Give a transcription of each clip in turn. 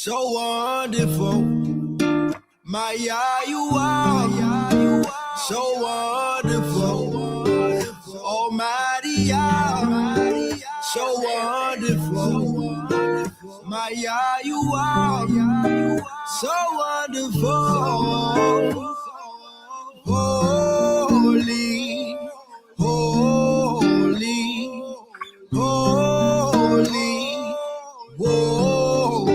So wonderful. Maya, you are so wonderful. Almighty, so wonderful. Maya, you are so wonderful. Holy, holy, holy. Whoa,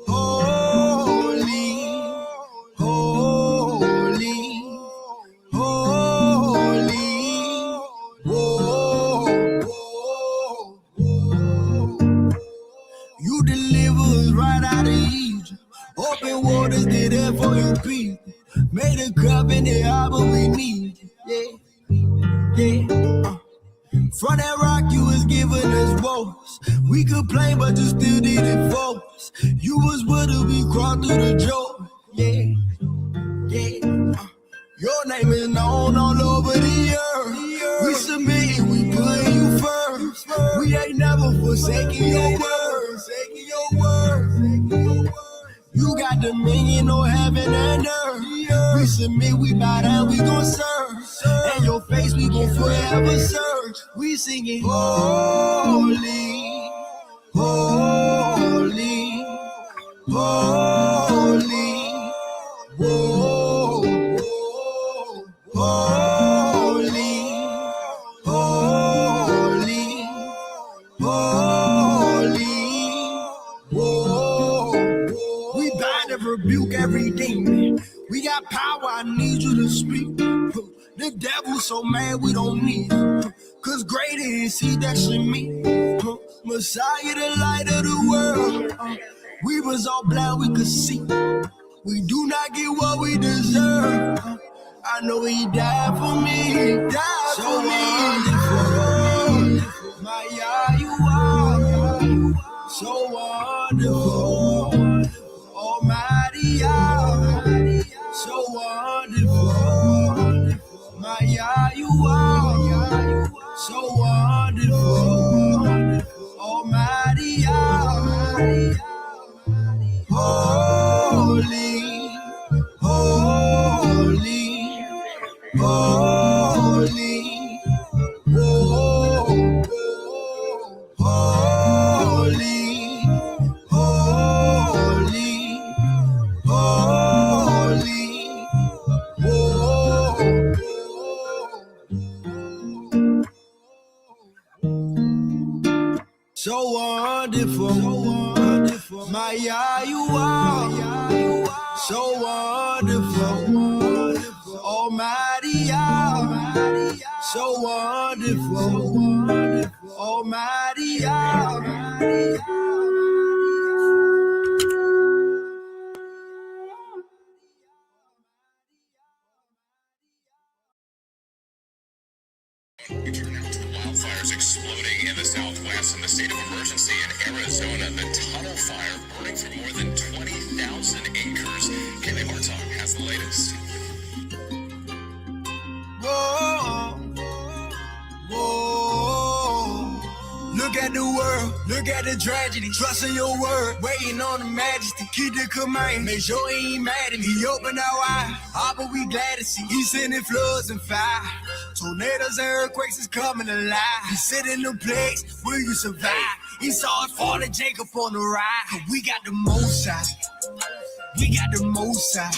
holy, holy, holy. Whoa, you deliver us right out of Egypt. Open waters, did there for your people. Made a covenant, but we need you. Yeah. From that rock you was giving us woes. We complain, but you still did it for us. You was with us, we crawled through the Jordan. Yeah, yeah. Your name is known all over the earth. We submit, we put you first. We ain't never forsaking your word. You got dominion on heaven and earth. We submit, we bow down, we gon' serve. And your face we gon' forever search. We singing holy, holy, holy. Whoa, holy, holy, holy. Whoa, we bind and rebuke every demon. We got power, I need you to speak. The devil's so mad we don't need him. Cause greater is he that's in me. Messiah, the light of the world. We was all blind, we could see. We do not get what we deserve. I know he died for me. He died for me. Maya, you are so wonderful. Almighty, so wonderful. Maya, you are so wonderful. Almighty, holy, holy, holy. Whoa, holy, holy, holy. Whoa. So wonderful, Maya, you are so wonderful. Almighty, so wonderful. Almighty, Wildfires exploding in the southwest and the state of emergency in Arizona. The tunnel fire burning for more than 20,000 acres. Kaylee Hartung has the latest. whoa, whoa. Look at the world, look at the tragedy. Trust in your word, waiting on the majesty. Keep the command, make sure he ain't mad at me. He opened our eyes, but we glad to see. He sending floods and fire. Tornadoes and earthquakes is coming alive. He sit in the place, will you survive? He saw us fall and Jacob on the ride. We got the most high. We got the most high.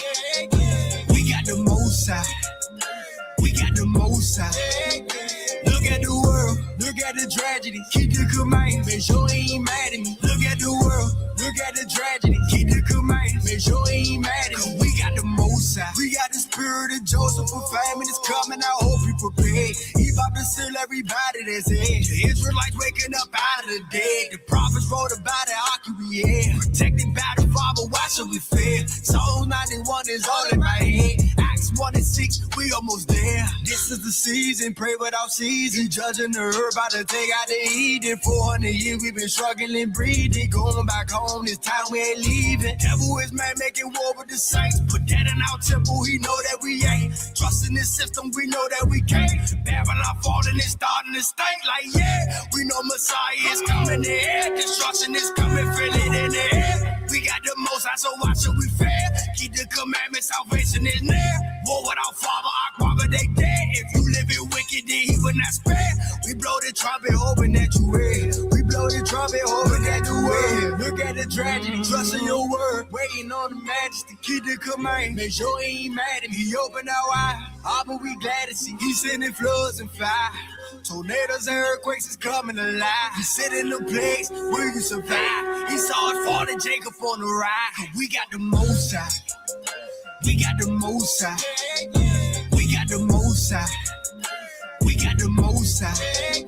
We got the most high. We got the most high. Look at the world, look at the tragedy. Keep the command, make sure he ain't mad at me. Look at the world, look at the tragedy. Keep the command, make sure he ain't mad at me. We got the most high. We got the spirit of Joseph, for famine is coming. I hope you prepared. He about to seal everybody that's in. The Israelites waking up out of the dead. The prophets wrote about it, how can we hear? Protected by the Father, why should we fear? Psalm 91 is all in my head. Acts 1 and 6, we almost there. This is the season, pray without season. Judging the herb, about to take out the Eden. 400 years we've been struggling, breathing. Going back home, this time we ain't leaving. Devil is man making war with the saints. Put that in our temple, he know that we ain't. Trusting this system, we know that we can't. Babylon falling and starting to stink like, yeah. We know Messiah is coming in here. Destruction is coming, feel it in the air. We got the most high, so why should we fear? Keep the commandments, salvation is near. War without father, Aquaba, they dead. If you live in wicked, then he will not spare. We blow the trumpet, hoping that you hear. We blow the trumpet, hoping that you hear. Look at the tragedy, trust in your word. Waiting on the majesty, keep the command. Make sure he ain't mad at me. He opened our eyes, all but we glad to see. He sending floods and fire. Tornadoes and earthquakes is coming alive. You sit in the place where you survive. He saw it fall to Jacob on the ride. We got the most high. We got the most high. We got the most high. We got the most high.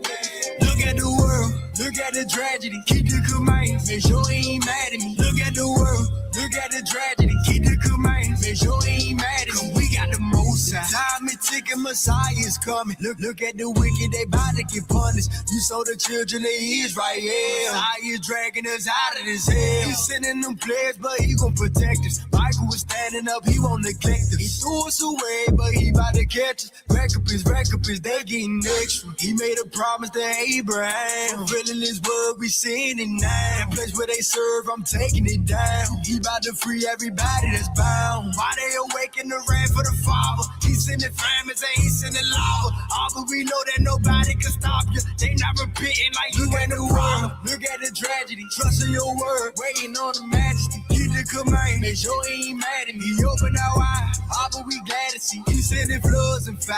Look at the world. Look at the tragedy. Keep the command. Make sure he ain't mad at me. Look at the world. Look at the tragedy. Keep the command. Make sure he ain't mad at me. We got the most high. Time is ticking. Messiah is coming. Look at the wicked. They about to get punished. You saw the children of Israel. Messiah is dragging us out of this hell. He's sending them players, but he gon' protect us. Michael was standing up. He won't neglect us. He threw us away, but he about to catch us. Rack up his, they getting extra. He made a promise to Abraham. Fulfilling his word, we seeing it now. The place where they serve, I'm taking it down. He about to free everybody that's bound. Why they awaken the wrath for the Father? He sending famines and he sending lava. All but we know that nobody can stop you. They not repenting like you in the world. Look at the tragedy, trust in your word. Waiting on the majesty, keep the command. Make sure he ain't mad at me. He opened our eyes, all but we glad to see. He sending floods and fire.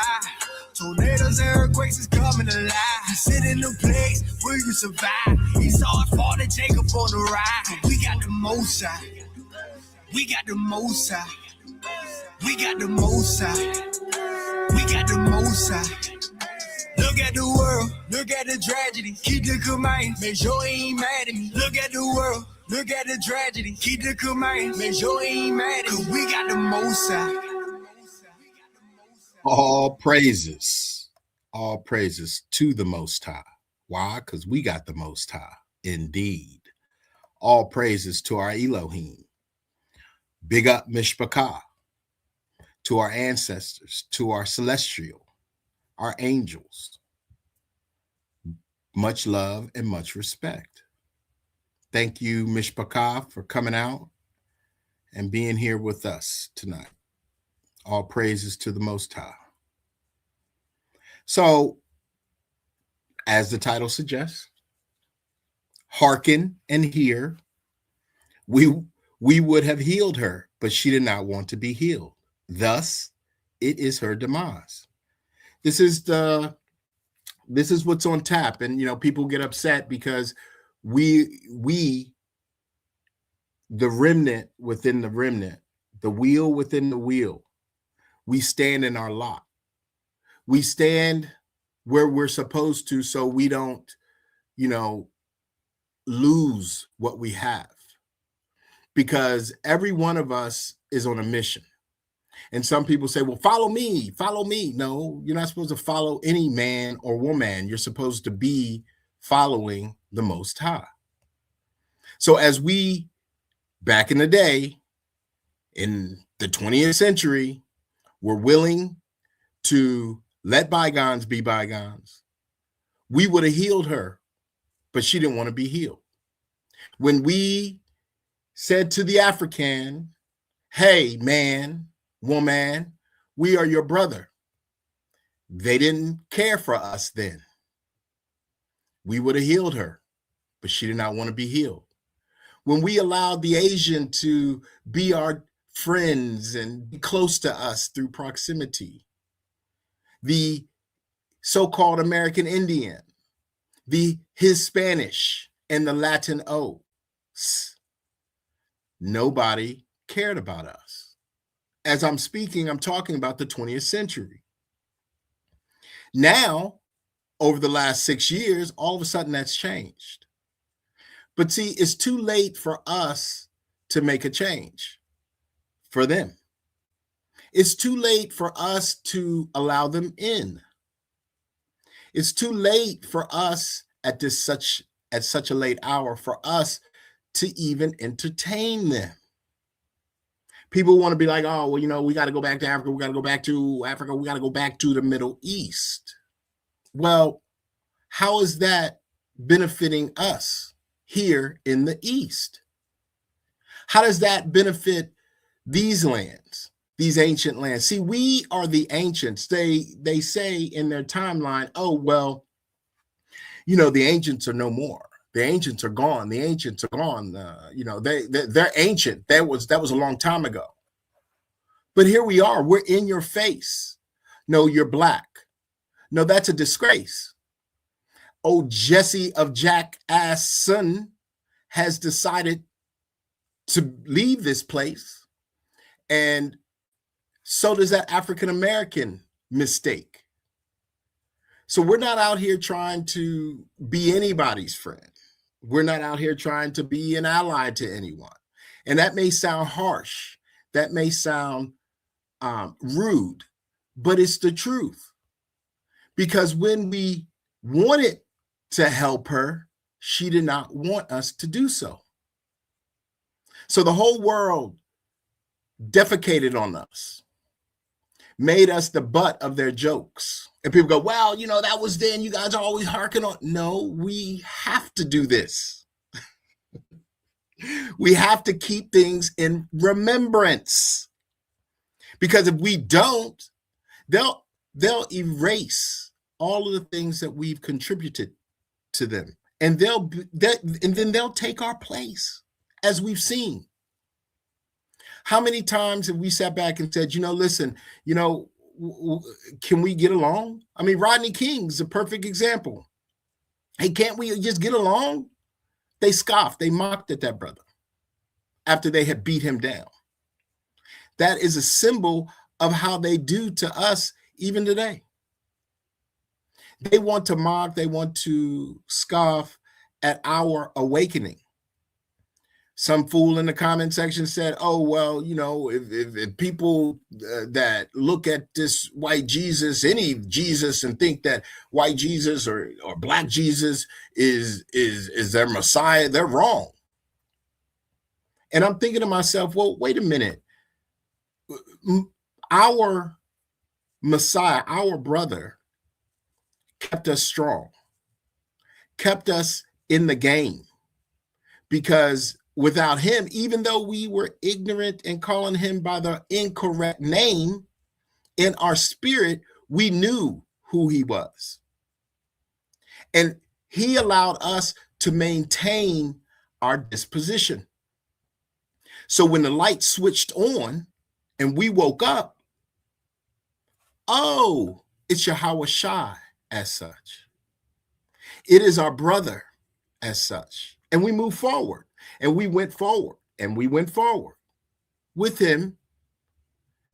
Tornadoes and earthquakes is coming alive. You sit in the place where you survive. He saw it fall to Jacob on the ride. We got the most high. We got the most high. We got the most high. We got the most high. Look at the world. Look at the tragedy. Keep the command. Make sure he ain't mad at me. Look at the world. Look at the tragedy. Keep the command. Make sure he ain't mad at me. We got the most high. All praises to the Most High. Why? Because we got the Most High. Indeed. All praises to our Elohim. Big up Mishpachah. To our ancestors, to our celestial, our angels. Much love and much respect. Thank you, Mishpachah, for coming out and being here with us tonight. All praises to the Most High. So, as the title suggests, hearken and hear. We would have healed her, but she did not want to be healed. Thus, it is her demise. This is what's on tap, and people get upset because we the remnant within the remnant, the wheel within the wheel, we stand in our lot. We stand where we're supposed to, so we don't, lose what we have. Because every one of us is on a mission. And some people say, well, follow me, follow me. No, you're not supposed to follow any man or woman. You're supposed to be following the Most High. So as we, back in the day, in the 20th century, were willing to let bygones be bygones, we would have healed her, but she didn't want to be healed. When we said to the African, hey, man, woman, we are your brother, they didn't care for us then. We would have healed her, but she did not want to be healed. When we allowed the Asian to be our friends and be close to us through proximity, the so-called American Indian, the Hispanic, and the Latino, nobody cared about us. As I'm speaking, I'm talking about the 20th century. Now, over the last 6 years, all of a sudden that's changed. But see, it's too late for us to make a change for them. It's too late for us to allow them in. It's too late for us at such a late hour for us to even entertain them. People want to be like, oh, well, we got to go back to Africa. We got to go back to Africa. We got to go back to the Middle East. Well, how is that benefiting us here in the East? How does that benefit these lands, these ancient lands? See, we are the ancients. They say in their timeline, oh, well, the ancients are no more. The ancients are gone. The ancients are gone. They're ancient. That was a long time ago. But here we are. We're in your face. No, you're black. No, that's a disgrace. Oh, Jesse of Jackass son has decided to leave this place. And so does that African American mistake. So we're not out here trying to be anybody's friend. We're not out here trying to be an ally to anyone. And that may sound harsh. That may sound rude, but it's the truth. Because when we wanted to help her, she did not want us to do so. So the whole world defecated on us, made us the butt of their jokes. And people go, well, that was then. You guys are always harking on. No, we have to do this. We have to keep things in remembrance. Because if we don't, they'll erase all of the things that we've contributed to them. And then they'll take our place, as we've seen. How many times have we sat back and said, listen, can we get along? I mean, Rodney King's a perfect example. Hey, can't we just get along? They scoffed, they mocked at that brother after they had beat him down. That is a symbol of how they do to us even today. They want to mock, they want to scoff at our awakening. Some fool in the comment section said, oh, well, if people that look at this white Jesus, any Jesus, and think that white Jesus or black Jesus is their Messiah, they're wrong. And I'm thinking to myself, well, wait a minute. Our Messiah, our brother, kept us strong, kept us in the game, because without him, even though we were ignorant and calling him by the incorrect name, in our spirit, we knew who he was. And he allowed us to maintain our disposition. So when the light switched on and we woke up, oh, it's Yahweh Shai as such. It is our brother as such. And we move forward. And we went forward, and we went forward with him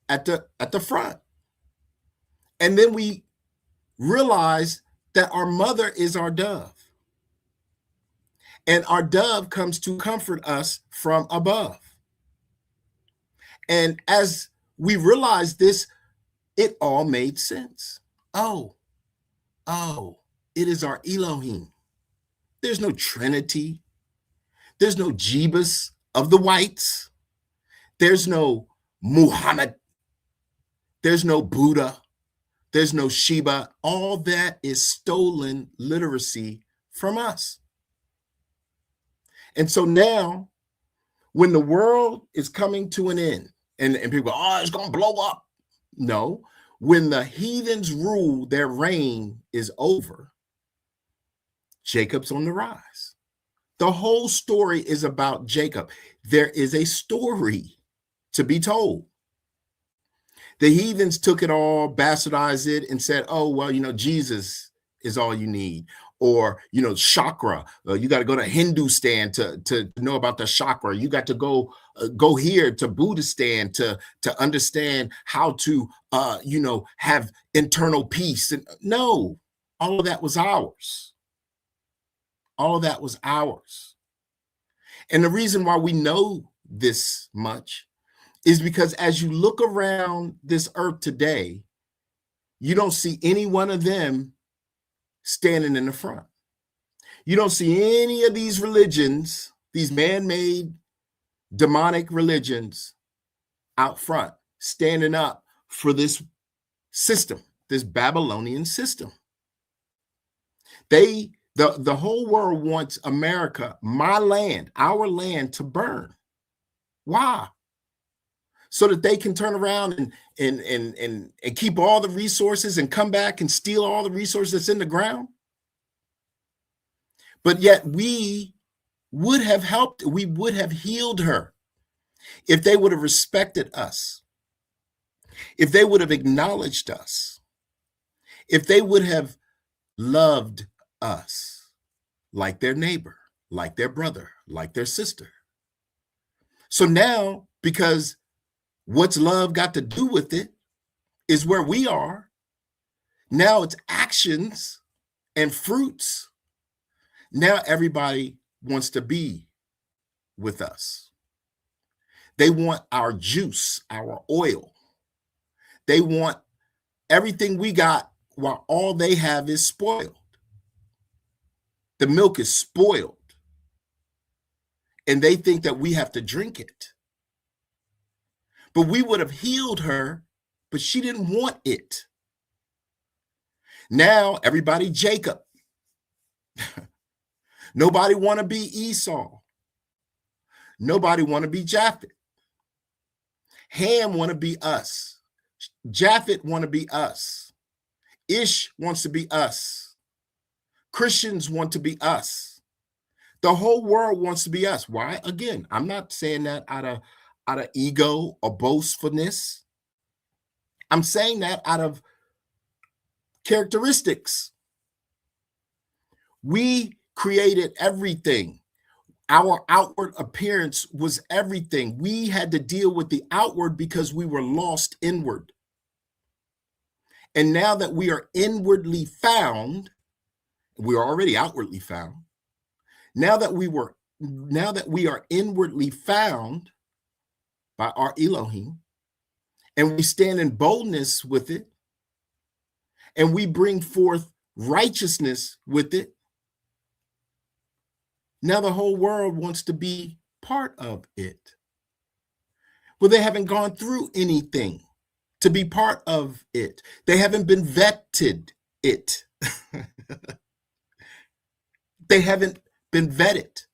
at the front. And then we realized that our mother is our dove. And our dove comes to comfort us from above. And as we realized this, it all made sense. Oh, it is our Elohim. There's no Trinity. There's no Jebus of the whites. There's no Muhammad. There's no Buddha. There's no Shiva. All that is stolen literacy from us. And so now, when the world is coming to an end, and people go, oh, it's going to blow up. No, when the heathens rule, their reign is over, Jacob's on the rise. The whole story is about Jacob. There is a story to be told. The heathens took it all, bastardized it, and said, oh, well, Jesus is all you need. Or, chakra. You got to go to Hindustan to know about the chakra. You got to go here to Buddhistan to understand how to, have internal peace. And no, all of that was ours. All of that was ours. And the reason why we know this much is because as you look around this earth today, you don't see any one of them standing in the front. You don't see any of these religions, these man-made demonic religions, out front, standing up for this system, this Babylonian system. The whole world wants America, my land, our land, to burn. Why? So that they can turn around and keep all the resources and come back and steal all the resources that's in the ground. But yet we would have helped, we would have healed her if they would have respected us, if they would have acknowledged us, if they would have loved us like their neighbor, like their brother, like their sister. So now, because what's love got to do with it is where we are, now it's actions and fruits. Now everybody wants to be with us. They want our juice, our oil. They want everything we got while all they have is spoiled. The milk is spoiled. And they think that we have to drink it. But we would have healed her, but she didn't want it. Now everybody Jacob. Nobody want to be Esau. Nobody want to be Japheth. Ham want to be us. Japheth want to be us. Ish wants to be us. Christians want to be us. The whole world wants to be us. Why? Again, I'm not saying that out of ego or boastfulness. I'm saying that out of characteristics. We created everything. Our outward appearance was everything. We had to deal with the outward because we were lost inward. And now that we are inwardly found, we're already outwardly found. Now that we are inwardly found by our Elohim, and we stand in boldness with it, and we bring forth righteousness with it, now the whole world wants to be part of it. Well, they haven't gone through anything to be part of it. They haven't been vetted it. They haven't been vetted.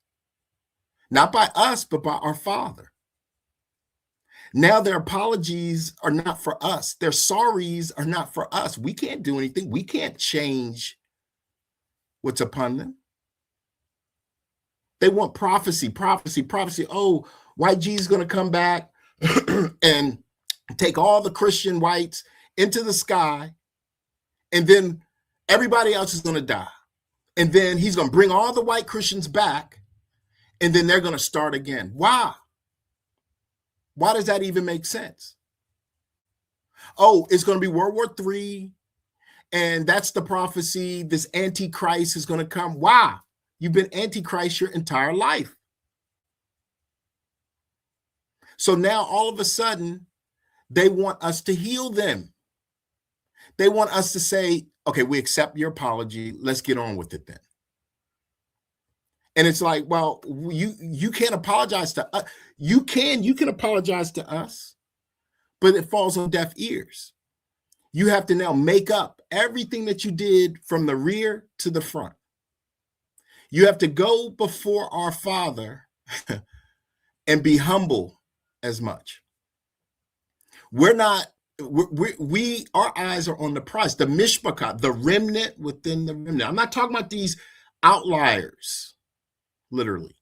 Not by us, but by our Father. Now their apologies are not for us. Their sorries are not for us. We can't do anything. We can't change what's upon them. They want prophecy. Oh, white Jesus is going to come back and take all the Christian whites into the sky, and then everybody else is going to die. And then he's going to bring all the white Christians back, and then they're going to start again. Why? Why does that even make sense? Oh, it's going to be World War III, and that's the prophecy. This Antichrist is going to come. Why? You've been Antichrist your entire life. So now all of a sudden, they want us to heal them. They want us to say, okay, we accept your apology. Let's get on with it then. And it's like, well, you can't apologize to us. You can apologize to us, but it falls on deaf ears. You have to now make up everything that you did from the rear to the front. You have to go before our Father and be humble as much. Our eyes are on the prize, the mishpachah, the remnant within the remnant. I'm not talking about these outliers, literally.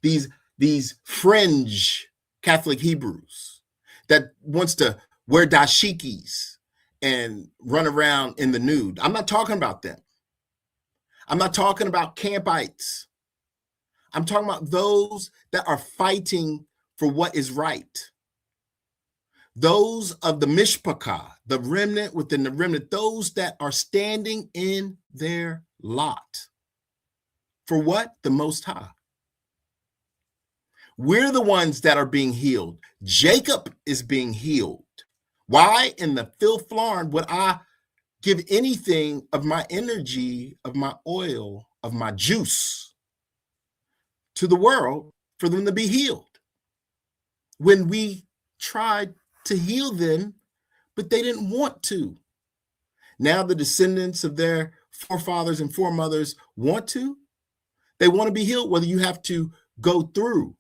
These fringe Catholic Hebrews that wants to wear dashikis and run around in the nude. I'm not talking about them. I'm not talking about campites. I'm talking about those that are fighting for what is right. Those of the mishpachah, the remnant within the remnant, those that are standing in their lot. For what? The Most High. We're the ones that are being healed. Jacob is being healed. Why in the filth floor would I give anything of my energy, of my oil, of my juice to the world for them to be healed? When we tried to heal them, but they didn't want to. Now the descendants of their forefathers and foremothers want to. They want to be healed, whether you have to go through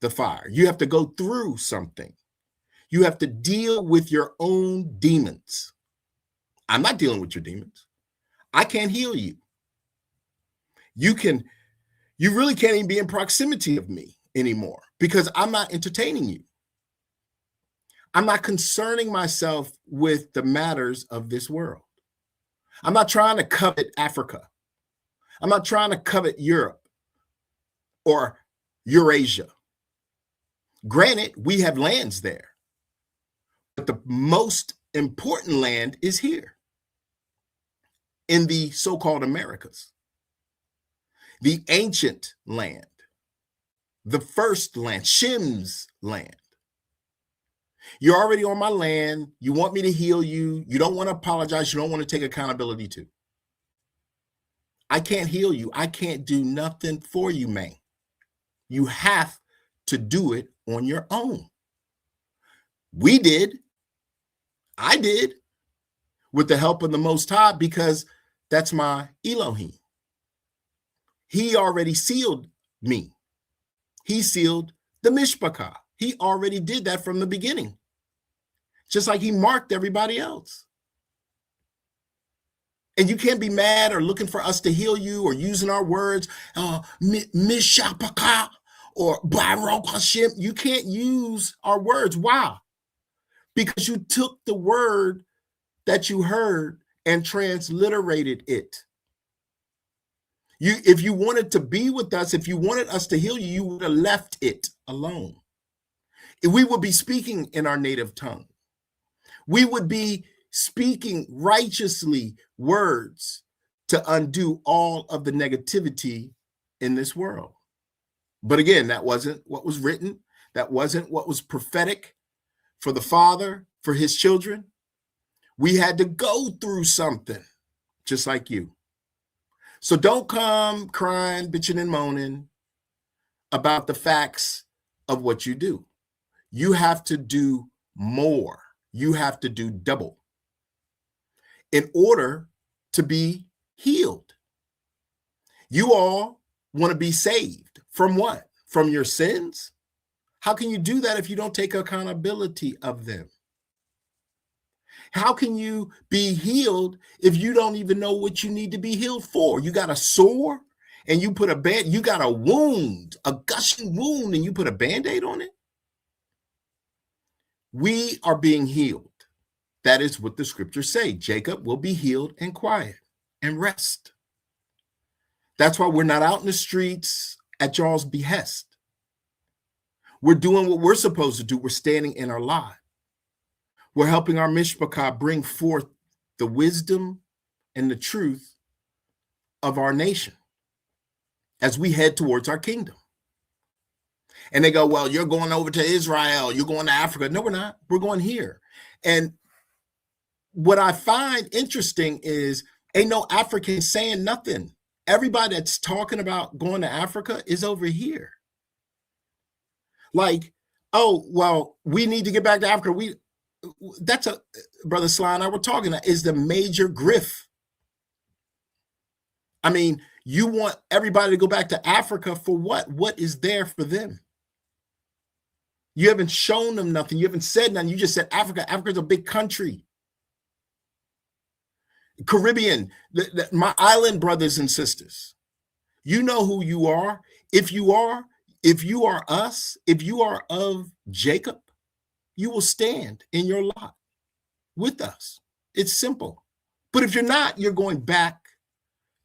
the fire. You have to go through something. You have to deal with your own demons. I'm not dealing with your demons. I can't heal you. You really can't even be in proximity of me anymore because I'm not entertaining you. I'm not concerning myself with the matters of this world. I'm not trying to covet Africa. I'm not trying to covet Europe or Eurasia. Granted, we have lands there, but the most important land is here in the so-called Americas, the ancient land, the first land, Shem's land. You're already on my land. You want me to heal you. You don't want to apologize. You don't want to take accountability to. I can't heal you. I can't do nothing for you, man. You have to do it on your own. We did. I did with the help of the Most High because that's my Elohim. He already sealed me. He sealed the Mishpachah. He already did that from the beginning, just like he marked everybody else. And you can't be mad or looking for us to heal you or using our words, Mishpachah or Baruch Hashem. You can't use our words. Why? Because you took the word that you heard and transliterated it. If you wanted to be with us, if you wanted us to heal you, you would have left it alone. We would be speaking in our native tongue. We would be speaking righteously words to undo all of the negativity in this world. But again, that wasn't what was written. That wasn't what was prophetic for the Father, for his children. We had to go through something, just like you. So don't come crying, bitching, and moaning about the facts of what you do. You have to do more. You have to do double in order to be healed. You all want to be saved from what? From your sins? How can you do that if you don't take accountability of them? How can you be healed if you don't even know what you need to be healed for? You got a sore and you put you got a wound, a gushing wound, and you put a Band-Aid on it? We are being healed. That is what the scriptures say. Jacob will be healed and quiet and rest. That's why we're not out in the streets at y'all's behest. We're doing what we're supposed to do. We're standing in our lot. We're helping our Mishpachah bring forth the wisdom and the truth of our nation as we head towards our kingdom. And they go, well, you're going over to Israel. You're going to Africa. No, we're not. We're going here. And what I find interesting is ain't no African saying nothing. Everybody that's talking about going to Africa is over here. Like, oh, well, we need to get back to Africa. That's Brother Sly and I were talking, that is the major grift. I mean, you want everybody to go back to Africa for what? What is there for them? You haven't shown them nothing. You haven't said nothing. You just said Africa. Africa's a big country. Caribbean, my island brothers and sisters, you know who you are. If you are us, if you are of Jacob, you will stand in your lot with us. It's simple. But if you're not, you're going back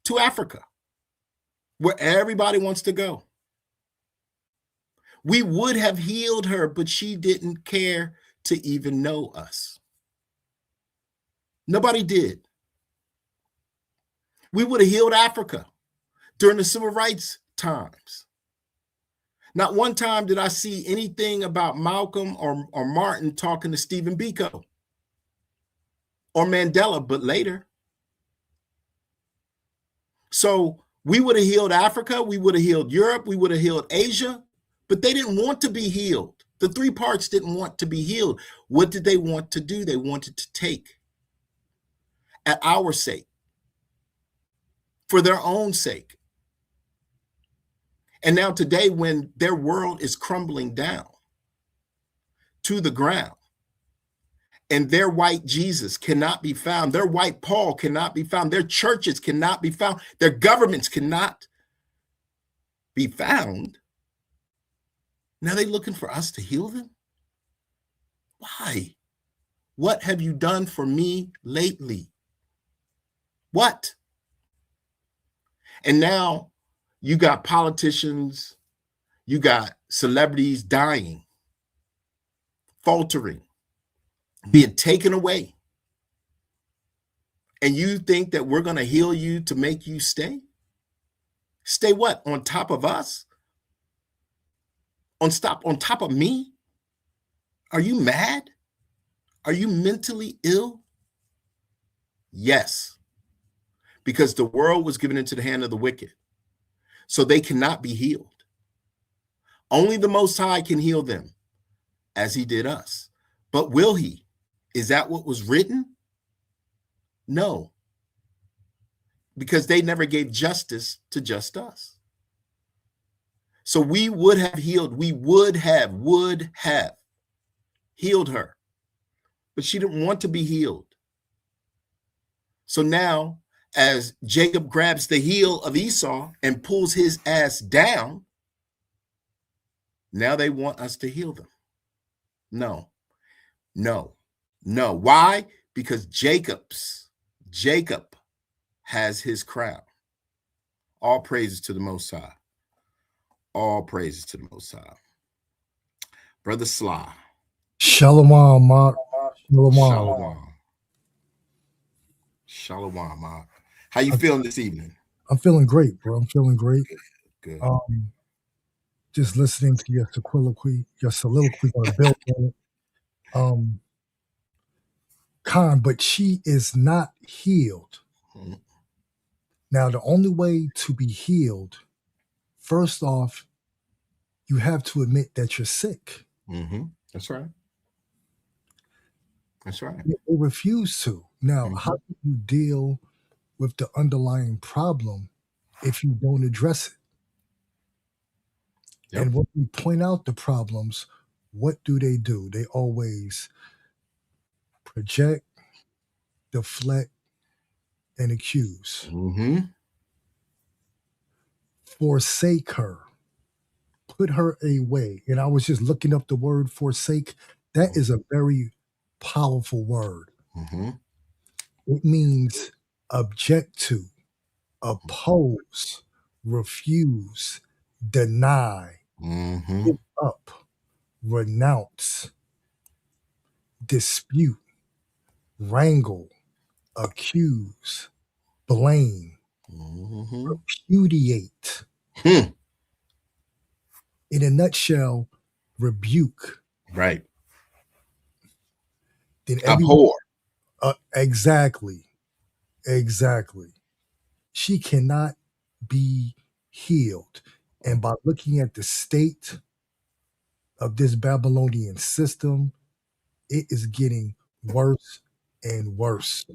to Africa, where everybody wants to go. We would have healed her, but she didn't care to even know us. Nobody did. We would have healed Africa during the civil rights times. Not one time did I see anything about Malcolm or Martin talking to Stephen Biko or Mandela, but later. So we would have healed Africa, we would have healed Europe, we would have healed Asia, but they didn't want to be healed. The three parts didn't want to be healed. What did they want to do? They wanted to take at our sake, for their own sake. And now today, when their world is crumbling down to the ground, and their white Jesus cannot be found, their white Paul cannot be found, their churches cannot be found, their governments cannot be found, now they're looking for us to heal them? Why? What have you done for me lately? What? And now you got politicians, you got celebrities dying, faltering, being taken away. And you think that we're going to heal you to make you stay? Stay what? On top of us? On top of me? Are you mad? Are you mentally ill? Yes. Because the world was given into the hand of the wicked. So they cannot be healed. Only the Most High can heal them, as he did us. But will he? Is that what was written? No. Because they never gave justice to just us. So we would have healed. We would have healed her. But she didn't want to be healed. So now, as Jacob grabs the heel of Esau and pulls his ass down, now they want us to heal them. No. Why? Because Jacob has his crown. All praises to the Most High. All praises to the Most High. Brother Sly. Shalom, Mark. Shalom, Mark. How you feeling this evening? I'm feeling great, bro. I'm feeling great. Good. Just listening to your soliloquy on the bill on it. Khan, but she is not healed. Mm-hmm. Now, the only way to be healed, first off, you have to admit that you're sick. Mm-hmm. That's right. They refuse to. Now, how do you deal with the underlying problem if you don't address it? Yep. And when we point out the problems, what do? They always project, deflect, and accuse. Mm-hmm. Forsake her. Put her away. And I was just looking up the word forsake. That is a very powerful word. Mm-hmm. It means object to, oppose, refuse, deny, Mm-hmm. give up, renounce, dispute, wrangle, accuse, blame, Mm-hmm. repudiate. In a nutshell, rebuke. Right. Then Abhor. Exactly. She cannot be healed. And by looking at the state of this Babylonian system, it is getting worse and worse.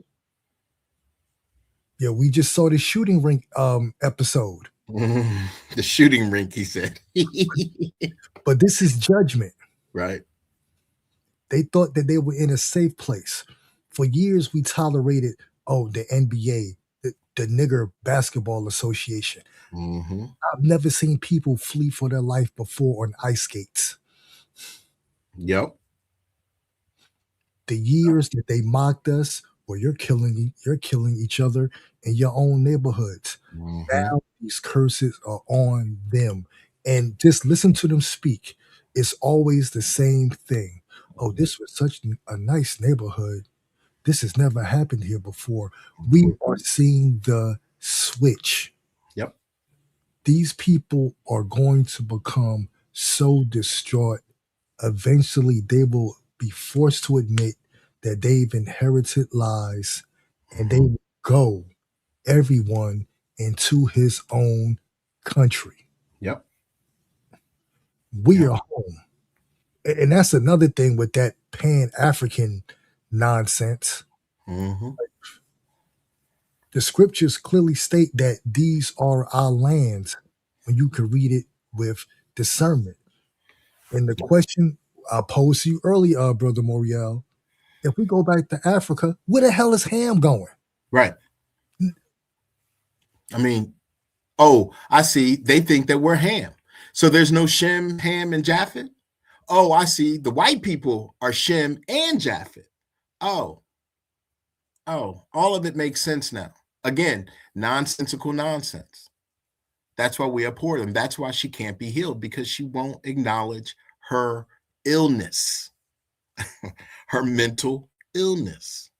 Yeah, we just saw the shooting rink episode. The shooting rink, he said. But this is judgment. Right. They thought that they were in a safe place. For years, we tolerated, the NBA, the Nigger Basketball Association. Mm-hmm. I've never seen people flee for their life before on ice skates. Yep. The years that they mocked us, well, you're killing each other in your own neighborhoods. Mm-hmm. Now these curses are on them. And just listen to them speak. It's always the same thing. Oh, this was such a nice neighborhood. This has never happened here before. We are seeing the switch. Yep. These people are going to become so distraught. Eventually, they will be forced to admit that they've inherited lies, and they will go, everyone, into his own country. Yep. We are home. And that's another thing with that Pan-African nonsense. Mm-hmm. The scriptures clearly state that these are our lands when you can read it with discernment. And the question I posed to you earlier, Brother Moriel, if we go back to Africa, where the hell is Ham going? Right. I mean, oh, I see. They think that we're Ham. So there's no Shem, Ham, and Japheth. Oh, I see. The white people are Shem and Japheth. Oh, all of it makes sense now. Again, nonsensical nonsense. That's why we abhor them. That's why she can't be healed, because she won't acknowledge her illness, her mental illness.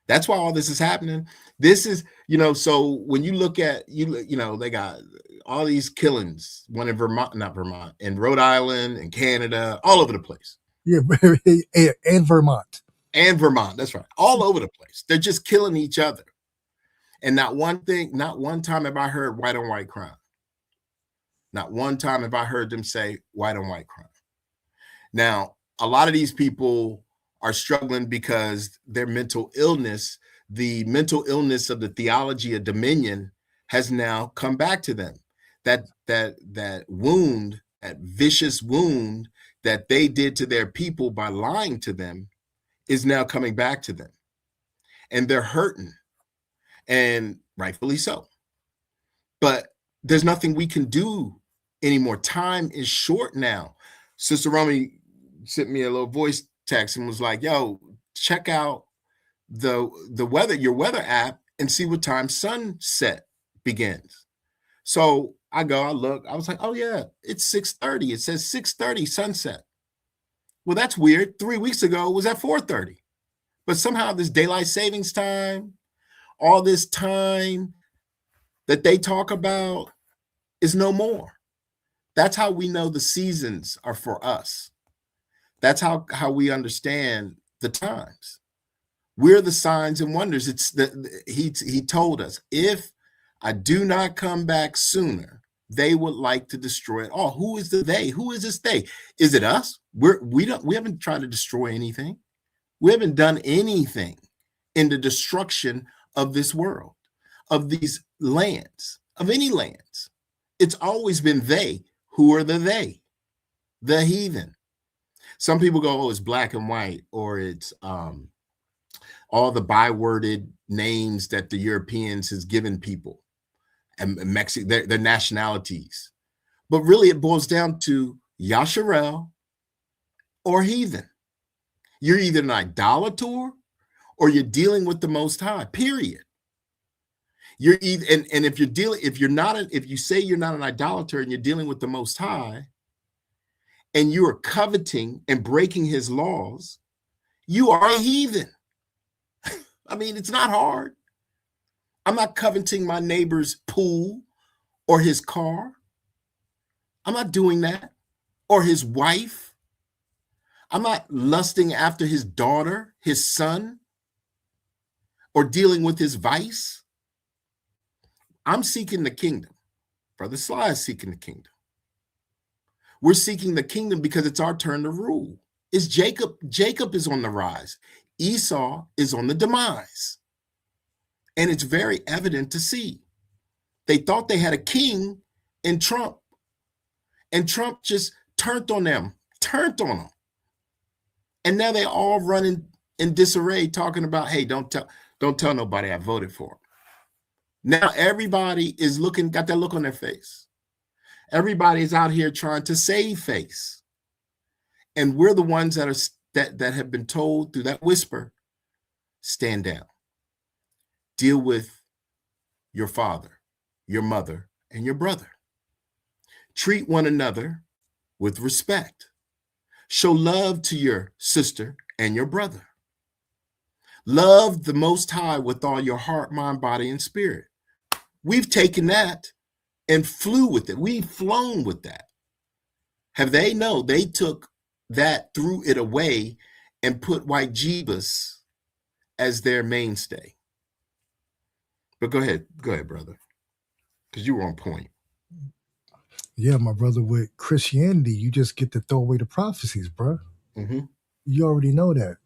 That's why all this is happening. This is, so when you look at, they got all these killings, one in Vermont, not Vermont, in Rhode Island and Canada, all over the place. Yeah, and Vermont. And Vermont, that's right. All over the place. They're just killing each other. And not one time have I heard white on white crime. Not one time have I heard them say white on white crime. Now, a lot of these people are struggling because their mental illness, the mental illness of the theology of dominion, has now come back to them. That wound, that vicious wound that they did to their people by lying to them, is now coming back to them. And they're hurting, and rightfully so. But there's nothing we can do anymore. Time is short now. Sister Romy sent me a little voice text and was like, yo, check out the weather, your weather app, and see what time sunset begins. So I look, I was like, oh yeah, it's 6:30. It says 6:30 sunset. Well, that's weird. 3 weeks ago it was at 4:30. But somehow this daylight savings time, all this time that they talk about, is no more. That's how we know the seasons are for us. That's how we understand the times. We're the signs and wonders. He told us, if I do not come back sooner, they would like to destroy it all. Who is the they? Who is this they? Is it us? We haven't tried to destroy anything. We haven't done anything in the destruction of this world, of these lands, of any lands. It's always been they. Who are the they? The heathen. Some people go, oh, it's black and white, or it's all the byworded names that the Europeans has given people, and Mexico, their nationalities. But really, it boils down to Yasharel or heathen. You're either an idolater or you're dealing with the Most High, period. You're either, and if you say you're not an idolater and you're dealing with the Most High, and you are coveting and breaking his laws, you are a heathen. I mean, it's not hard. I'm not coveting my neighbor's pool or his car. I'm not doing that. Or his wife. I'm not lusting after his daughter, his son, or dealing with his vice. I'm seeking the kingdom. Brother Sly is seeking the kingdom. We're seeking the kingdom because it's our turn to rule. It's Jacob. Jacob is on the rise. Esau is on the demise. And it's very evident to see. They thought they had a king in Trump. And Trump just turned on them. And now they all running in disarray, talking about, hey, don't tell nobody I voted for him. Now everybody is got that look on their face. Everybody is out here trying to save face. And we're the ones that have been told through that whisper, stand down. Deal with your father, your mother, and your brother. Treat one another with respect. Show love to your sister and your brother. Love the Most High with all your heart, mind, body, and spirit. We've taken that and flew with it. We've flown with that. Have they? No, they took that, threw it away, and put white Jeebus as their mainstay. But go ahead, brother, because you were on point. Yeah, my brother, with Christianity, you just get to throw away the prophecies, bro. Mm-hmm. You already know that.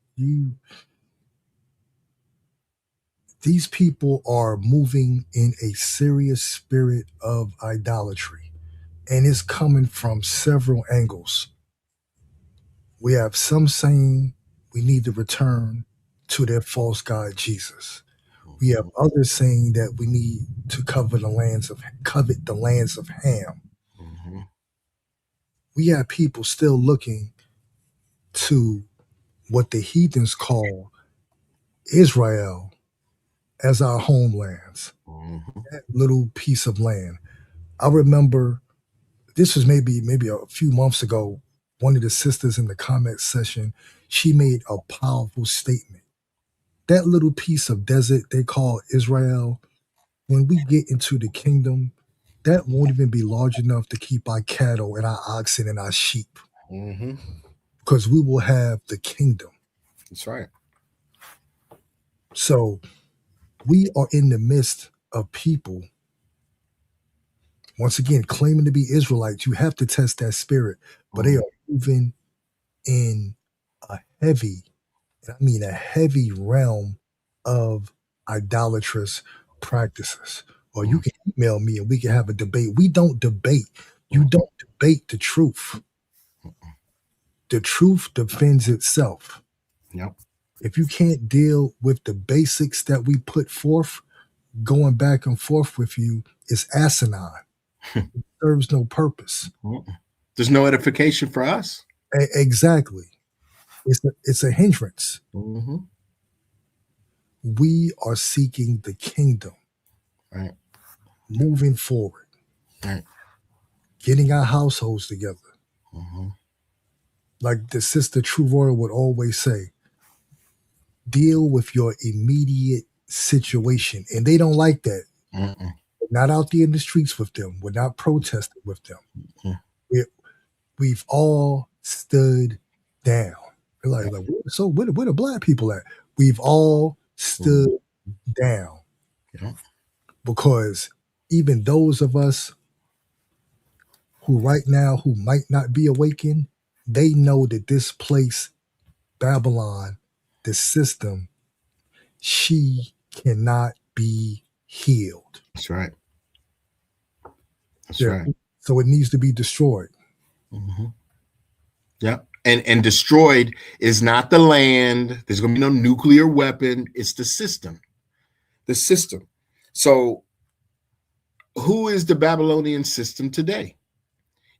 These people are moving in a serious spirit of idolatry, and it's coming from several angles. We have some saying we need to return to their false god Jesus. We have others saying that we need to covet the lands of Ham. Mm-hmm. We have people still looking to what the heathens call Israel as our homelands, Mm-hmm. that little piece of land. I remember this was maybe a few months ago. One of the sisters in the comment session, she made a powerful statement. That little piece of desert they call Israel, when we get into the kingdom, that won't even be large enough to keep our cattle and our oxen and our sheep, Mm-hmm. because we will have the kingdom. That's right. So we are in the midst of people, once again, claiming to be Israelites. You have to test that spirit, but they Mm-hmm. are moving in a heavy, and I mean a heavy realm of idolatrous practices. Or you can email me and we can have a debate. We don't debate. You Mm-hmm. don't debate the truth. The truth defends itself. Yep. If you can't deal with the basics that we put forth, going back and forth with you is asinine. It serves no purpose. Mm-hmm. There's no edification for us. Exactly. It's a hindrance. Mm-hmm. We are seeking the kingdom, Right. moving forward, Right. getting our households together. Mm-hmm. Like the sister True Royal would always say, deal with your immediate situation. And they don't like that. Mm-mm. We're not out there in the streets with them. We're not protesting with them. Mm. We've all stood down. They're like, so where the black people at? We've all stood down, Yeah. because even those of us who right now who might not be awakened, they know that this place, Babylon, the system, she cannot be healed. That's right. That's Yeah. right. So it needs to be destroyed. Mm-hmm. Yeah. And destroyed is not the land. There's going to be no nuclear weapon. It's the system. The system. So who is the Babylonian system today?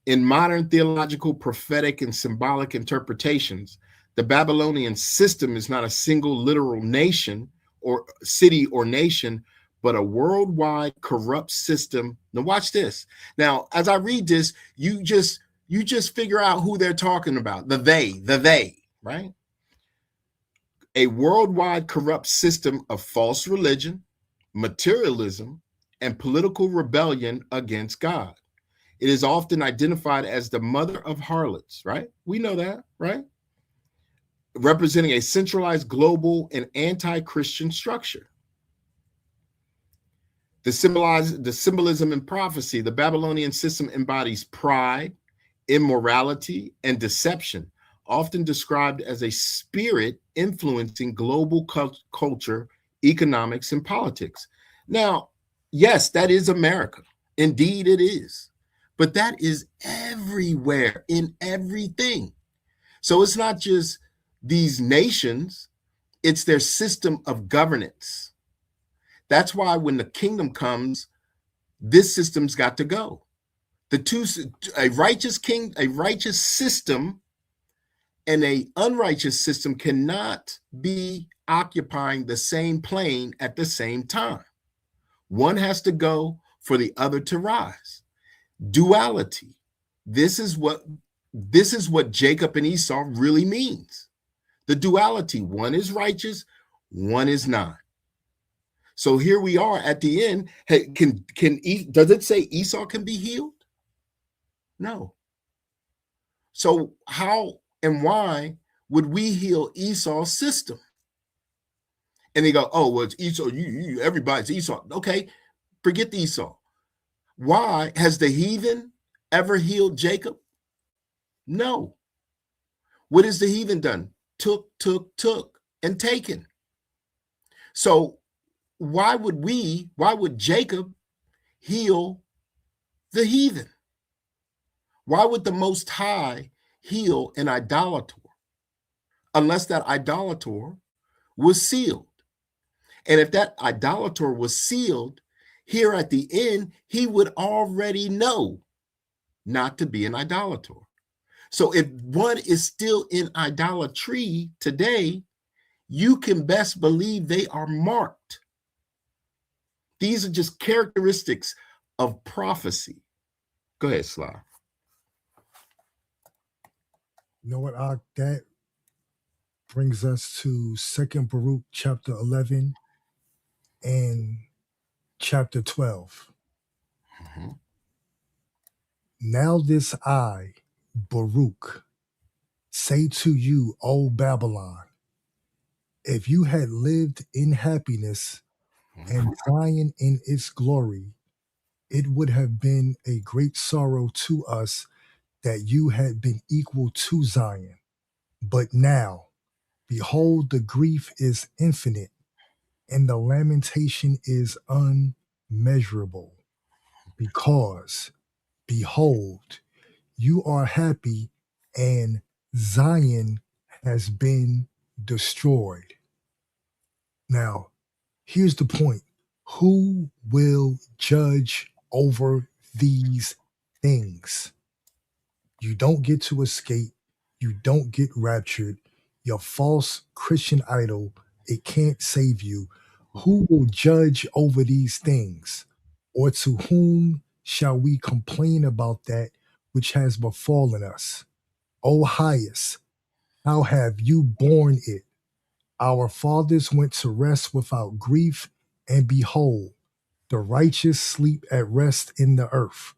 In modern theological, prophetic, and symbolic interpretations, the Babylonian system is not a single literal nation or city or nation, but a worldwide corrupt system. Now watch this. Now, as I read this, you just figure out who they're talking about. The they, right? A worldwide corrupt system of false religion, materialism, and political rebellion against God. It is often identified as the mother of harlots, right? We know that, right? Representing a centralized global and anti-Christian structure. The symbolism and prophecy, the Babylonian system embodies pride, immorality, and deception, often described as a spirit influencing global culture, economics, and politics. Now, yes, that is America. Indeed, it is. But that is everywhere in everything. So it's not just these nations, it's their system of governance. That's why when the kingdom comes, this system's got to go. A righteous king, a righteous system, and a unrighteous system cannot be occupying the same plane at the same time. One has to go for the other to rise. Duality. This is what Jacob and Esau really means. The duality. One is righteous, one is not. So here we are at the end. Hey, does it say Esau can be healed? No. So how and why would we heal Esau's system? And they go, oh, well, it's Esau. Everybody's Esau. Okay, forget the Esau. Why has the heathen ever healed Jacob? No. What has the heathen done? Took, and taken. So why would Jacob heal the heathen? Why would the Most High heal an idolater unless that idolater was sealed? And if that idolater was sealed, here at the end, he would already know not to be an idolater. So if one is still in idolatry today, you can best believe they are marked. These are just characteristics of prophecy. Go ahead, Sly. You know what, that brings us to 2nd Baruch chapter 11 and chapter 12. Mm-hmm. Now this I, Baruch, say to you, O Babylon, if you had lived in happiness and Zion in its glory, it would have been a great sorrow to us that you had been equal to Zion. But now, behold, the grief is infinite, and the lamentation is unmeasurable, because, behold, you are happy, and Zion has been destroyed. Now, here's the point. Who will judge over these things? You don't get to escape. You don't get raptured. Your false Christian idol, it can't save you. Who will judge over these things? Or to whom shall we complain about that which has befallen us? O highest, how have you borne it? Our fathers went to rest without grief, and behold, the righteous sleep at rest in the earth.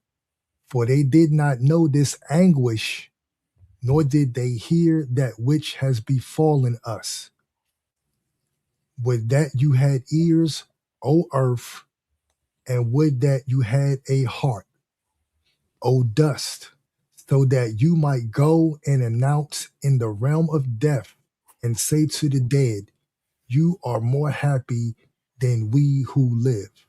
For they did not know this anguish, nor did they hear that which has befallen us. Would that you had ears, O earth, and would that you had a heart, O dust, so that you might go and announce in the realm of death and say to the dead, you are more happy than we who live,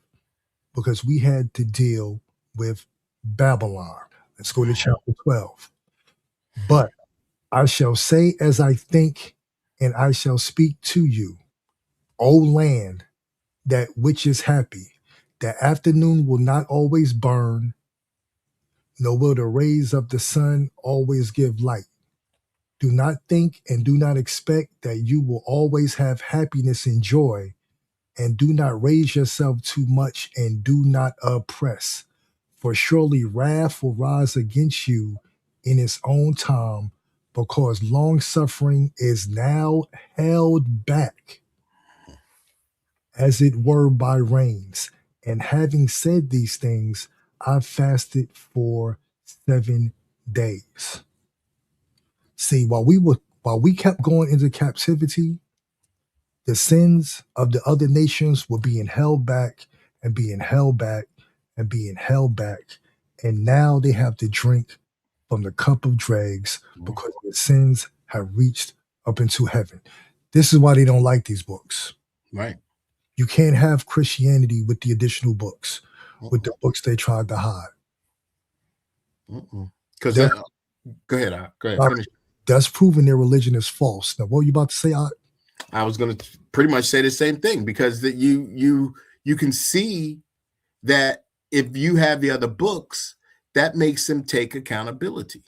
because we had to deal with Babylon. Let's go to chapter 12. But I shall say as I think, and I shall speak to you, O land, that which is happy. The afternoon will not always burn, nor will the rays of the sun always give light. Do not think and do not expect that you will always have happiness and joy, and do not raise yourself too much, and do not oppress. For surely wrath will rise against you in its own time, because long suffering is now held back, as it were by rains. And having said these things, I fasted for 7 days. See, while we kept going into captivity, the sins of the other nations were being held back and being held back and being held back. And now they have to drink from the cup of dregs because their sins have reached up into heaven. This is why they don't like these books. Right. You can't have Christianity with the additional books, with the books they tried to hide. Because go ahead. Finish. That's proving their religion is false. Now, what were you about to say? I was going to pretty much say the same thing, because that you can see that if you have the other books, that makes them take accountability.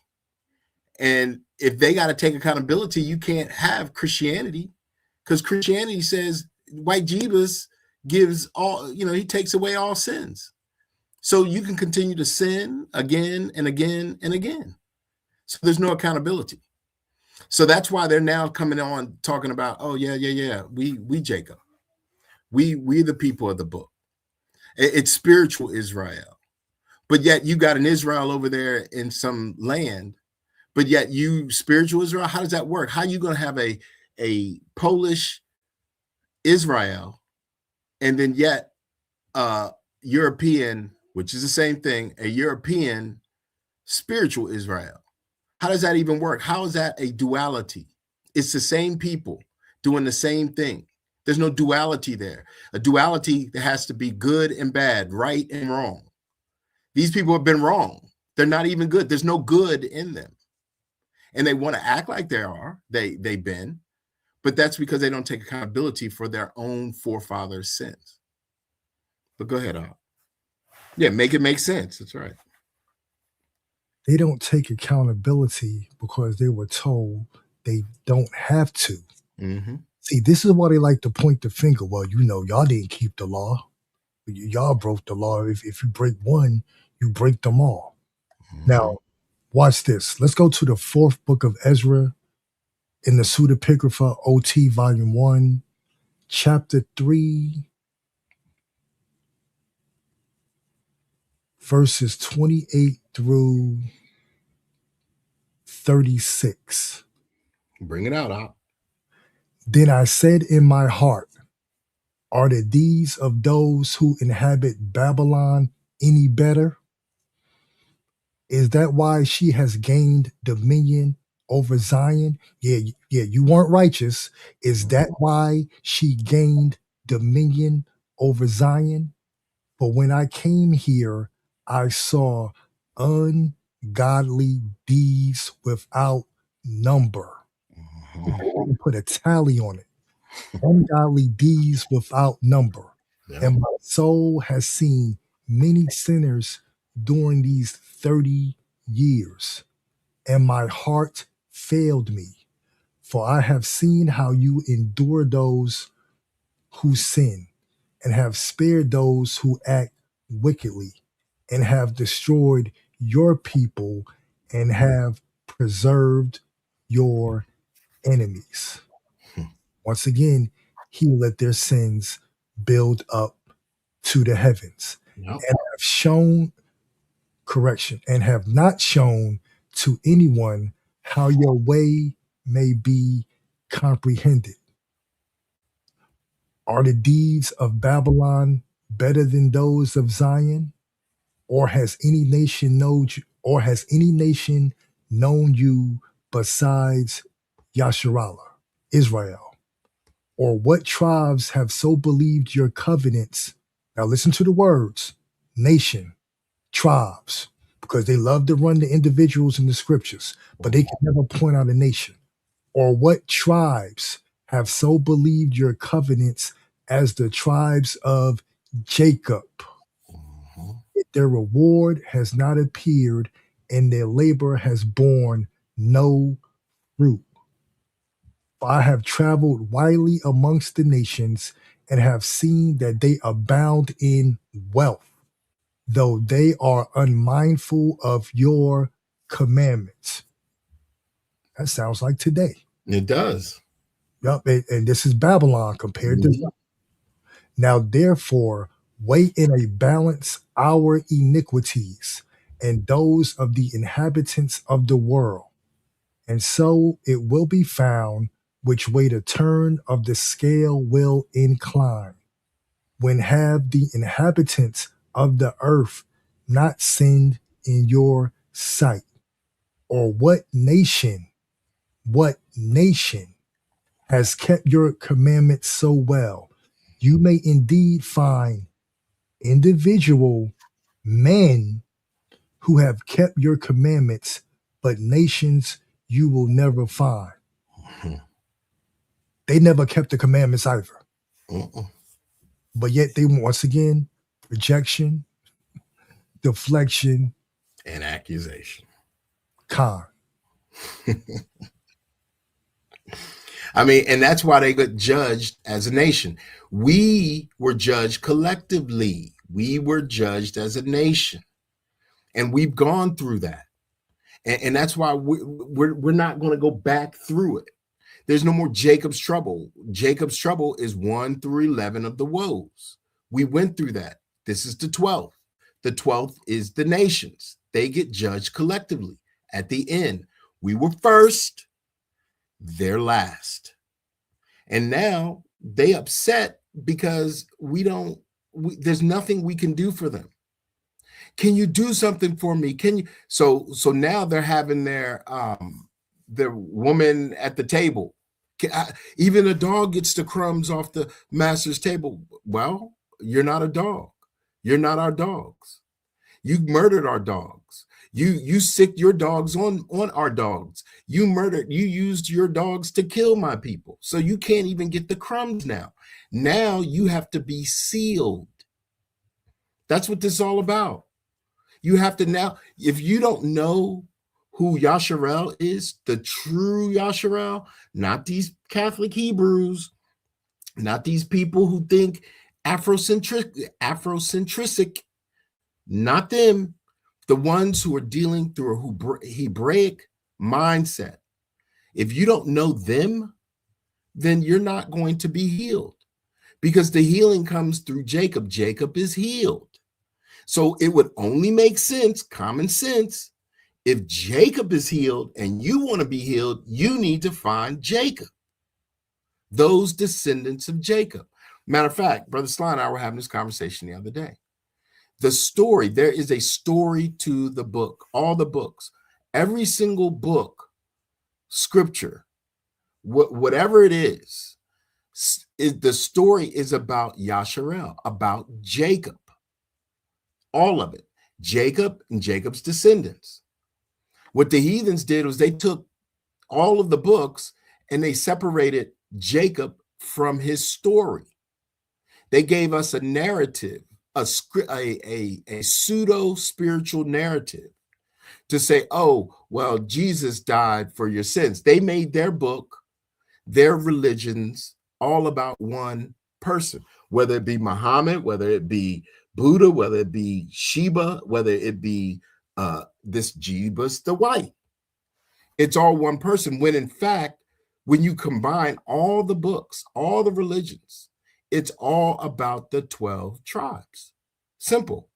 And if they got to take accountability, you can't have Christianity, because Christianity says white Jesus gives all, he takes away all sins. So you can continue to sin again and again and again. So there's no accountability. So that's why they're now coming on talking about, oh yeah, we Jacob, we the people of the book. It's spiritual Israel, but yet you got an Israel over there in some land, but yet you spiritual Israel. How does that work? How are you going to have a Polish Israel, and then yet European, which is the same thing, a European spiritual Israel. How does that even work? How is that a duality? It's the same people doing the same thing. There's no duality there. A duality that has to be good and bad, right and wrong. These people have been wrong. They're not even good. There's no good in them. And they want to act like they are. They've been, but that's because they don't take accountability for their own forefathers' sins. But go ahead, Al. Yeah, make it make sense. That's right. They don't take accountability because they were told they don't have to. Mm-hmm. See, this is why they like to point the finger. Well, y'all didn't keep the law. Y'all broke the law. If you break one, you break them all. Mm-hmm. Now, watch this. Let's go to the 4th book of Ezra in the Pseudepigrapha OT Volume 1, Chapter 3, verses 28 through 36. Bring it out, Al. Then I said in my heart, are the deeds of those who inhabit Babylon any better? Is that why she has gained dominion over Zion? Yeah, you weren't righteous. Is that why she gained dominion over Zion? But when I came here, I saw ungodly deeds without number. Mm-hmm. Put a tally on it. Ungodly deeds without number. Yeah. And my soul has seen many sinners during these 30 years, and my heart failed me. For I have seen how you endure those who sin, and have spared those who act wickedly, and have destroyed your people, and have preserved your enemies. Once again, he let their sins build up to the heavens, Yep. and have shown correction, and have not shown to anyone how your way may be comprehended. Are the deeds of Babylon better than those of Zion? Or has any nation known you besides Yasharallah, Israel? Or what tribes have so believed your covenants? Now listen to the words, nation, tribes, because they love to run the individuals in the scriptures, but they can never point out a nation. Or what tribes have so believed your covenants as the tribes of Jacob? Mm-hmm. Their reward has not appeared, and their labor has borne no fruit. For I have traveled widely amongst the nations, and have seen that they abound in wealth, though they are unmindful of your commandments. That sounds like today. It does. Yup, and this is Babylon compared to Mhm. Now, therefore, weigh in a balance our iniquities and those of the inhabitants of the world, and so it will be found which way the turn of the scale will incline. When have the inhabitants of the earth not sinned in your sight? Or what nation has kept your commandments so well? You may indeed find individual men who have kept your commandments, but nations you will never find. Mhm. They never kept the commandments either. Mm-mm. But yet they, once again, rejection, deflection, And accusation. con. I mean, and that's why they got judged as a nation. We were judged collectively. We were judged as a nation. And we've gone through that. And that's why we're not going to go back through it. There's no more Jacob's trouble. Jacob's trouble is 1 through 11 of the woes. We went through that. This is the 12th. The 12th is the nations. They get judged collectively. At the end, we were first, they're last. And now they upset because there's nothing we can do for them. Can you do something for me? Can you? So now they're having their woman at the table. Even a dog gets the crumbs off the master's table. Well, you're not a dog. You're not our dogs. You murdered our dogs. You sicked your dogs on our dogs. You used your dogs to kill my people. So you can't even get the crumbs now. Now you have to be sealed. That's what this is all about. You have to now, if you don't know who Yasharel is, the true Yasharel, not these Catholic Hebrews, not these people who think Afrocentric, not them, the ones who are dealing through a Hebraic mindset. If you don't know them, then you're not going to be healed, because the healing comes through Jacob. Jacob is healed. So it would only make sense, common sense, if Jacob is healed and you want to be healed, you need to find Jacob, those descendants of Jacob. Matter of fact, Brother Sly and I were having this conversation the other day. The story, there is a story to the book, all the books, every single book, scripture, whatever it is, the story is about Yasharel, about Jacob, all of it, Jacob and Jacob's descendants. What the heathens did was they took all of the books and they separated Jacob from his story. They gave us a narrative, a pseudo spiritual narrative to say, oh, well, Jesus died for your sins. They made their book, their religions, all about one person, whether it be Muhammad, whether it be Buddha, whether it be Shiva, whether it be this Jeebus the White. It's all one person, when in fact, when you combine all the books, all the religions, it's all about the 12 tribes. Simple.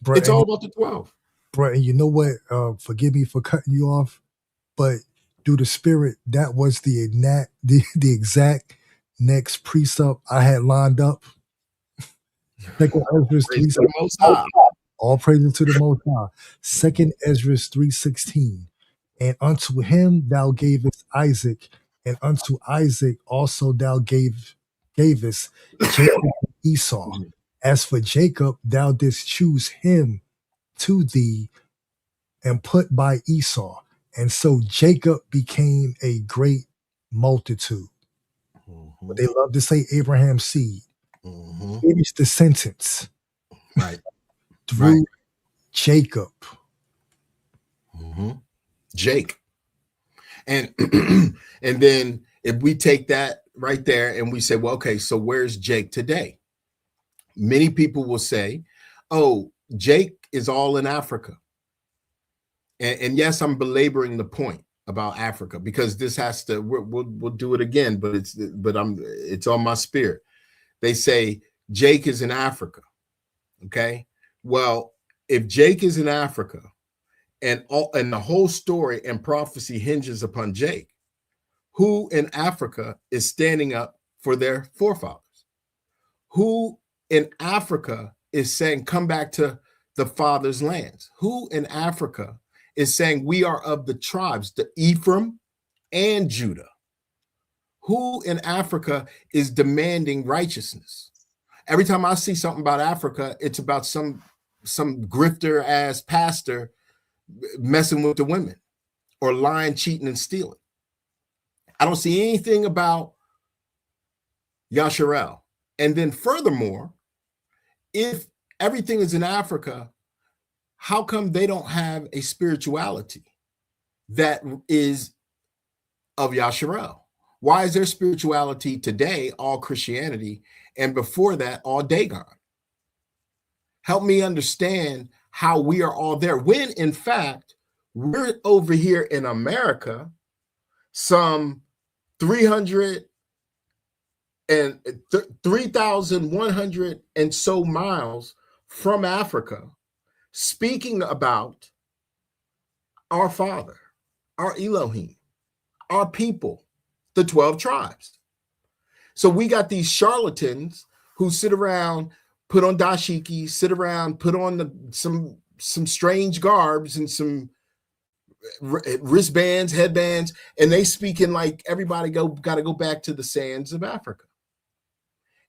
Bro, it's all about the 12. Bro, and you know what? Forgive me for cutting you off, but through the spirit, that was the exact next precept I had lined up. Second Ezra 3:16. All praises to the Most High. Second Ezra 3:16. And unto him thou gavest Isaac, and unto Isaac also thou gavest Jacob and Esau. As for Jacob, thou didst choose him to thee and put by Esau. And so Jacob became a great multitude. But they love to say Abraham's seed. Finish the sentence. Right. Through Jacob. Jake. And and then if we take that right there and we say, well, okay, so where's Jake today? Many people will say, oh, Jake is all in Africa. And yes, I'm belaboring the point about Africa, because this has to, we'll do it again, but it's on my spirit. They say Jake is in Africa. Okay. Well, if Jake is in Africa and the whole story and prophecy hinges upon Jake, who in Africa is standing up for their forefathers? Who in Africa is saying, come back to the father's lands? Who in Africa is saying we are of the tribes, the Ephraim and Judah? Who in Africa is demanding righteousness? Every time I see something about Africa, it's about some grifter ass pastor messing with the women or lying, cheating, and stealing. I don't see anything about Yasharel. And then furthermore, if everything is in Africa, how come they don't have a spirituality that is of Yasharel? Why is their spirituality today all Christianity and before that all Dagon? Help me understand how we are all there when in fact we're over here in America, some 3,100 and so miles from Africa, speaking about our Father, our Elohim, our people, the 12 tribes. So we got these charlatans who sit around put on dashiki, sit around, put on some strange garbs and some wristbands, headbands, and they speaking like everybody got to go back to the sands of Africa.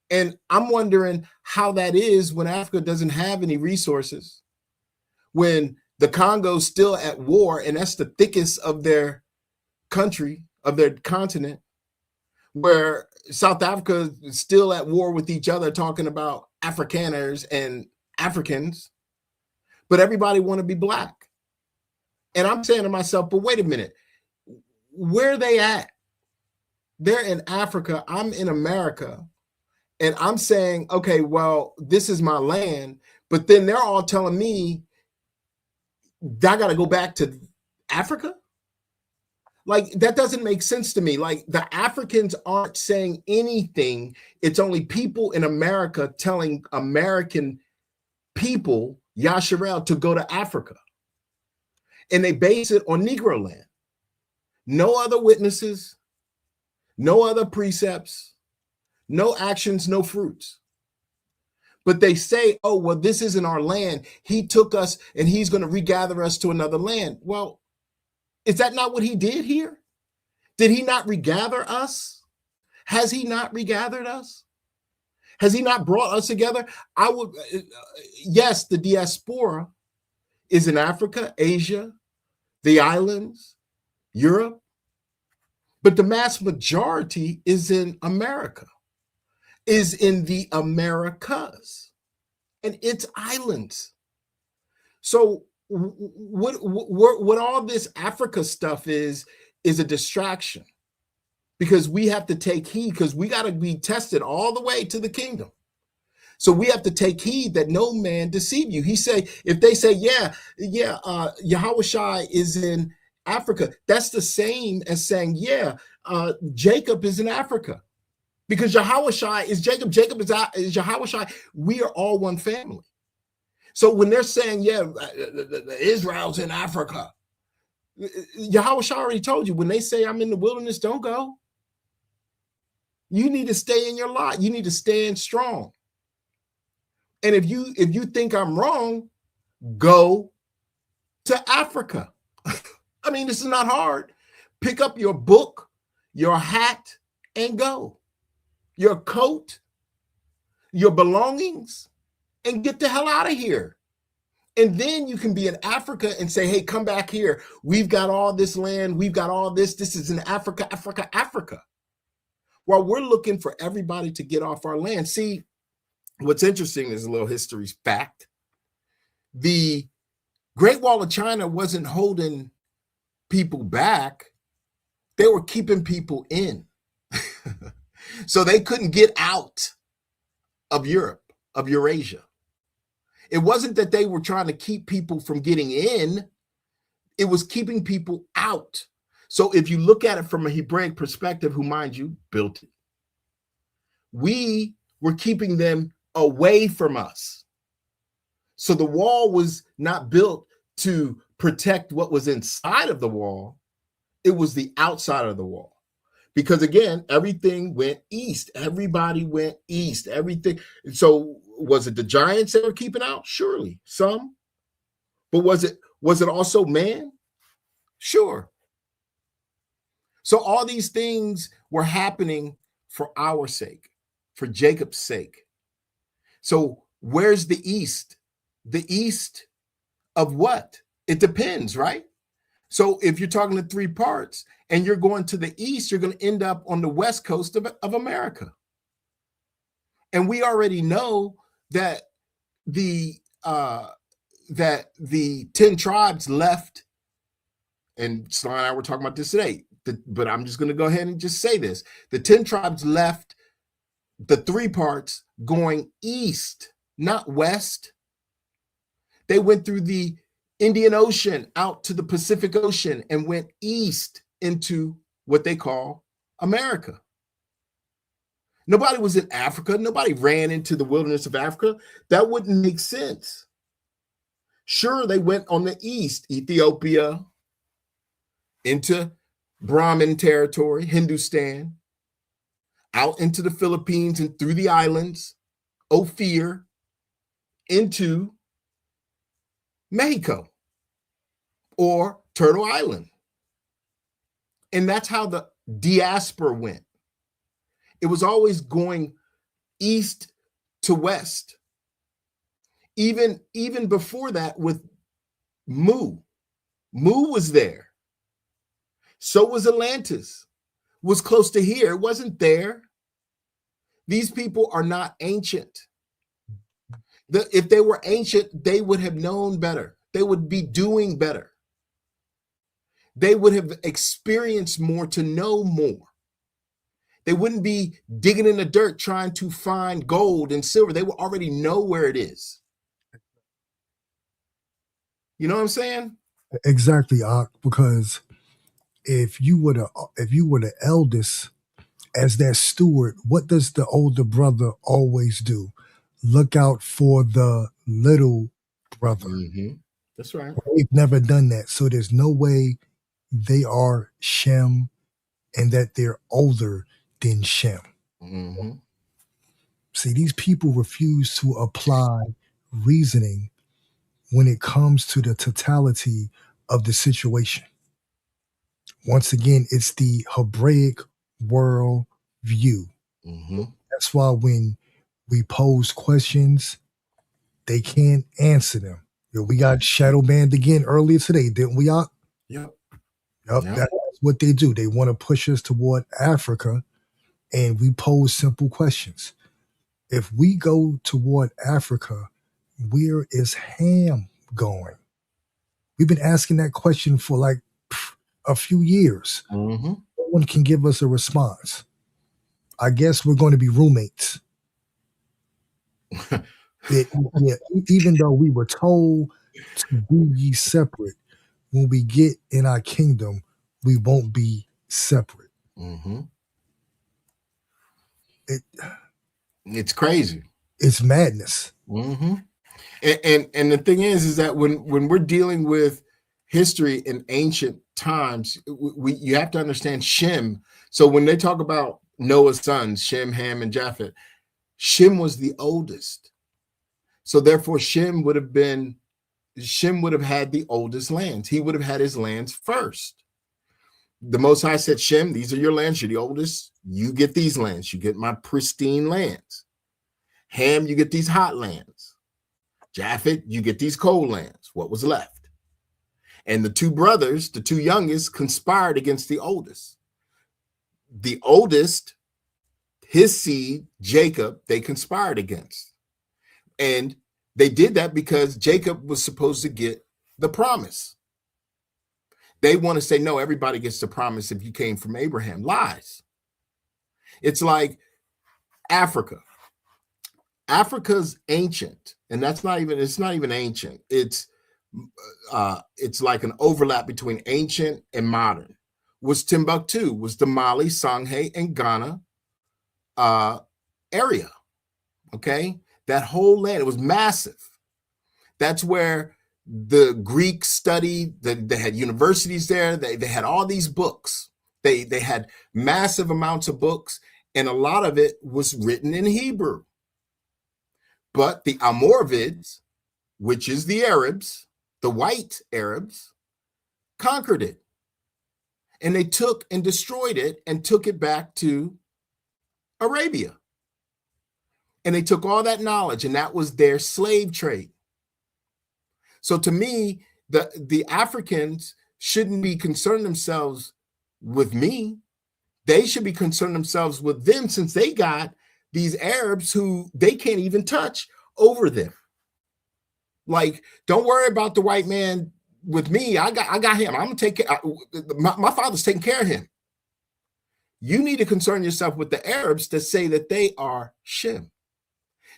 And I'm wondering how that is when Africa doesn't have any resources, when the Congo's still at war, and that's the thickest of their country, of their continent, where South Africa is still at war with each other, talking about Afrikaners and Africans, but everybody want to be black. And I'm saying to myself, but wait a minute, where are they at? They're in Africa, I'm in America, and I'm saying, okay, well, this is my land, but then they're all telling me I got to go back to Africa? Like, that doesn't make sense to me. Like, the Africans aren't saying anything. It's only people in America telling American people, Yasharel, to go to Africa. And they base it on Negro land. No other witnesses, no other precepts, no actions, no fruits. But they say, oh, well, this isn't our land. He took us and he's going to regather us to another land. Well, is that not what he did here? Did he not regather us? Has he not regathered us? Has he not brought us together? Yes, the diaspora is in Africa, Asia, the islands, Europe, but the mass majority is in America, is in the Americas and its islands. So what all this Africa stuff is a distraction, because we have to take heed, because we got to be tested all the way to the kingdom. So we have to take heed that no man deceive you. He say, if they say, Yahushua is in Africa, that's the same as saying, Jacob is in Africa, because Yahushua is Jacob. Jacob is Yahushua. We are all one family. So when they're saying, Israel's in Africa, Yahushua already told you, when they say I'm in the wilderness, don't go. You need to stay in your lot. You need to stand strong. And if you think I'm wrong, go to Africa. I mean, this is not hard. Pick up your book, your hat, and go. Your coat, your belongings, and get the hell out of here. And then you can be in Africa and say, hey, come back here. We've got all this land. We've got all this. This is in Africa, Africa, Africa. While we're looking for everybody to get off our land. See, what's interesting is a little history fact. The Great Wall of China wasn't holding people back. They were keeping people in. So they couldn't get out of Europe, of Eurasia. It wasn't that they were trying to keep people from getting in. It was keeping people out. So if you look at it from a Hebraic perspective, who, mind you, built it, we were keeping them away from us. So the wall was not built to protect what was inside of the wall. It was the outside of the wall. Because again, everything went east. Everybody went east. Everything. So was it the giants that were keeping out? Surely, some. But was it also man? Sure. So all these things were happening for our sake, for Jacob's sake. So where's the east? The east of what? It depends, right? So if you're talking to three parts and you're going to the east, you're going to end up on the west coast of America. And we already know that the 10 tribes left, and Sly and I were talking about this today, but I'm just going to go ahead and just say this. The 10 tribes left the three parts going east, not west. They went through the Indian Ocean out to the Pacific Ocean and went east into what they call America. Nobody was in Africa. Nobody ran into the wilderness of Africa. That wouldn't make sense. Sure, they went on the east, Ethiopia, into Brahmin territory, Hindustan, out into the Philippines and through the islands, Ophir, into Mexico or Turtle Island. And that's how the diaspora went. It was always going east to west. Even before that with Mu. Mu was there. So was Atlantis. Was close to here. It wasn't there. These people are not ancient. If they were ancient, they would have known better. They would be doing better. They would have experienced more to know more. They wouldn't be digging in the dirt trying to find gold and silver. They would already know where it is. You know what I'm saying? Exactly, because if you were the eldest as that steward, what does the older brother always do? Look out for the little brother. Mm-hmm. That's right. They've never done that. So there's no way they are Shem and that they're older than Shem. Mm-hmm. See, these people refuse to apply reasoning when it comes to the totality of the situation. Once again, it's the Hebraic world view. Mm-hmm. That's why when we pose questions, they can't answer them. We got shadow banned again earlier today, didn't we? Yep. Yep. That's what they do. They want to push us toward Africa, and we pose simple questions. If we go toward Africa, where is Ham going? We've been asking that question for like a few years. Mm-hmm. No one can give us a response. I guess we're going to be roommates. Even though we were told to be ye separate, when we get in our kingdom, we won't be separate. Mm-hmm. It's crazy. It's madness. Mm-hmm. And the thing is that when we're dealing with history in ancient times, you have to understand Shem. So when they talk about Noah's sons, Shem, Ham, and Japheth, Shem was the oldest. So therefore, Shem would have had the oldest lands. He would have had his lands first. The Most High said, Shem, these are your lands. You're the oldest. You get these lands. You get my pristine lands. Ham, you get these hot lands. Japheth, you get these cold lands. What was left? And the two brothers, the two youngest, conspired against the oldest. The oldest, his seed, Jacob, they conspired against. And they did that because Jacob was supposed to get the promise. They want to say, no, everybody gets the promise if you came from Abraham. Lies. It's like Africa. Africa's ancient, and it's not even ancient. It's like an overlap between ancient and modern. Was Timbuktu, was the Mali, Songhay, and Ghana area. Okay, that whole land, it was massive. That's where the Greeks studied. They had universities there. They had all these books. They had massive amounts of books, and a lot of it was written in Hebrew. But the Almoravids, which is the Arabs, the white Arabs, conquered it. And they took and destroyed it and took it back to Arabia. And they took all that knowledge, and that was their slave trade. So to me, the Africans shouldn't be concerned themselves with me. They should be concerned themselves with them, since they got these Arabs who they can't even touch over them. Like, don't worry about the white man with me. I got him. I'm gonna take care. My father's taking care of him. You need to concern yourself with the Arabs that say that they are Shem,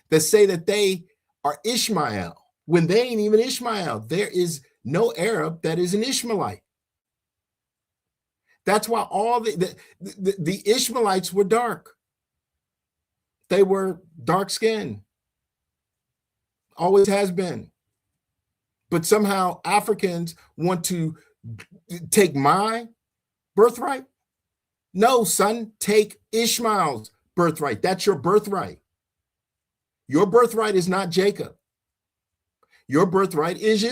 that say that they are Ishmael, when they ain't even Ishmael. There is no Arab that is an Ishmaelite. That's why all the Ishmaelites were dark. They were dark skinned. Always has been. But somehow Africans want to take my birthright. No, son, take Ishmael's birthright. That's your birthright. Your birthright is not Jacob. Your birthright is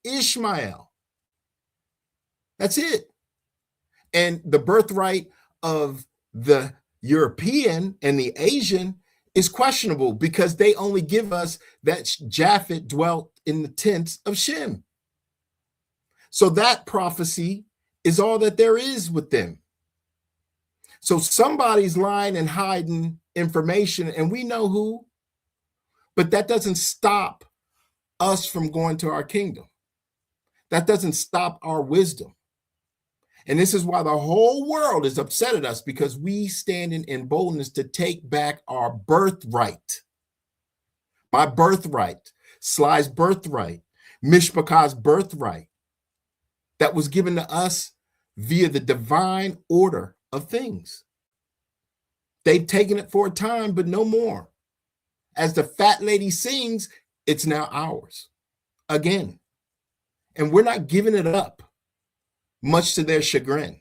Ishmael. That's it. And the birthright of the European and the Asian is questionable because they only give us that Japhet dwelt in the tents of Shem. So that prophecy is all that there is with them. So somebody's lying and hiding information, and we know who, but that doesn't stop us from going to our kingdom. That doesn't stop our wisdom. And this is why the whole world is upset at us, because we stand in boldness to take back our birthright. My birthright, Sly's birthright, Mishpachah's birthright, that was given to us via the divine order of things. They've taken it for a time, but no more. As the fat lady sings, it's now ours again. And we're not giving it up, much to their chagrin.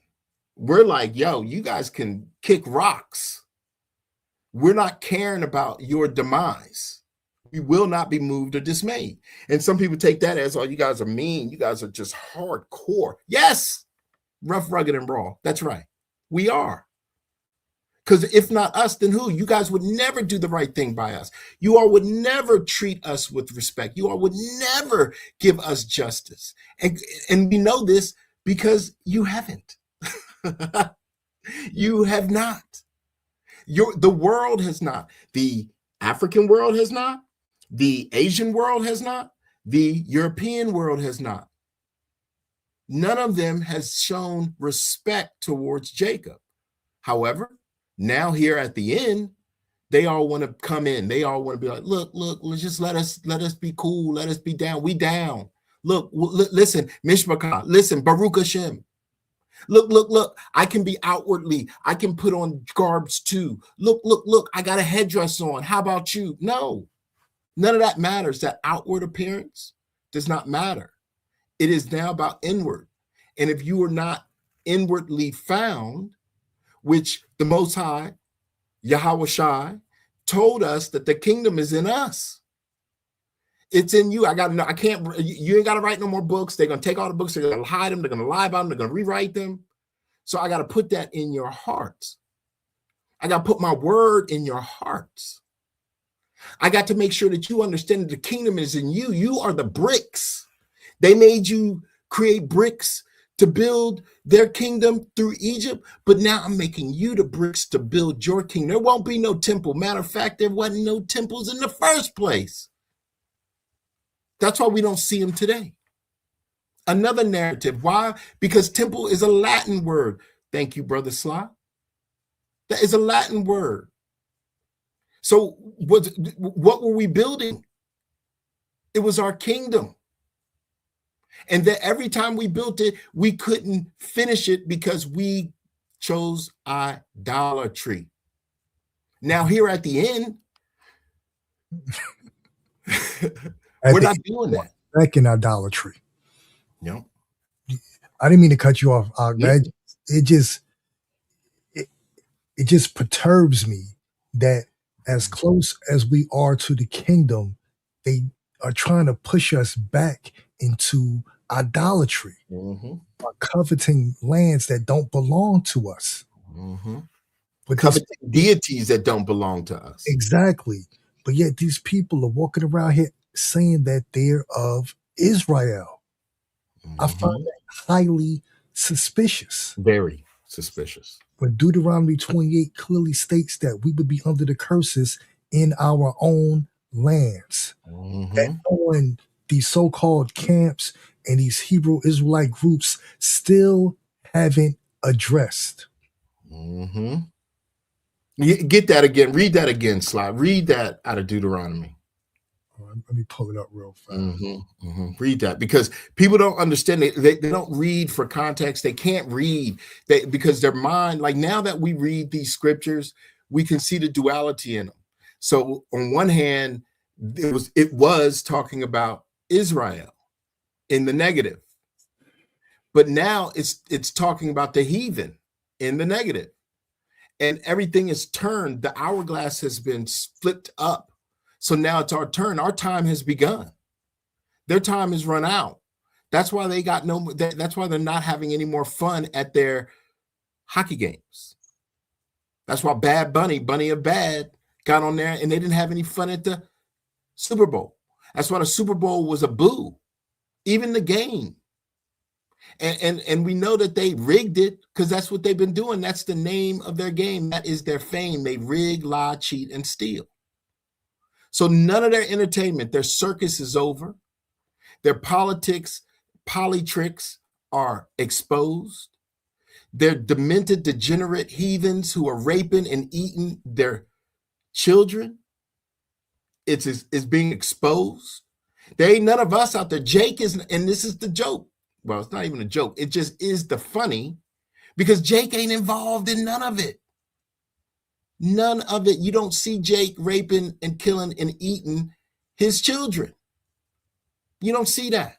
We're like, yo, you guys can kick rocks. We're not caring about your demise. We will not be moved or dismayed. And some people take that as, oh, you guys are mean. You guys are just hardcore. Yes, rough, rugged, and raw. That's right. We are. Because if not us, then who? You guys would never do the right thing by us. You all would never treat us with respect. You all would never give us justice. And we know this because you haven't. You have not. The world has not. The African world has not. The Asian world has not. The European world has not. None of them has shown respect towards Jacob. However, now here at the end, they all want to come in. They all want to be like, look, just let us be cool. Let us be down. We down. Look, listen, Mishpachah, listen, Baruch Hashem. Look, I can be outwardly. I can put on garbs too. Look, I got a headdress on. How about you? No, none of that matters. That outward appearance does not matter. It is now about inward. And if you are not inwardly found, which the Most High, Yahweh Shai, told us that the kingdom is in us. It's in you. I got to know. You ain't got to write no more books. They're going to take all the books. They're going to hide them. They're going to lie about them. They're going to rewrite them. So I got to put that in your hearts. I got to put my word in your hearts. I got to make sure that you understand that the kingdom is in you. You are the bricks. They made you create bricks to build their kingdom through Egypt, but now I'm making you the bricks to build your kingdom. There won't be no temple. Matter of fact, there wasn't no temples in the first place. That's why we don't see them today. Another narrative. Why? Because temple is a Latin word. Thank you, Brother Sly. That is a Latin word. So what were we building? It was our kingdom. And that every time we built it, we couldn't finish it because we chose idolatry. Now, here at the end, we're not doing that. Back in idolatry. No. I didn't mean to cut you off. Yeah. It just perturbs me that as close as we are to the kingdom, they are trying to push us back into idolatry, by coveting lands that don't belong to us. But coveting deities that don't belong to us. Exactly. But yet these people are walking around here saying that they're of Israel. I find that highly suspicious. Very suspicious. When Deuteronomy 28 clearly states that we would be under the curses in our own lands. And knowing these so-called camps and these Hebrew Israelite groups still haven't addressed. Get that again. Read that again, Sly. Read that out of Deuteronomy. Let me pull it up real fast. Read that, because people don't understand. They don't read for context. They can't read because their mind, like now that we read these scriptures, we can see the duality in them. So on one hand, it was talking about Israel in the negative, but now it's talking about the heathen in the negative, and everything is turned. The hourglass has been flipped up. So now it's our turn. Our time has begun. Their time has run out. That's why they got no. That's why they're not having any more fun at their hockey games. That's why Bad Bunny of Bad, got on there and they didn't have any fun at the Super Bowl. That's why the Super Bowl was a boo, even the game. And we know that they rigged it because that's what they've been doing. That's the name of their game. That is their fame. They rig, lie, cheat, and steal. So none of their entertainment, their circus is over. Their politics, tricks are exposed. They're demented, degenerate heathens who are raping and eating their children. It's being exposed. There ain't none of us out there. Jake is, and this is the joke. Well, it's not even a joke. It just is the funny because Jake ain't involved in none of it. None of it. You don't see Jake raping and killing and eating his children. You don't see that.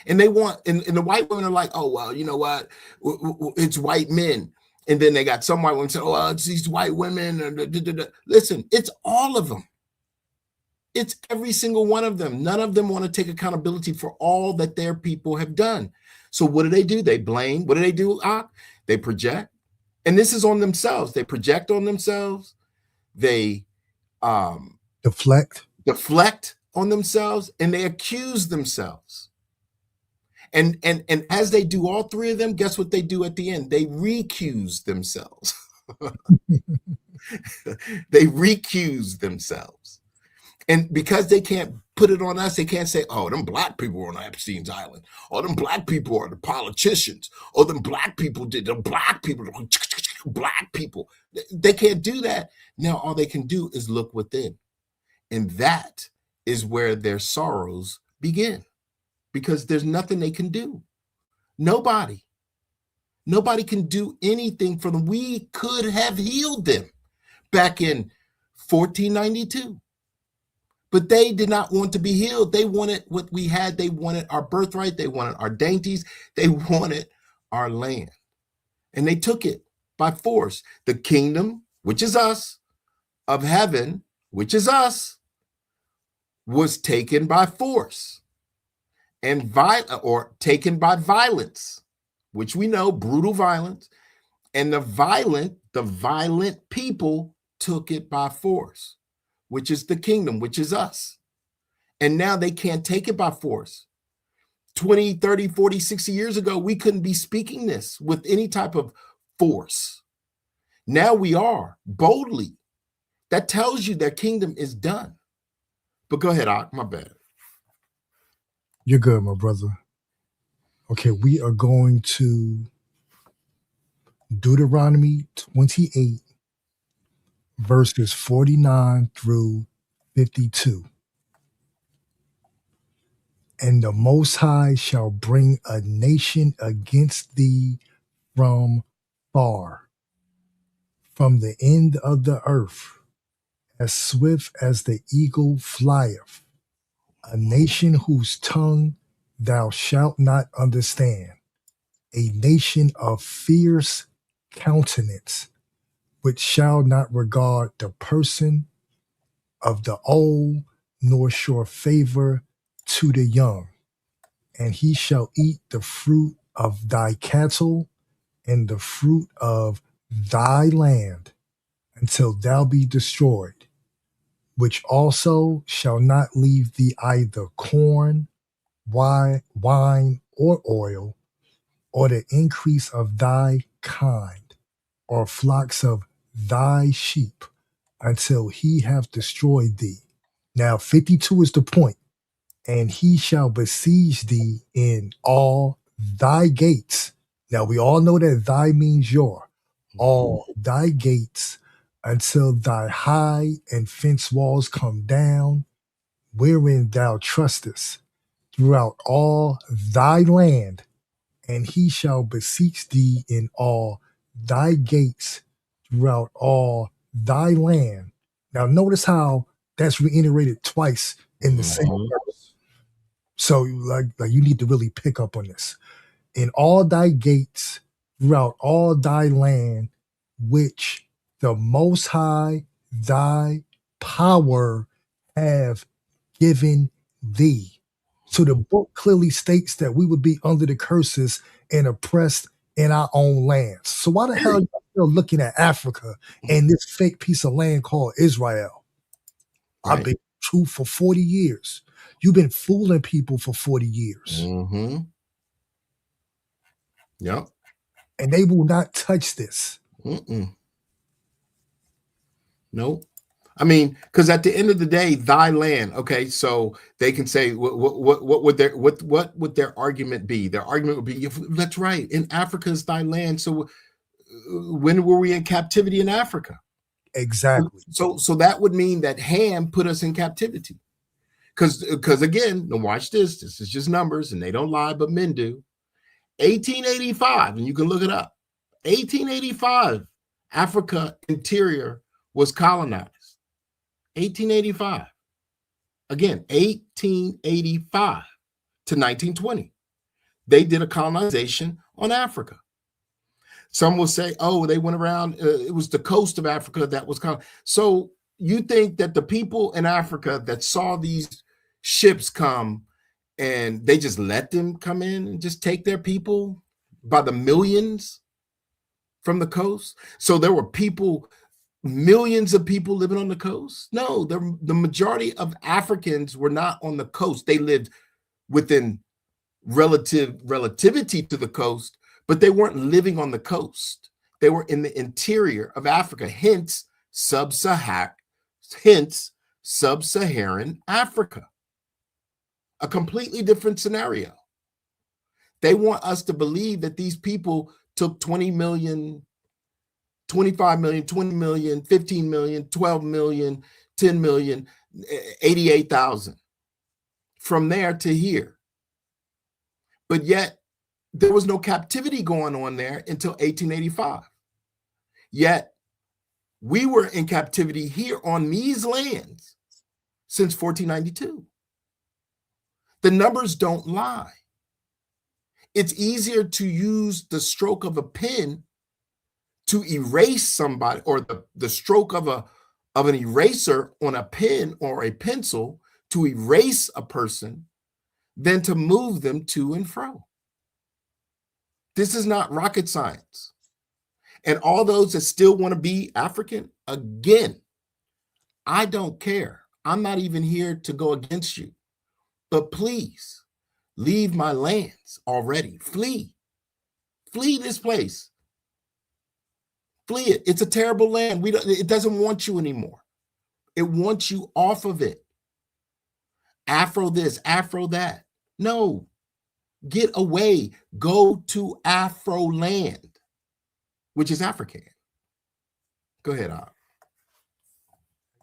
And they want, and the white women are like, oh, well, you know what? It's white men. And then they got some white women say, oh, well, it's these white women. Listen, it's all of them. It's every single one of them. None of them want to take accountability for all that their people have done. So what do? They blame. What do? They project. And this is on themselves. They project on themselves. They deflect on themselves, and they accuse themselves. And as they do all three of them, guess what they do at the end? They recuse themselves. They recuse themselves. And because they can't put it on us, they can't say, oh, them black people were on Epstein's Island. Or them black people are the politicians. Or them black people did, the black people. They can't do that. Now all they can do is look within. And that is where their sorrows begin. Because there's nothing they can do. Nobody can do anything for them. We could have healed them back in 1492. But they did not want to be healed. They wanted what we had. They wanted our birthright. They wanted our dainties. They wanted our land. And they took it by force. The kingdom, which is us, of heaven, which is us, was taken by force and taken by violence, which we know, brutal violence. And the violent people took it by force, which is the kingdom, which is us. And now they can't take it by force. 20, 30, 40, 60 years ago, we couldn't be speaking this with any type of force. Now we are boldly. That tells you their kingdom is done. But go ahead, Ak, my bad. You're good, my brother. Okay, we are going to Deuteronomy 28, verses 49 through 52. And the Most High shall bring a nation against thee from far, from the end of the earth, as swift as the eagle flieth, a nation whose tongue thou shalt not understand, a nation of fierce countenance, which shall not regard the person of the old, nor show favor to the young. And he shall eat the fruit of thy cattle and the fruit of thy land until thou be destroyed, which also shall not leave thee either corn, wine, or oil, or the increase of thy kind, or flocks of thy sheep, until he have destroyed thee. Now 52 is the point. And he shall besiege thee in all thy gates. Now we all know that thy means your. All thy gates, until thy high and fence walls come down, wherein thou trustest, throughout all thy land. And he shall beseech thee in all thy gates, throughout all thy land. Now notice how that's reiterated twice in the same verse. So like you need to really pick up on this. In all thy gates, throughout all thy land, which the Most High thy power have given thee. So the book clearly states that we would be under the curses and oppressed in our own lands. So why the hell are you still looking at Africa and this fake piece of land called Israel? I've Right. been true for 40 years. You've been fooling people for 40 years. Mm-hmm. Yep. And they will not touch this. Mm-mm. Nope. I mean, because at the end of the day, thy land. Okay, so they can say what would their argument be? Their argument would be, that's right. In Africa is thy land. So when were we in captivity in Africa? Exactly. So that would mean that Ham put us in captivity. Because again, now watch this. This is just numbers, and they don't lie, but men do. 1885, and you can look it up. 1885, Africa interior was colonized. 1885. Again, 1885 to 1920. They did a colonization on Africa. Some will say, oh, they went around, it was the coast of Africa that was colonized. So you think that the people in Africa that saw these ships come and they just let them come in and just take their people by the millions from the coast? So there were people, millions of people living on the coast? No, the majority of Africans were not on the coast. They lived within relativity to the coast, but they weren't living on the coast. They were in the interior of Africa, hence sub-Saharan Africa. A completely different scenario. They want us to believe that these people took 20 million, 25 million, 20 million, 15 million, 12 million, 10 million, 88,000 from there to here. But yet there was no captivity going on there until 1885. Yet we were in captivity here on these lands since 1492. The numbers don't lie. It's easier to use the stroke of a pen to erase somebody, or the stroke of an eraser on a pen or a pencil to erase a person than to move them to and fro. This is not rocket science. And all those that still want to be African, again, I don't care. I'm not even here to go against you. But please leave my lands already. Flee. Flee this place. Flee it. It's a terrible land. It doesn't want you anymore. It wants you off of it. Afro this, Afro that. No. Get away. Go to Afro land, which is African. Go ahead, Op.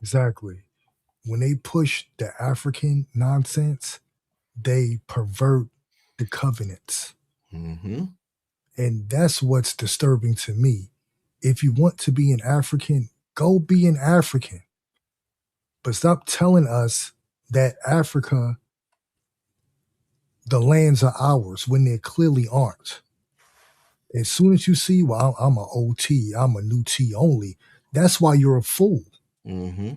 Exactly. When they push the African nonsense, they pervert the covenants. Mm-hmm. And that's what's disturbing to me. If you want to be an African, go be an African. But stop telling us that Africa, the lands are ours when they clearly aren't. As soon as you see, well, I'm an OT, I'm a new T only, that's why you're a fool. Mm-hmm.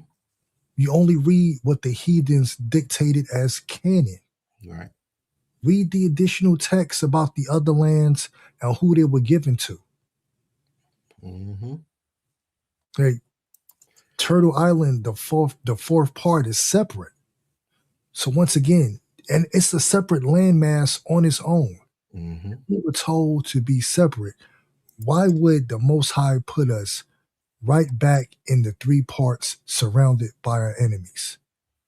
You only read what the heathens dictated as canon. Right. Read the additional texts about the other lands and who they were given to. Mm-hmm. Like Turtle Island, the fourth part is separate. So once again, and it's a separate landmass on its own. Mm-hmm. We were told to be separate. Why would the Most High put us right back in the three parts surrounded by our enemies?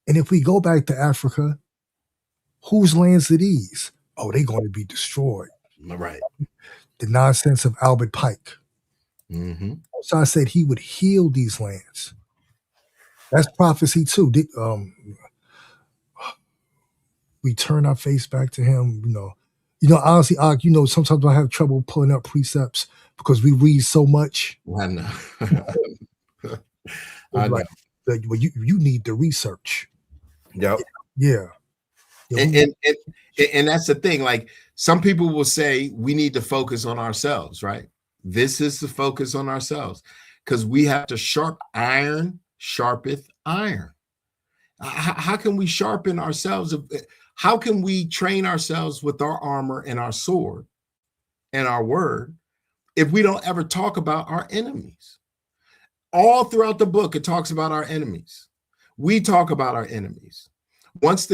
And if we go back to Africa, whose lands are these? Oh, they're going to be destroyed. Right. The nonsense of Albert Pike. Mm-hmm. So I said he would heal these lands. That's prophecy too. We turn our face back to him, honestly, sometimes I have trouble pulling up precepts because we read so much. I know. I know. Well, you need the research. Yep. Yeah. And that's the thing. Like, some people will say we need to focus on ourselves, right? This is the focus on ourselves, because we have to iron sharpeth iron. How can we sharpen ourselves? How can we train ourselves with our armor and our sword and our word if we don't ever talk about our enemies? All throughout the book, it talks about our enemies. We talk about our enemies. Once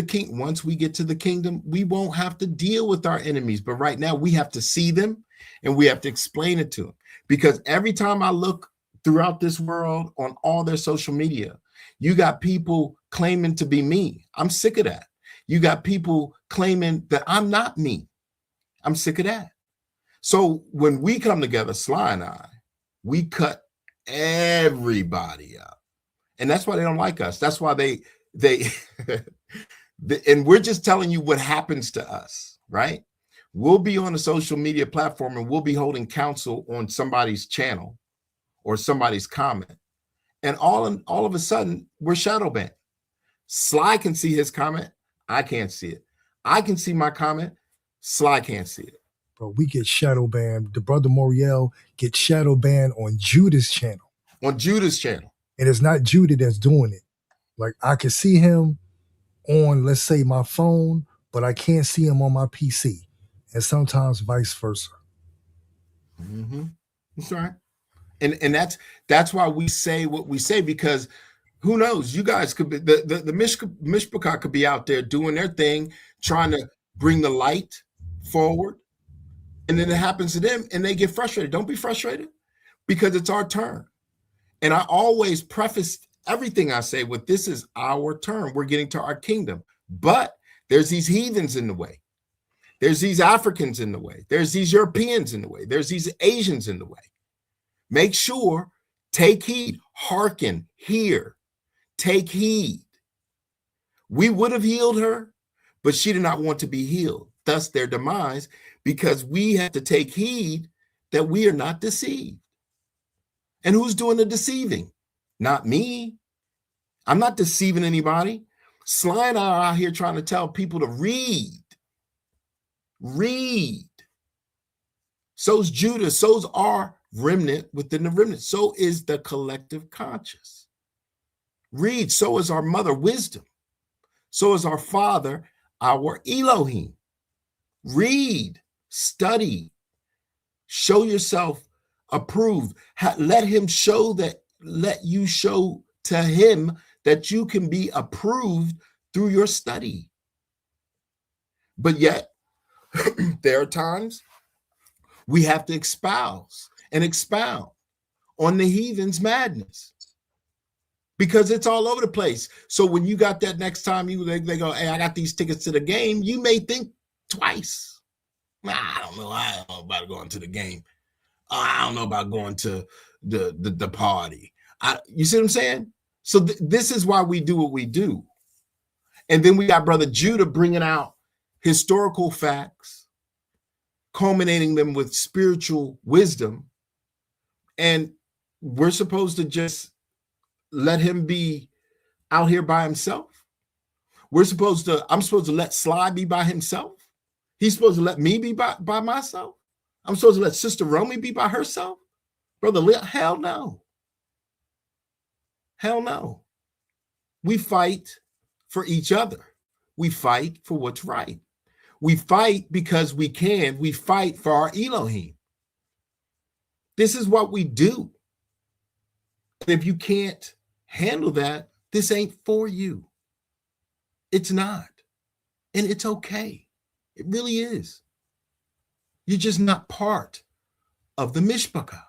we get to the kingdom, we won't have to deal with our enemies. But right now, we have to see them and we have to explain it to them. Because every time I look throughout this world on all their social media, you got people claiming to be me. I'm sick of that. You got people claiming that I'm not me. I'm sick of that. So when we come together, Sly and I, we cut everybody out. And that's why they don't like us. That's why they and we're just telling you what happens to us, right? We'll be on a social media platform and we'll be holding counsel on somebody's channel or somebody's comment. And all of a sudden, we're shadow banned. Sly can see his comment. I can't see it. I can see my comment. Sly can't see it. Bro, we get shadow banned. The brother Moriel gets shadow banned on Judah's channel. On Judah's channel. And it's not Judah that's doing it. Like, I can see him on, let's say, my phone, but I can't see him on my PC. And sometimes vice versa. Mm-hmm. That's right. And that's why we say what we say, because who knows? You guys could be the Mishpachah could be out there doing their thing, trying to bring the light forward, and then it happens to them and they get frustrated. Don't be frustrated, because it's our turn. And I always preface everything I say with, this is our turn. We're getting to our kingdom. But there's these heathens in the way. There's these Africans in the way. There's these Europeans in the way. There's these Asians in the way. Make sure, take heed, hearken, hear, take heed. We would have healed her, but she did not want to be healed. Thus their demise, because we have to take heed that we are not deceived. And who's doing the deceiving? Not me. I'm not deceiving anybody. Sly and I are out here trying to tell people to read. Read. So's Judah, so's our remnant within the remnant. So is the collective conscious. Read. So is our mother, wisdom. So is our father, our Elohim. Read, study, show yourself approved. Let him show that, let you show to him that you can be approved through your study. But yet, there are times we have to espouse and expound on the heathen's madness, because it's all over the place. So when you got that next time they go, hey, I got these tickets to the game, you may think twice. I don't know about going to the game. I don't know about going to the party. You see what I'm saying? So this is why we do what we do. And then we got Brother Judah bringing out historical facts, culminating them with spiritual wisdom. And we're supposed to just let him be out here by himself. I'm supposed to let Sly be by himself. He's supposed to let me be by myself. I'm supposed to let Sister Romy be by herself. Brother Leah, hell no. Hell no. We fight for each other. We fight for what's right. We fight because we can. We fight for our Elohim. This is what we do. And if you can't handle that, this ain't for you. It's not. And it's okay. It really is. You're just not part of the Mishpachah.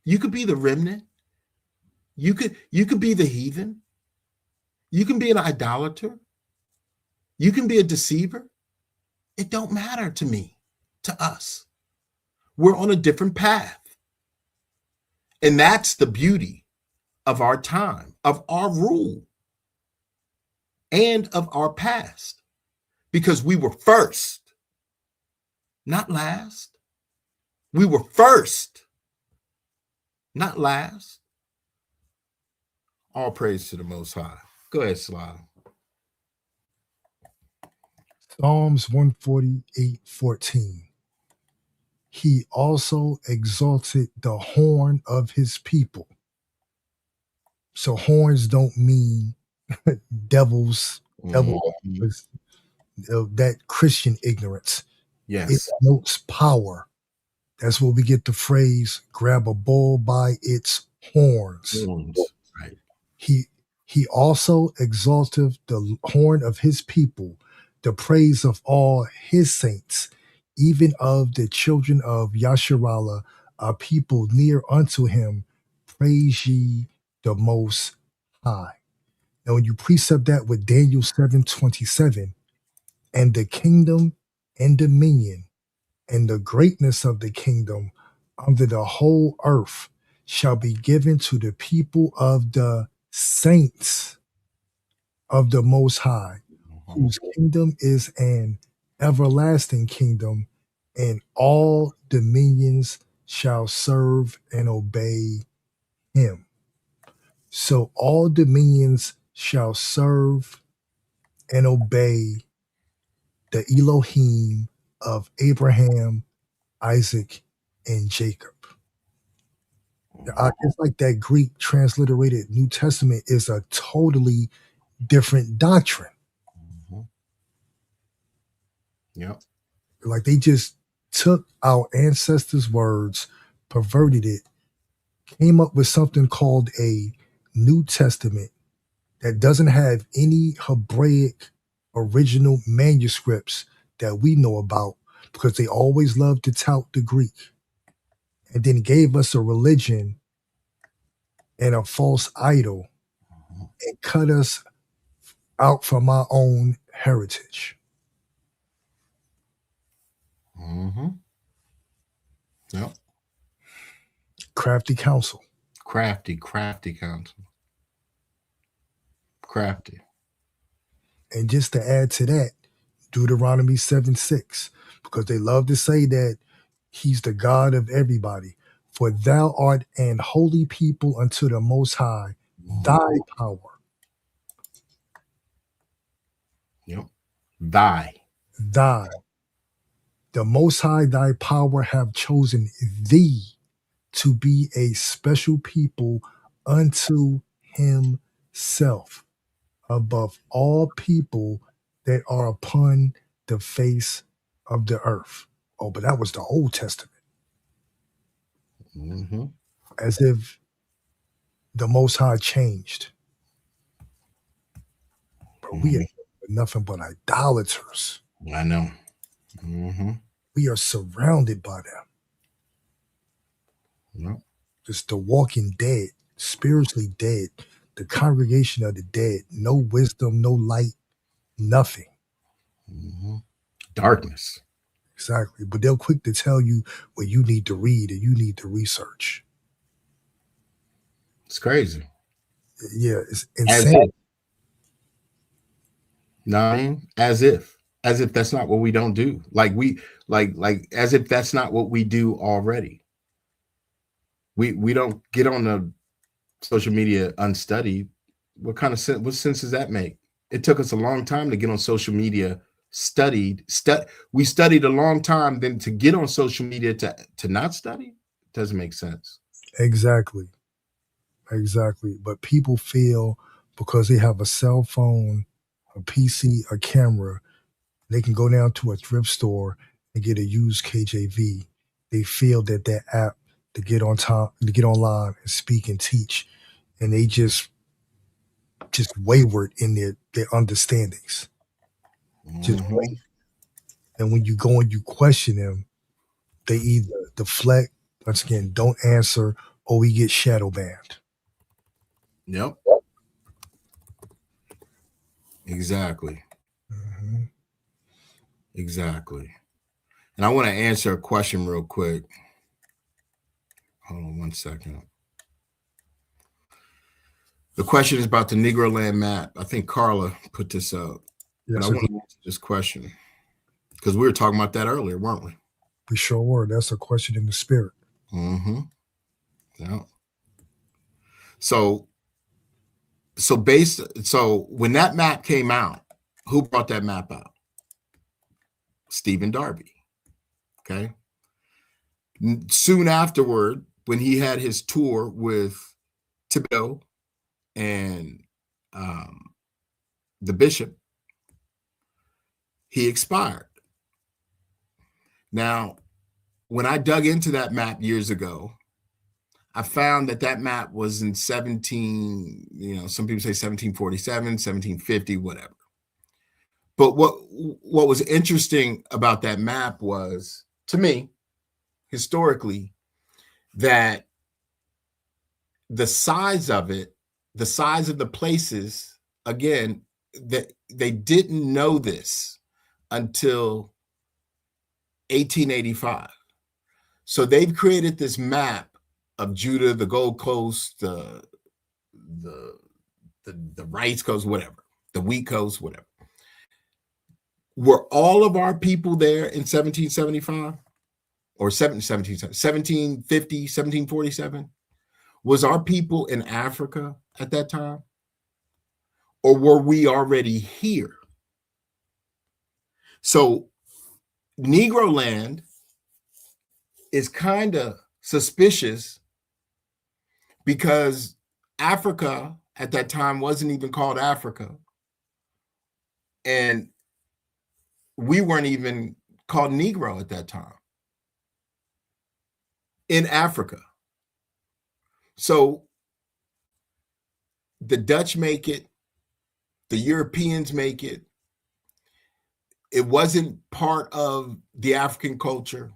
You could be the remnant. You could be the heathen. You can be an idolater. You can be a deceiver. It don't matter to me, to us. We're on a different path. And that's the beauty of our time, of our rule, and of our past. Because we were first, not last. We were first, not last. All praise to the Most High. Go ahead, Sly. Psalms 148:14. He also exalted the horn of his people. So horns don't mean devil Mhm. that Christian ignorance. It Yes. denotes power. That's where we get the phrase grab a bull by its horns. Horns. Right. He he also exalteth the horn of his people, the praise of all his saints, even of the children of Yasharallah, a people near unto him. Praise ye the most high. Now when you precept that with Daniel 7:27, and the kingdom and dominion and the greatness of the kingdom under the whole earth shall be given to the people of the saints of the Most High, whose kingdom is an everlasting kingdom, and all dominions shall serve and obey him. So all dominions shall serve and obey the Elohim of Abraham, Isaac, and Jacob. It's like that Greek transliterated New Testament is a totally different doctrine. Mhm. Yep. Like they just took our ancestors' words, perverted it, came up with something called a New Testament that doesn't have any Hebraic original manuscripts that we know about because they always loved to tout the Greek, and then gave us a religion and a false idol and cut us out from our own heritage. Mm-hmm. Yep. Crafty counsel. Crafty counsel. Crafty. And just to add to that, Deuteronomy 7:6, because they love to say that he's the God of everybody. For thou art an holy people unto the Most High, thy power, Yep. Thy. thy, the Most High, thy power have chosen thee to be a special people unto himself above all people that are upon the face of the earth. Oh, but that was the Old Testament. Mm-hmm. As if the Most High changed. But we ain't nothing but idolaters. I know. Mm-hmm. We are surrounded by them. Yep. Just the walking dead, spiritually dead, the congregation of the dead. No wisdom, no light, nothing. Mm-hmm. Darkness. Exactly. But they're quick to tell you what you need to read and you need to research. It's crazy. Yeah, it's As insane. if. No, I mean, as if that's not what we don't do. Like as if that's not what we do already. We don't get on the social media unstudied. What sense does that make? It took us a long time to get on social media we studied a long time then to get on social media to not study. It doesn't make sense. Exactly. But people feel because they have a cell phone, a PC, a camera, they can go down to a thrift store and get a used KJV. They feel that app to get on time, to get online and speak and teach, and they just wayward in their understandings. Just Mm-hmm. and when you go and you question them, they either deflect, once again, don't answer, or we get shadow banned. Yep. Exactly. Mm-hmm. Exactly. And I want to answer a question real quick. Hold on 1 second. The question is about the Negro Land map. I think Carla put this up. Yes, but I want to answer this question because we were talking about that earlier, weren't we? we sure were. That's a question in the spirit. Mm-hmm. Yeah. So when that map came out, who brought that map out? Stephen Darby. Okay. Soon afterward, when he had his tour with Thibodeau and the bishop, he expired. Now, when I dug into that map years ago, I found that map was in 17, some people say 1747, 1750, whatever. But what was interesting about that map was, to me, historically, that the size of it, the size of the places, again, that they didn't know this until 1885. So they've created this map of Judah, the Gold Coast, the rice coast, whatever, the wheat coast, whatever. Were all of our people there in 1775 or 1750, 1747? Was our people in Africa at that time? Or were we already here? So Negro land is kind of suspicious because Africa at that time wasn't even called Africa. And we weren't even called Negro at that time in Africa. So the Dutch make it, the Europeans make it. It wasn't part of the African culture.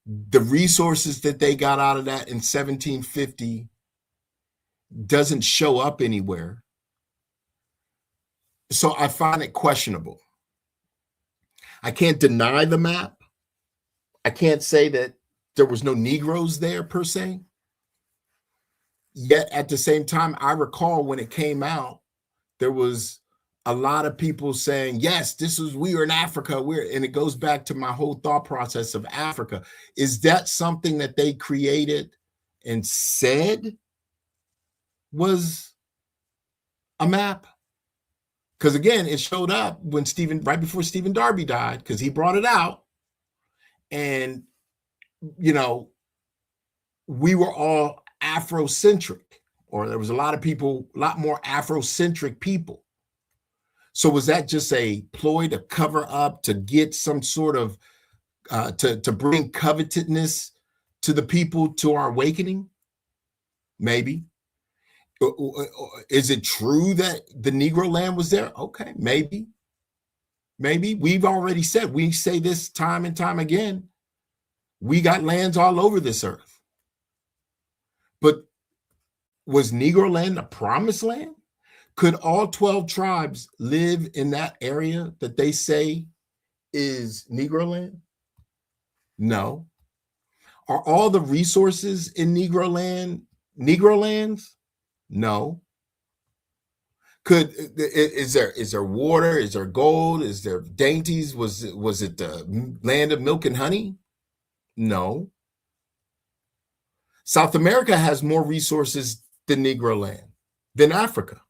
The resources that they got out of that in 1750 doesn't show up anywhere. So I find it questionable. I can't deny the map. I can't say that there was no Negroes there per se. Yet at the same time, I recall when it came out, there was a lot of people saying, yes, we are in Africa. And it goes back to my whole thought process of Africa. Is that something that they created and said was a map? Because again, it showed up when right before Stephen Darby died, because he brought it out. And, we were all Afrocentric, or there was a lot more Afrocentric people. So was that just a ploy to cover up, to get some sort of, to bring covetousness to the people, to our awakening? Maybe. Is it true that the Negro land was there? Okay, maybe. We've already said, we say this time and time again, we got lands all over this earth. But was Negro land a promised land? Could all 12 tribes live in that area that they say is Negro land? No. Are all the resources in Negro land Negro lands? No. Is there water? Is there gold? Is there dainties? Was it the land of milk and honey? No. South America has more resources than Negro land, than Africa.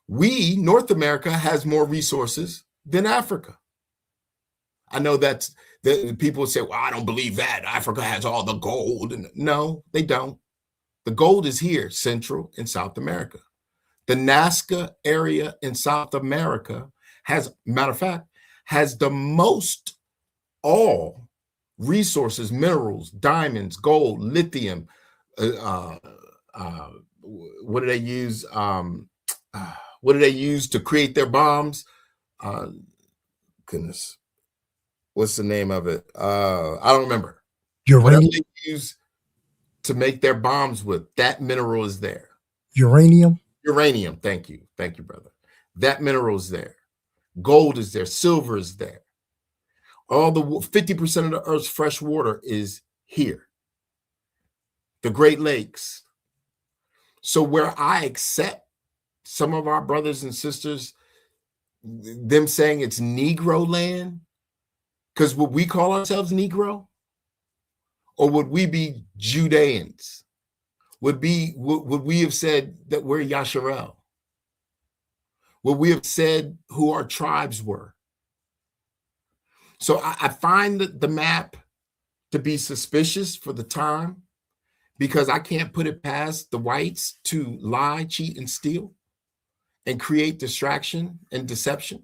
North America, has more resources than Africa. I know that people say, well, I don't believe that. Africa has all the gold. And no, they don't. The gold is here, Central and South America. The Nazca area in South America has the most all resources, minerals, diamonds, gold, lithium. What do they use? What do they use to create their bombs? Goodness, what's the name of it? I don't remember. Uranium. What they use to make their bombs with, that mineral is there. Uranium. Thank you, brother. That mineral is there. Gold is there. Silver is there. All the 50% of the Earth's fresh water is here. The Great Lakes. So where I accept some of our brothers and sisters, them saying it's Negro land, because would we call ourselves Negro? Or would we be Judeans? Would we have said that we're Yasharel? Would we have said who our tribes were? So I find the map to be suspicious for the time, because I can't put it past the whites to lie, cheat, and steal. and create distraction and deception,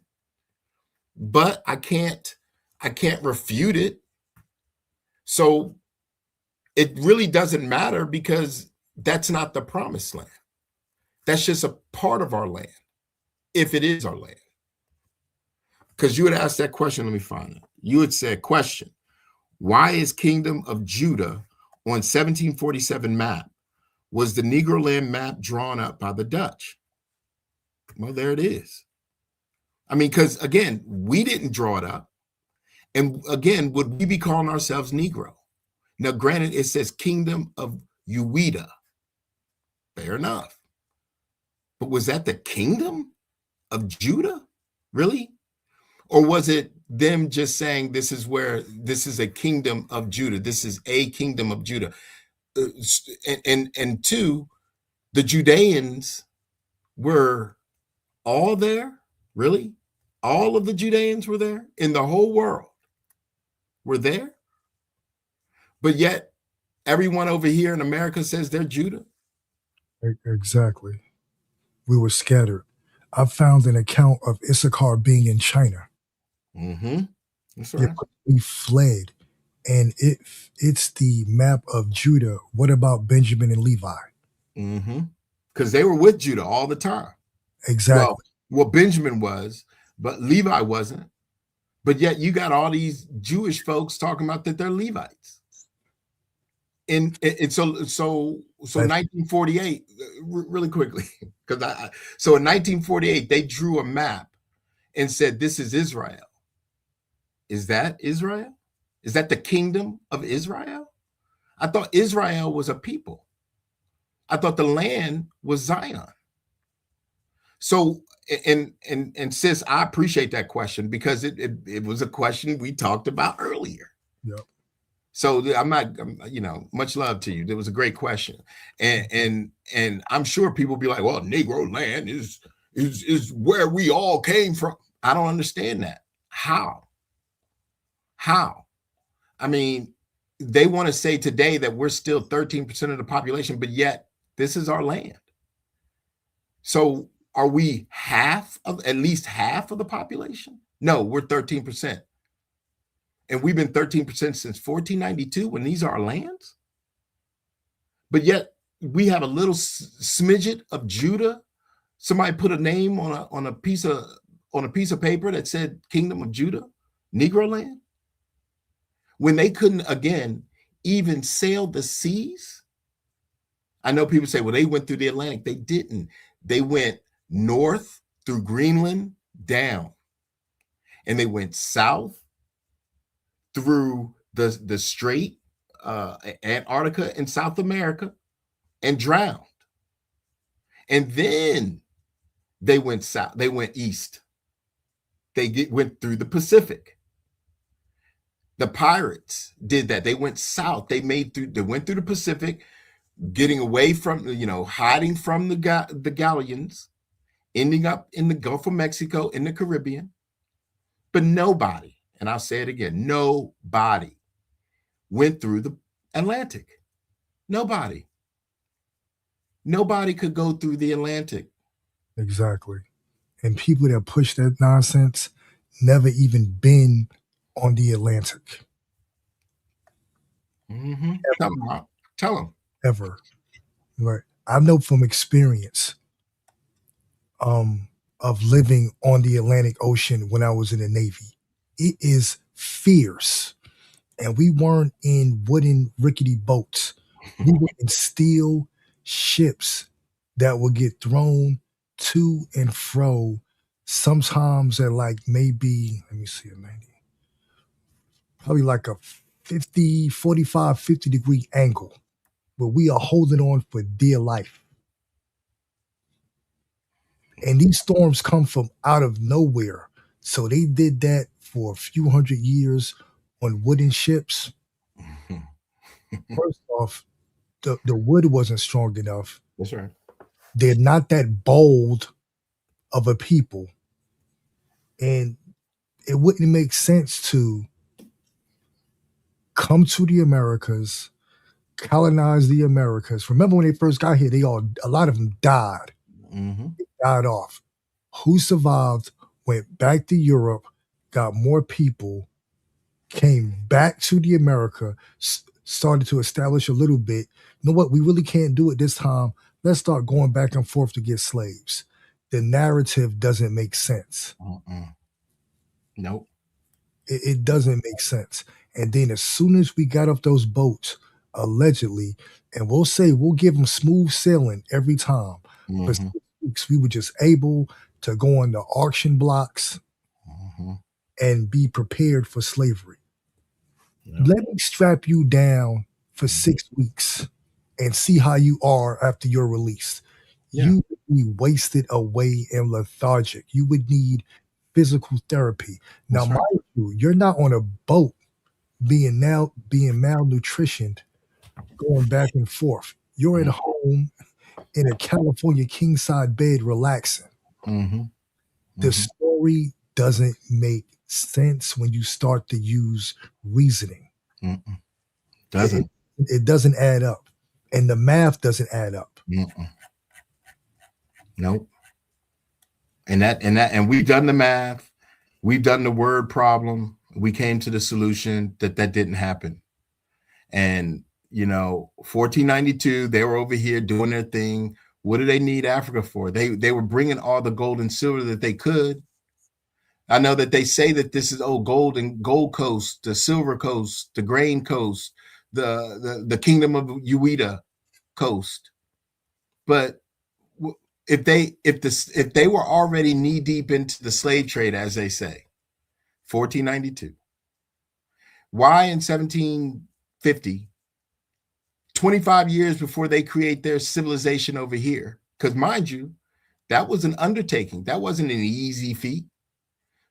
but I can't refute it. So it really doesn't matter, because that's not the promised land. That's just a part of our land, if it is our land. Because you had asked that question, let me find it. You had said, question, why is Kingdom of Judah on 1747 map? Was the Negro land map drawn up by the Dutch? Well, there it is. I mean, because again, we didn't draw it up. And again, would we be calling ourselves Negro? Now, granted, it says Kingdom of Ueda. Fair enough. But was that the Kingdom of Judah? Really? Or was it them just saying this is a kingdom of Judah? This is a kingdom of Judah. And two, the Judeans were all there? Really? All of the Judeans were there in the whole world? Were there? But yet everyone over here in America says they're Judah? Exactly. We were scattered. I found an account of Issachar being in China. Mm-hmm. That's Yeah, right. we fled. And it's the map of Judah. What about Benjamin and Levi? Mm-hmm. Because they were with Judah all the time. Exactly. Well, Benjamin was, but Levi wasn't. But yet you got all these Jewish folks talking about that they're Levites. And so 1948, really quickly, because so in 1948 they drew a map and said this is Israel. Is that Israel? Is that the kingdom of Israel? I thought Israel was a people. I thought the land was Zion. So and sis, I appreciate that question, because it was a question we talked about earlier. Yep. So much love to you. That was a great question. And I'm sure people be like, well, Negro land is where we all came from. I don't understand that. How? I mean, they want to say today that we're still 13% of the population, but yet this is our land. So are we at least half of the population? No, we're 13%. And we've been 13% since 1492 when these are our lands. But yet we have a little smidget of Judah. Somebody put a name on a piece of paper that said Kingdom of Judah, Negro land. When they couldn't, again, even sail the seas. I know people say, well, they went through the Atlantic. They didn't. They went north through Greenland down. And they went south through the Strait, Antarctica and South America, and drowned. And then they went south. They went east. They went through the Pacific. The pirates did that. They went south. They went through the Pacific, getting away from, hiding from the galleons, ending up in the Gulf of Mexico, in the Caribbean. But nobody, and I'll say it again, nobody went through the Atlantic. Nobody could go through the Atlantic. Exactly. And people that push that nonsense never even been on the Atlantic. Mm-hmm. Tell them. Ever. Right. I know from experience of living on the Atlantic Ocean when I was in the Navy. It is fierce. And we weren't in wooden rickety boats. We were in steel ships that would get thrown to and fro, sometimes at like maybe, let me see, 90, probably like a 50, 45, 50 degree angle, where we are holding on for dear life. And these storms come from out of nowhere. So they did that for a few hundred years on wooden ships. First off, the wood wasn't strong enough. That's right. They're not that bold of a people. And it wouldn't make sense to come to the Americas, colonize the Americas. Remember when they first got here, a lot of them died. Mm-hmm. They died off. Who survived, went back to Europe, got more people, came back to the America, started to establish a little bit. You know what? We really can't do it this time. Let's start going back and forth to get slaves. The narrative doesn't make sense. Nope. It doesn't make sense. And then as soon as we got off those boats, allegedly, and we'll say we'll give them smooth sailing every time. For 6 weeks, we were just able to go on the auction blocks and be prepared for slavery. Yep. Let me strap you down for 6 weeks and see how you are after you're released. Yeah. You would be wasted away and lethargic. You would need physical therapy. Now, That's right. mind you, you're not on a boat being malnutritioned, going back and forth. You're at home in a California king-side bed relaxing. The story doesn't make sense when you start to use reasoning. Doesn't. It doesn't add up. And the math doesn't add up. Nope. And we've done the math. We've done the word problem. We came to the solution that didn't happen. And, 1492, they were over here doing their thing. What do they need Africa for? They were bringing all the gold and silver that they could. I know that they say that this is Gold Coast, the Silver Coast, the Grain Coast, the Kingdom of Ueda Coast. But if they were already knee deep into the slave trade, as they say, 1492, why in 1750, 25 years before they create their civilization over here? Because mind you, that was an undertaking. That wasn't an easy feat.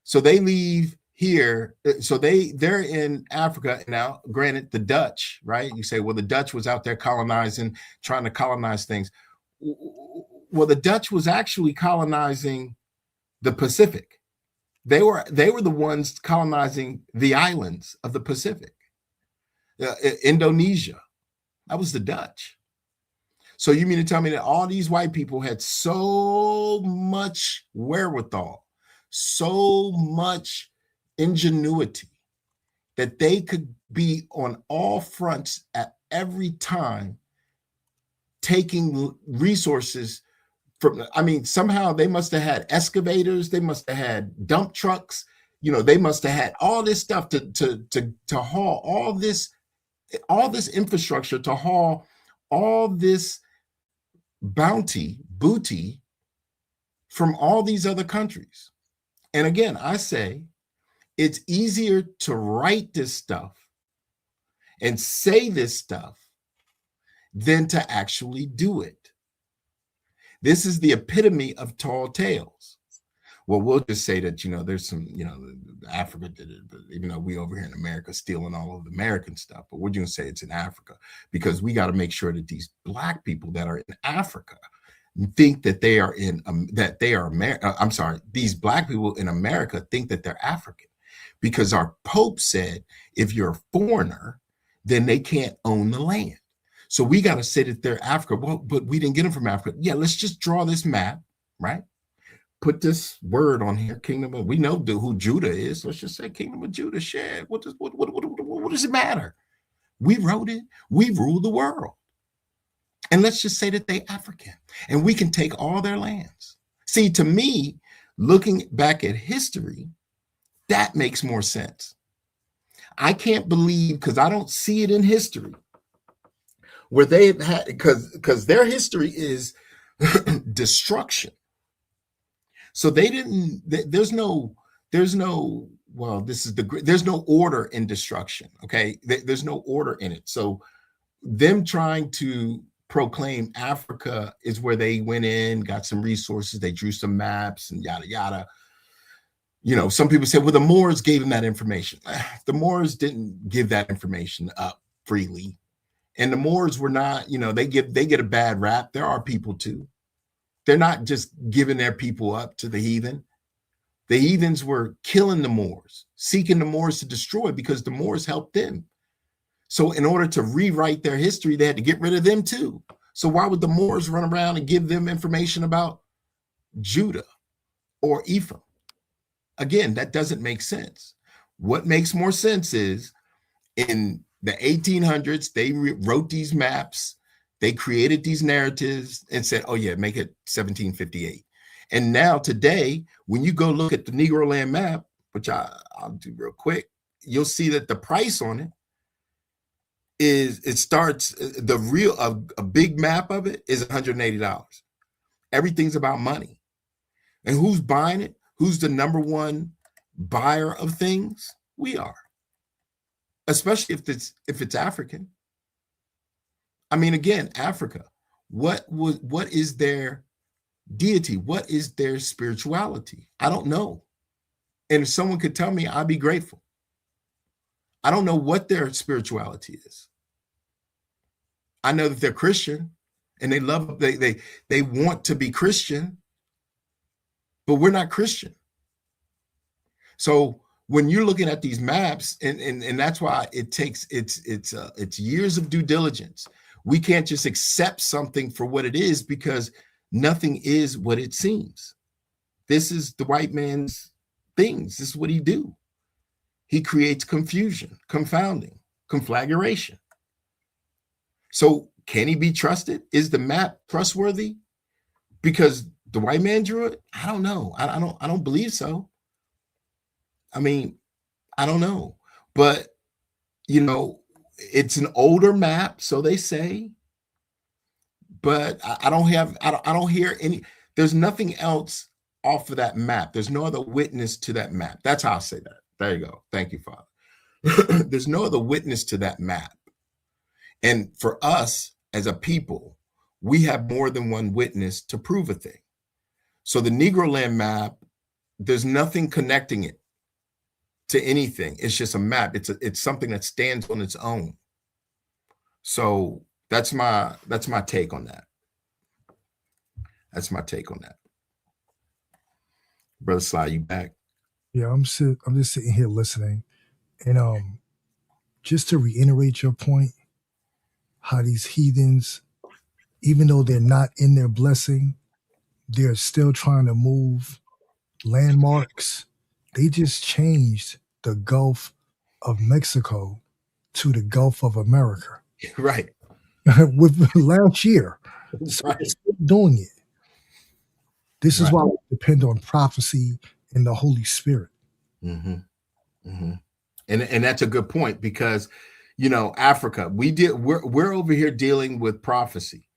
So they leave here. So they're in Africa now. Granted, the Dutch, right? You say, well, the Dutch was out there colonizing, trying to colonize things. Well, the Dutch was actually colonizing the Pacific. They were the ones colonizing the islands of the Pacific. Indonesia, that was the Dutch. So you mean to tell me that all these white people had so much wherewithal, so much ingenuity that they could be on all fronts at every time, taking resources from, somehow they must have had excavators, they must have had dump trucks, they must have had all this stuff to haul all this infrastructure, to haul all this booty from all these other countries. And again, I say it's easier to write this stuff and say this stuff than to actually do it. This is the epitome of tall tales. Well, we'll just say that, there's some, Africa did it, but even though we over here in America stealing all of the American stuff, but we're going to say it's in Africa because we got to make sure that these Black people that are in Africa think that they are these Black people in America think that they're African, because our Pope said, if you're a foreigner, then they can't own the land. So we got to say that they're Africa. Well, but we didn't get them from Africa. Yeah, let's just draw this map, right? Put this word on here, Kingdom of, we know who Judah is. Let's just say Kingdom of Judah. Shit, what does it matter? We wrote it. We rule the world. And let's just say that they African, and we can take all their lands. See, to me, looking back at history, that makes more sense. I can't believe, because I don't see it in history, where they had, because their history is destruction. So they didn't, there's no order in destruction. Okay. There's no order in it. So them trying to proclaim Africa is where they went in, got some resources, they drew some maps and yada, yada. Some people say, well, the Moors gave them that information. The Moors didn't give that information up freely. And the Moors were not, they get a bad rap. There are people too. They're not just giving their people up to the heathen. The heathens were killing the Moors, seeking the Moors to destroy, because the Moors helped them. So in order to rewrite their history, they had to get rid of them too. So why would the Moors run around and give them information about Judah? or Ephraim. Again, that doesn't make sense. What makes more sense is in the 1800s, they wrote these maps, they created these narratives and said, oh yeah, make it 1758. And now today, when you go look at the Negro land map, which I'll do real quick, you'll see that the price on it starts, the real, a big map of it is $180. Everything's about money. And who's buying it? Who's the number one buyer of things? We are. Especially if it's African. I mean, again, Africa. What is their deity? What is their spirituality? I don't know. And if someone could tell me, I'd be grateful. I don't know what their spirituality is. I know that they're Christian and they want to be Christian, but we're not Christian. So when you're looking at these maps, and that's why it takes it's years of due diligence. We can't just accept something for what it is, because nothing is what it seems. This is the white man's things. This is what he do. He creates confusion, confounding, conflagration. So can he be trusted? Is the map trustworthy because the white man drew it? I don't know. I don't believe so. I mean, I don't know, but it's an older map, so they say. But I don't hear any. There's nothing else off of that map. There's no other witness to that map. That's how I say that. There you go. Thank you, Father. There's no other witness to that map. And for us as a people, we have more than one witness to prove a thing. So the Negro land map, there's nothing connecting it to anything. It's just a map. It's something that stands on its own. So that's my take on that. That's my take on that. Brother Sly, you back? Yeah, I'm just sitting here listening, and just to reiterate your point, how these heathens, even though they're not in their blessing, they're still trying to move landmarks. They just changed the Gulf of Mexico to the Gulf of America. Right. With last year. So Right. they're still doing it. This is Right. why we depend on prophecy and the Holy Spirit. Mm-hmm. Mm-hmm. And that's a good point, because Africa, we're over here dealing with prophecy.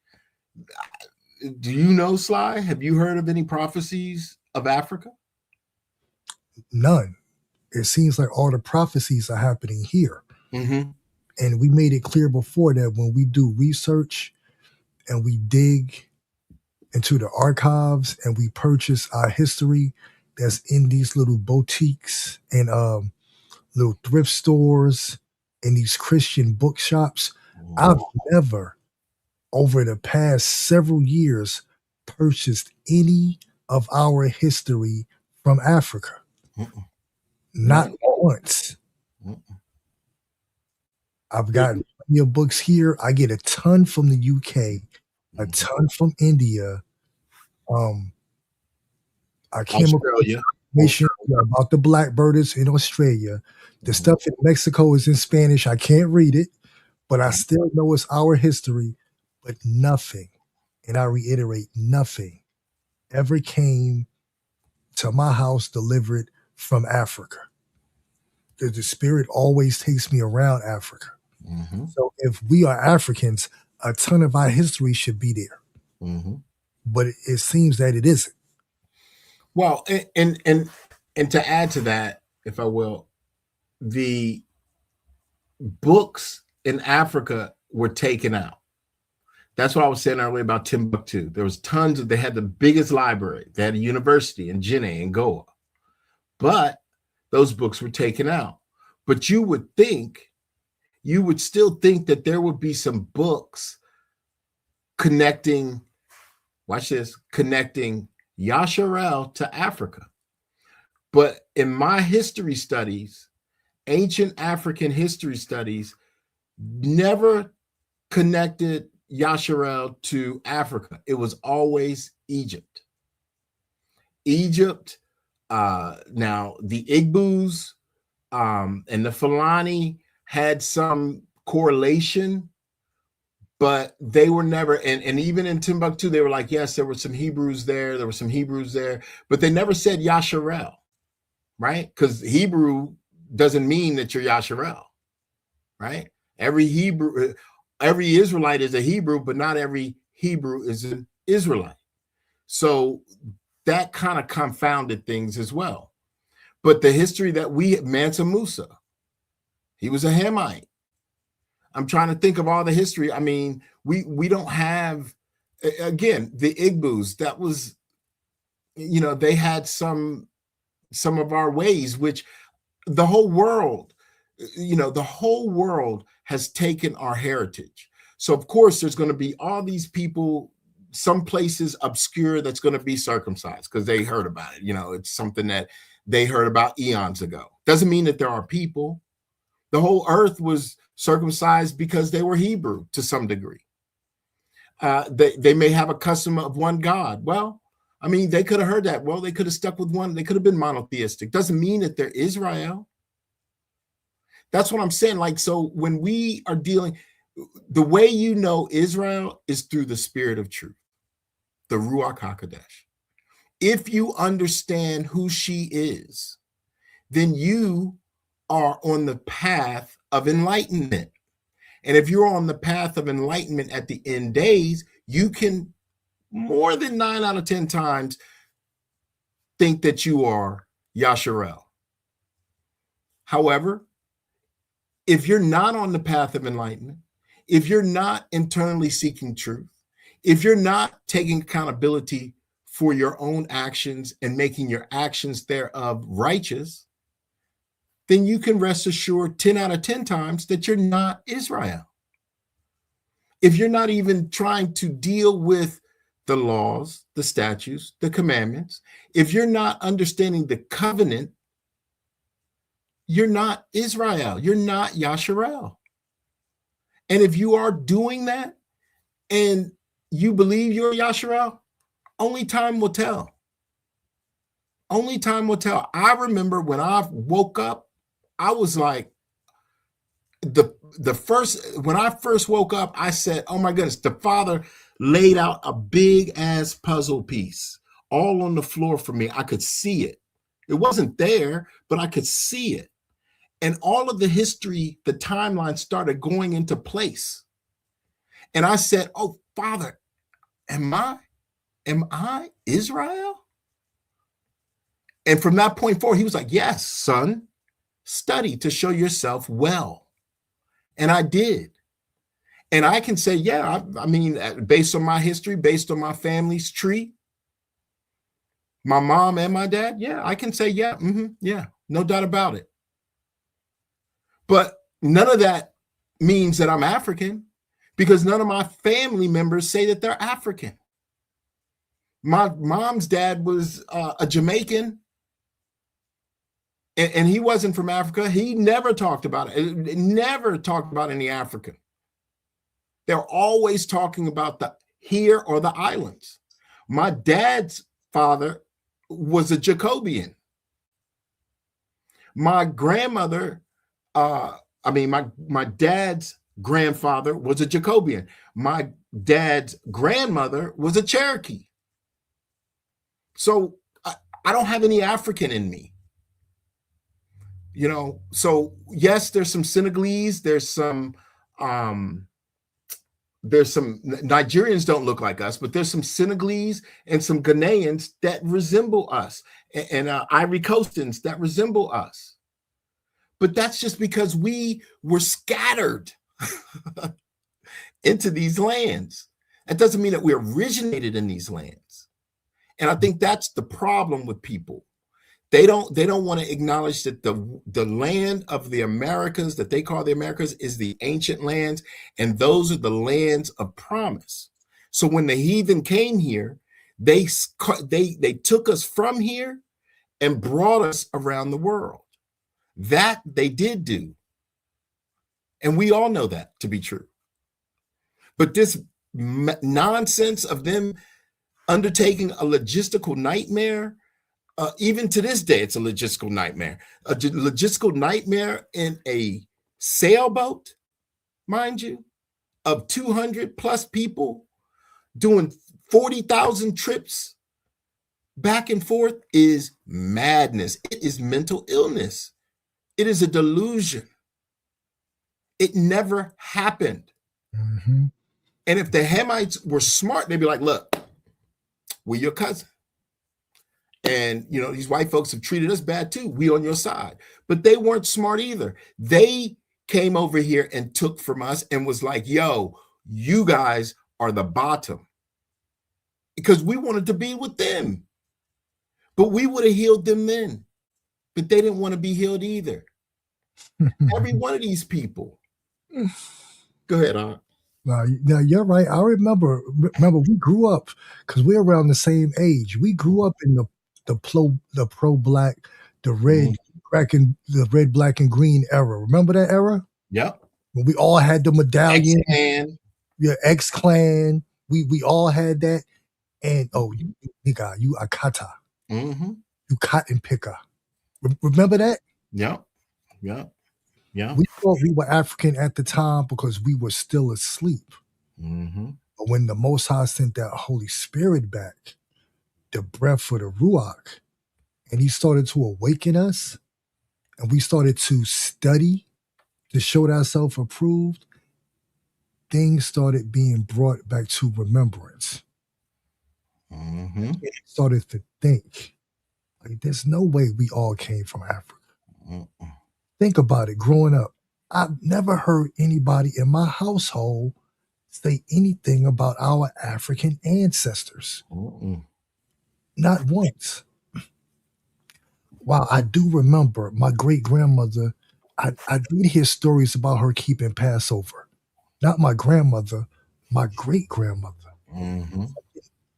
Do you know, Sly? Have you heard of any prophecies of Africa? None. It seems like all the prophecies are happening here. Mm-hmm. And we made it clear before that when we do research and we dig into the archives and we purchase our history that's in these little boutiques and little thrift stores and these Christian bookshops, I've never, over the past several years, purchased any of our history from Africa. Mm-mm. Not once. Mm-mm. I've gotten plenty of books here. I get a ton from the UK, a ton from India. I came Australia. across information about the blackbirders in Australia. The stuff in Mexico is in Spanish. I can't read it, but I still know it's our history. But nothing, and I reiterate, nothing ever came to my house delivered from Africa. The Spirit always takes me around Africa. Mm-hmm. So if we are Africans, a ton of our history should be there. Mm-hmm. But it seems that it isn't. Well, and to add to that, if I will, the books in Africa were taken out. That's what I was saying earlier about Timbuktu. There was tons they had the biggest library. They had a university in Guinea and Goa. But those books were taken out. But you would still think that there would be some books connecting Yasharel to Africa. But in my history studies, ancient African history studies never connected Yasharel to Africa. It was always Egypt. Egypt. Now the Igbos and the Fulani had some correlation, but they were never, and even in Timbuktu, they were like, yes, there were some Hebrews there, but they never said Yasharel, right? Because Hebrew doesn't mean that you're Yasharel, right? Every Israelite is a Hebrew, but not every Hebrew is an Israelite. So that kind of confounded things as well. But the history that Mansa Musa, he was a Hamite. I'm trying to think of all the history. I mean, we don't have, again, the Igbos, that was, they had some of our ways, which the whole world has taken our heritage. So of course there's going to be all these people, some places obscure, that's going to be circumcised because they heard about it. It's something that they heard about eons ago. Doesn't mean that there are people. The whole earth was circumcised because they were Hebrew to some degree. They may have a custom of one God. Well, I mean, they could have heard that. Well, they could have stuck with one. They could have been monotheistic. Doesn't mean that they're Israel. That's what I'm saying. Like, so when we are dealing, the way you know Israel is through the spirit of truth, the Ruach HaKodesh. If you understand who she is, then you are on the path of enlightenment. And if you're on the path of enlightenment at the end days, you can more than 9 out of 10 times think that you are Yasharel. However, if you're not on the path of enlightenment, if you're not internally seeking truth, if you're not taking accountability for your own actions and making your actions thereof righteous, then you can rest assured 10 out of 10 times that you're not Israel. If you're not even trying to deal with the laws, the statutes, the commandments, if you're not understanding the covenant, you're not Israel. You're not Yasharel. And if you are doing that and you believe you're Yasharel, only time will tell. Only time will tell. I remember when I woke up, I was like, when I first woke up, I said, oh my goodness, the Father laid out a big ass puzzle piece all on the floor for me. I could see it. It wasn't there, but I could see it. And all of the history, the timeline started going into place. And I said, oh, Father, am I Israel? And from that point forward, he was like, yes, son, study to show yourself well. And I did. And I can say, yeah, I mean, based on my history, based on my family's tree, my mom and my dad, yeah, I can say, yeah, yeah, no doubt about it. But none of that means that I'm African, because none of my family members say that they're African. My mom's dad was a Jamaican, and he wasn't from Africa. He never talked about it. Never talked about any African. They're always talking about the here or the islands. My dad's father was a Jacobian. My grandmother, my dad's grandfather was a Jacobian. My dad's grandmother was a Cherokee. So I don't have any African in me. So yes, there's some Senegalese, there's some Nigerians don't look like us, but there's some Senegalese and some Ghanaians that resemble us, and Ivory Coastans that resemble us. But that's just because we were scattered into these lands. That doesn't mean that we originated in these lands. And I think that's the problem with people. They don't want to acknowledge that the land of the Americas that they call the Americas is the ancient lands, and those are the lands of promise. So when the heathen came here, they took us from here and brought us around the world. That they did do. And we all know that to be true. But this nonsense of them undertaking a logistical nightmare Even to this day, it's a logistical nightmare. A logistical nightmare in a sailboat, mind you, of 200 plus people doing 40,000 trips back and forth is madness. It is mental illness. It is a delusion. It never happened. Mm-hmm. And if the Hamites were smart, they'd be like, look, we're your cousin. And, you know, these white folks have treated us bad too. We on your side. But they weren't smart either. They came over here and took from us and was like, yo, you guys are the bottom. Because we wanted to be with them. But we would have healed them then. But they didn't want to be healed either. Every one of these people. Go ahead, Aunt. Now you're right. I remember we grew up because we're around the same age. We grew up in the pro black, the red, the red, black, and green era. Remember that era? Yep. When we all had the medallion. X-Clan. Yeah, X-Clan. We all had that. And you nigga, you Akata. Mm-hmm. You cotton picker. Remember that? Yep. We thought we were African at the time because we were still asleep. Mm-hmm. But when the Most High sent that Holy Spirit back, the breath for the Ruach, and he started to awaken us, and we started to study to show ourselves approved, things started being brought back to remembrance. Mm-hmm. And started to think, like, there's no way we all came from Africa. Mm-mm. Think about it. Growing up, I've never heard anybody in my household say anything about our African ancestors. Mm-mm. Not once. While I do remember my great-grandmother, I did hear stories about her keeping Passover. Not my grandmother, my great-grandmother. Mm-hmm.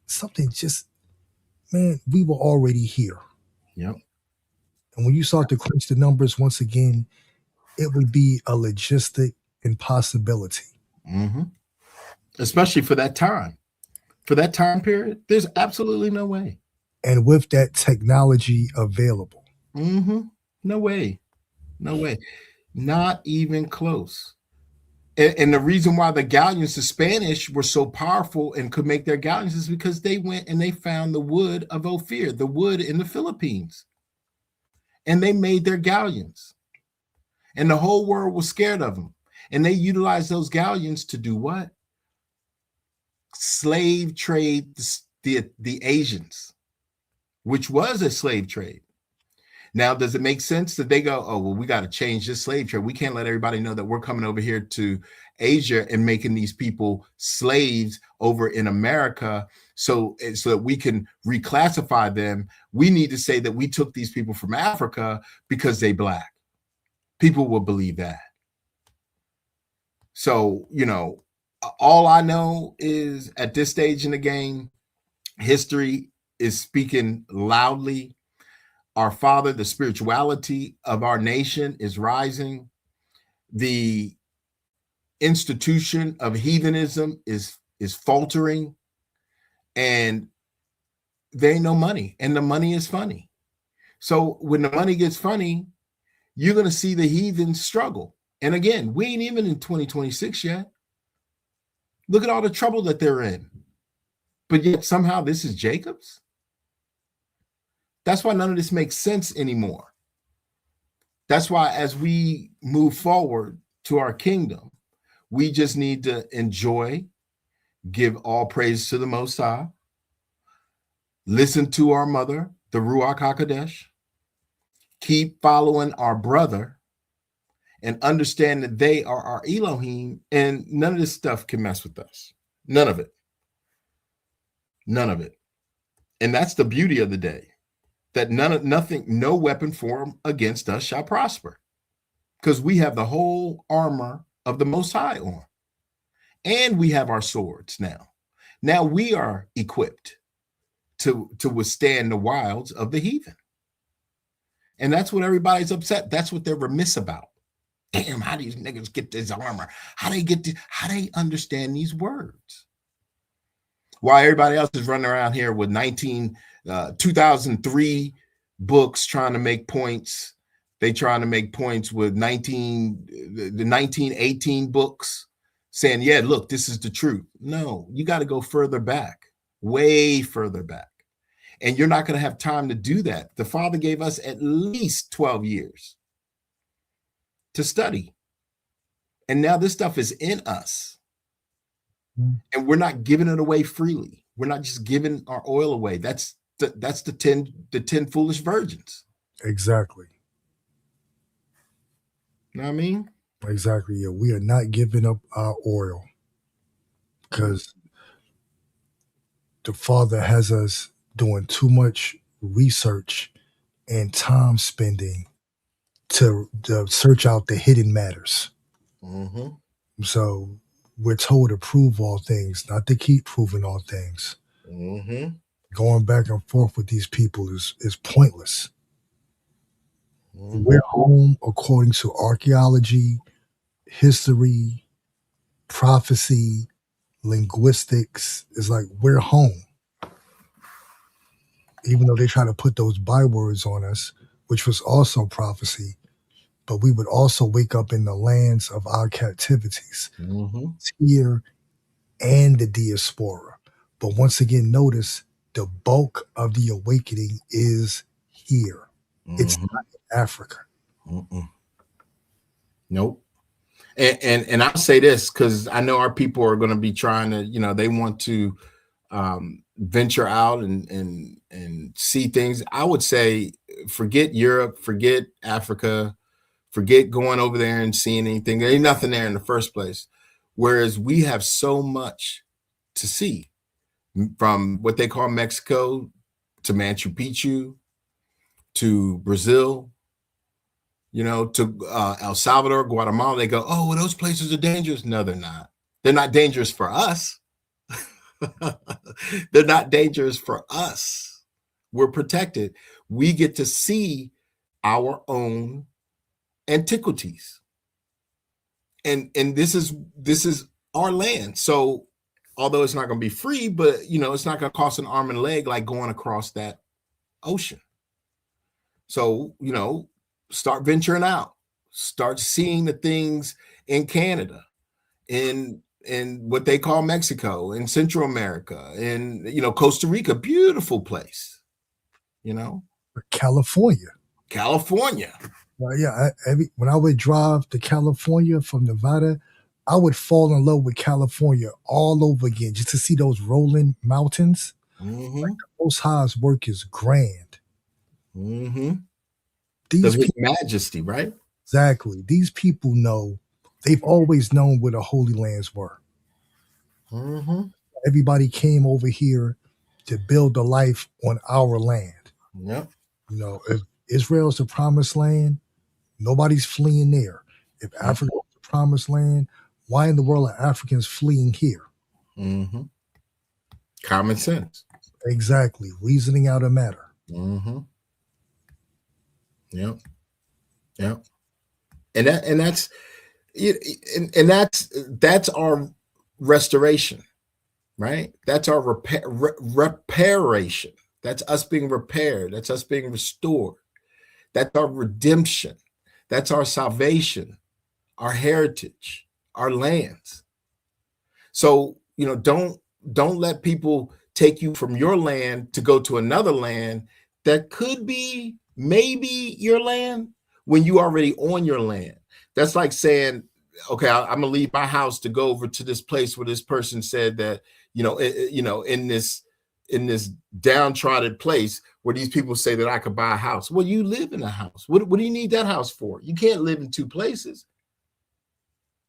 Something just, man, we were already here. Yep. And when you start to crunch the numbers once again, it would be a logistic impossibility. Mm-hmm. Especially for that time. For that time period, there's absolutely no way. And with that technology available. Mm-hmm. No way. Not even close. And the reason why the galleons, the Spanish, were so powerful and could make their galleons is because they went and they found the wood of Ophir, the wood in the Philippines. And they made their galleons. And the whole world was scared of them. And they utilized those galleons to do what? Slave trade the Asians, which was a slave trade. Now, does it make sense that they go, oh, well, we got to change this slave trade. We can't let everybody know that we're coming over here to Asia and making these people slaves over in America so that we can reclassify them. We need to say that we took these people from Africa because they Black. People will believe that. So, you know, all I know is at this stage in the game, history is speaking loudly. Our Father, the spirituality of our nation is rising. The institution of heathenism is faltering. And there ain't no money. And the money is funny. So when the money gets funny, you're going to see the heathens struggle. And again, we ain't even in 2026 yet. Look at all the trouble that they're in. But yet somehow this is Jacob's. That's why none of this makes sense anymore. That's why as we move forward to our kingdom, we just need to enjoy, give all praise to the Most High, listen to our mother, the Ruach HaKodesh, keep following our brother, and understand that they are our Elohim, and none of this stuff can mess with us. None of it. None of it. And that's the beauty of the day. That no weapon formed against us shall prosper, because we have the whole armor of the Most High on, and we have our swords now. Now we are equipped to withstand the wilds of the heathen, and that's what everybody's upset. That's what they're remiss about. Damn, how these niggas get this armor? How they understand these words? While everybody else is running around here with 2003 books trying to make points. They trying to make points with the 1918 books saying, yeah, look, this is the truth. No, you got to go further back, way further back. And you're not going to have time to do that. The Father gave us at least 12 years to study. And now this stuff is in us. And we're not giving it away freely. We're not just giving our oil away. That's the 10 foolish virgins. Exactly. You know what I mean? Exactly. Yeah, we are not giving up our oil because the Father has us doing too much research and time spending to search out the hidden matters. Mm-hmm. So we're told to prove all things, not to keep proving all things. Mm-hmm. Going back and forth with these people is pointless. Mm-hmm. We're home according to archaeology, history, prophecy, linguistics. It's like we're home. Even though they try to put those bywords on us, which was also prophecy, but we would also wake up in the lands of our captivities, Mm-hmm. here and the diaspora. But once again, notice the bulk of the awakening is here. It's not in Africa. Mm-mm. Nope. And I'll say this because I know our people are going to be trying to, they want to venture out and see things. I would say forget Europe, forget Africa, forget going over there and seeing anything. There ain't nothing there in the first place. Whereas we have so much to see, from what they call Mexico to Machu Picchu to Brazil, to El Salvador, Guatemala. They go, oh, well, those places are dangerous. No, they're not. They're not dangerous for us. They're not dangerous for us. We're protected. We get to see our own antiquities. And this is our land. So although it's not going to be free, but it's not going to cost an arm and a leg like going across that ocean. So, start venturing out, start seeing the things in Canada, in what they call Mexico, in Central America, in Costa Rica, beautiful place. California. Yeah, when I would drive to California from Nevada, I would fall in love with California all over again just to see those rolling mountains. Mm-hmm. Like the Most High's work is grand. Mm-hmm. These people, majesty, right? Exactly. These people know. They've always known where the Holy Lands were. Mm-hmm. Everybody came over here to build a life on our land. Yep. If Israel's the promised land, nobody's fleeing there. If Africa is the promised land, why in the world are Africans fleeing here? Mm-hmm. Common sense. Exactly. Reasoning out a matter. Mm-hmm. Yep. Yep. And that's our restoration, right? That's our reparation. That's us being repaired. That's us being restored. That's our redemption. That's our salvation, our heritage, our lands. So, don't let people take you from your land to go to another land that could be maybe your land when you already on your land. That's like saying, okay, I'm gonna leave my house to go over to this place where this person said that, in this downtrodden place where these people say that I could buy a house. Well, you live in a house. What do you need that house for? You can't live in two places.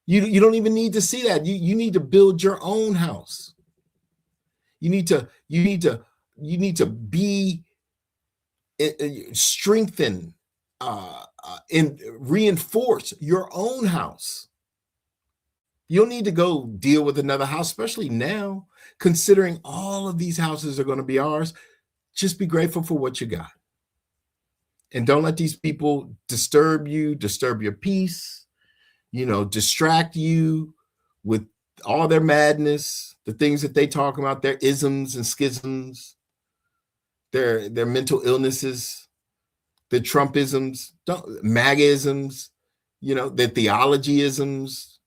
You don't even need to see that. You need to build your own house. You need to be strengthen and reinforce your own house. You don't need to go deal with another house, especially now, considering all of these houses are going to be ours. Just be grateful for what you got. And don't let these people disturb your peace, distract you with all their madness, the things that they talk about, their isms and schisms, their mental illnesses. the Trumpisms, MAGAisms, the theologyisms,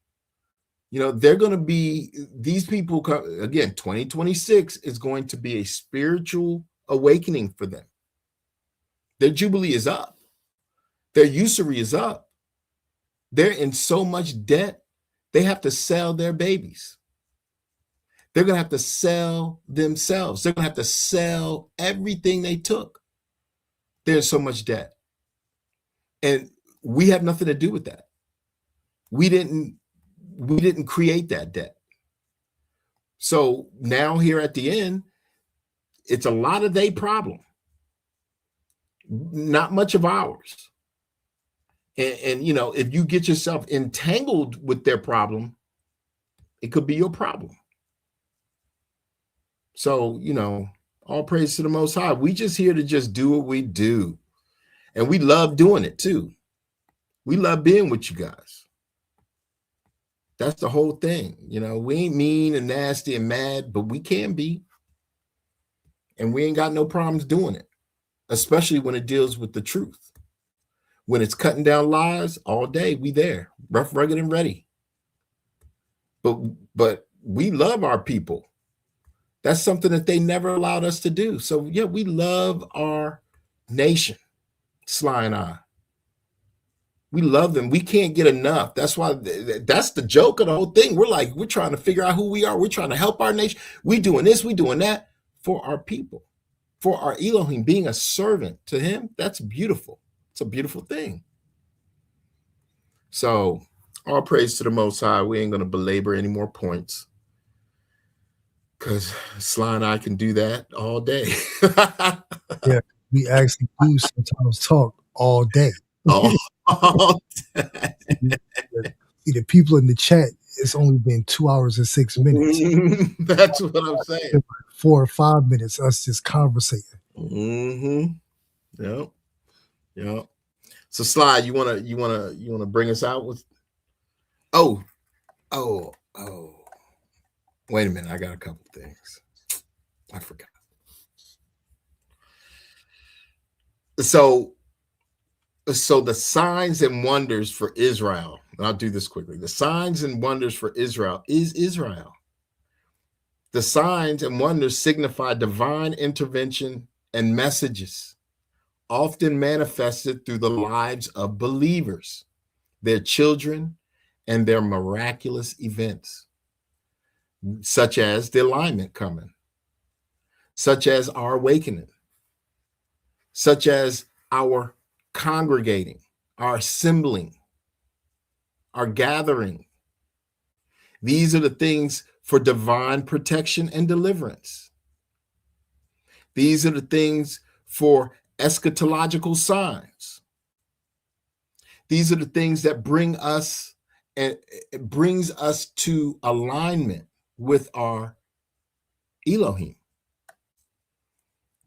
they're going to be, these people, again, 2026 is going to be a spiritual awakening for them. Their jubilee is up. Their usury is up. They're in so much debt, they have to sell their babies. They're going to have to sell themselves. They're going to have to sell everything they took. They're in so much debt. And we have nothing to do with that. We didn't create that debt. So now here at the end, it's a lot of their problem, not much of ours. And if you get yourself entangled with their problem, it could be your problem. So, all praise to the Most High. We just here to just do what we do. And we love doing it too. We love being with you guys. That's the whole thing. We ain't mean and nasty and mad, but we can be. And we ain't got no problems doing it, especially when it deals with the truth. When it's cutting down lies all day, we there, rough, rugged, and ready. But we love our people. That's something that they never allowed us to do. So yeah, we love our nation, Sly and I. We love them. We can't get enough. That's why that's the joke of the whole thing. We're trying to figure out who we are. We're trying to help our nation. We doing this, we doing that for our people, for our Elohim, being a servant to him. That's beautiful. It's a beautiful thing. So all praise to the Most High. We ain't going to belabor any more points, because Sly and I can do that all day. Yeah, we actually do sometimes talk all day. All day. See, the people in the chat, it's only been 2 hours and 6 minutes. That's what I'm saying. 4 or 5 minutes, us just conversating. Yep. So Sly, you wanna bring us out with? Oh. Wait a minute, I got a couple things. I forgot. So the signs and wonders for Israel, and I'll do this quickly. The signs and wonders for Israel is Israel. The signs and wonders signify divine intervention and messages, often manifested through the lives of believers, their children, and their miraculous events, such as the alignment coming, such as our awakening, such as our congregating, our assembling, our gathering. These are the things for divine protection and deliverance. These are the things for eschatological signs. These are the things that bring us, and it brings us to alignment with our Elohim.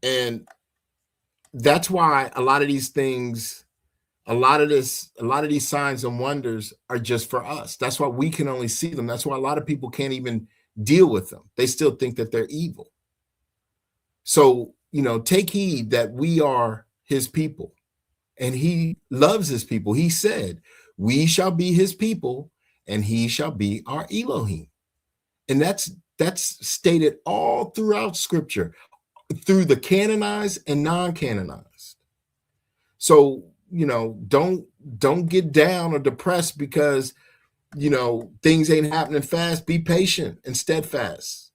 And that's why a lot of these things, a lot of these signs and wonders are just for us. That's why we can only see them. That's why a lot of people can't even deal with them. They still think that they're evil. So, take heed that we are his people, and he loves his people. He said, we shall be his people, and he shall be our Elohim. And that's stated all throughout scripture, through the canonized and non-canonized. So, don't get down or depressed because, things ain't happening fast. Be patient and steadfast,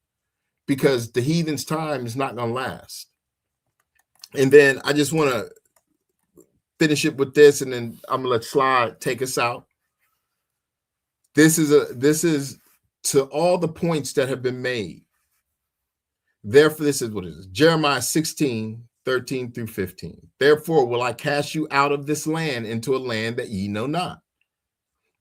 because the heathen's time is not going to last. And then I just want to finish it with this, and then I'm going to let Sly take us out. This is to all the points that have been made. Therefore, this is what it is. Jeremiah 16, 13 through 15. Therefore will I cast you out of this land into a land that ye know not,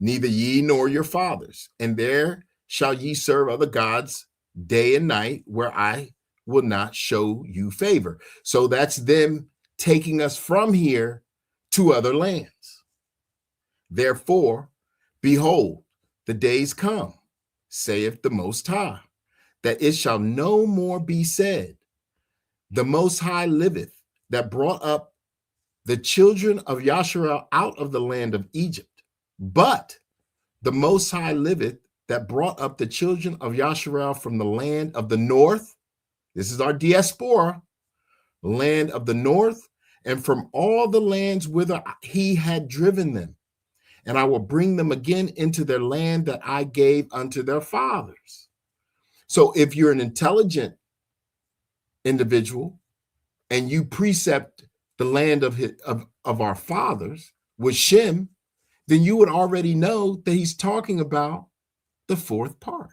neither ye nor your fathers. And there shall ye serve other gods day and night, where I will not show you favor. So that's them taking us from here to other lands. Therefore, behold, the days come, saith the Most High, that it shall no more be said, the Most High liveth, that brought up the children of Yasharel out of the land of Egypt. But the Most High liveth, that brought up the children of Yasharel from the land of the north. This is our diaspora, land of the north, and from all the lands whither he had driven them. And I will bring them again into their land that I gave unto their fathers. So if you're an intelligent individual and you precept the land of our fathers with Shem, then you would already know that he's talking about the fourth part.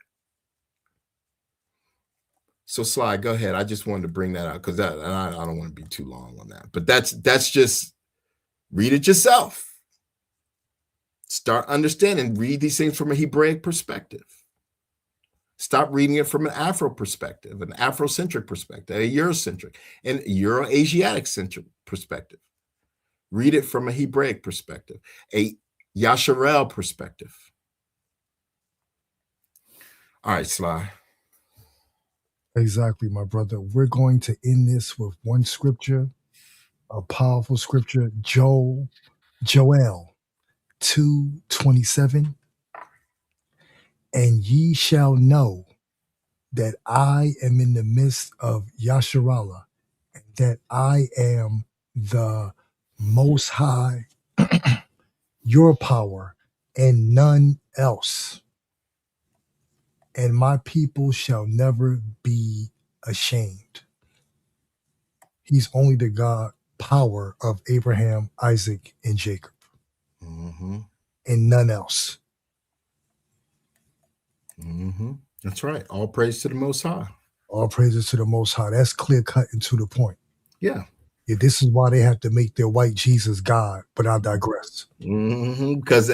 So Sly, go ahead. I just wanted to bring that out because I don't want to be too long on that. But that's just, read it yourself. Start understanding, read these things from a Hebraic perspective. Stop reading it from an Afro perspective, an Afrocentric perspective, a Eurocentric, and Euro-Asiatic centric perspective. Read it from a Hebraic perspective, a Yasharel perspective. All right, Sly. Exactly, my brother. We're going to end this with one scripture, a powerful scripture, Joel 2:27. And ye shall know that I am in the midst of Yasharallah, and that I am the Most High, your power, and none else. And my people shall never be ashamed. He's only the God power of Abraham, Isaac, and Jacob, and none else. That's right. All praise to the Most High. All praises to the Most High. That's clear cut and to the point. Yeah. This is why they have to make their white Jesus God, but I digress. Because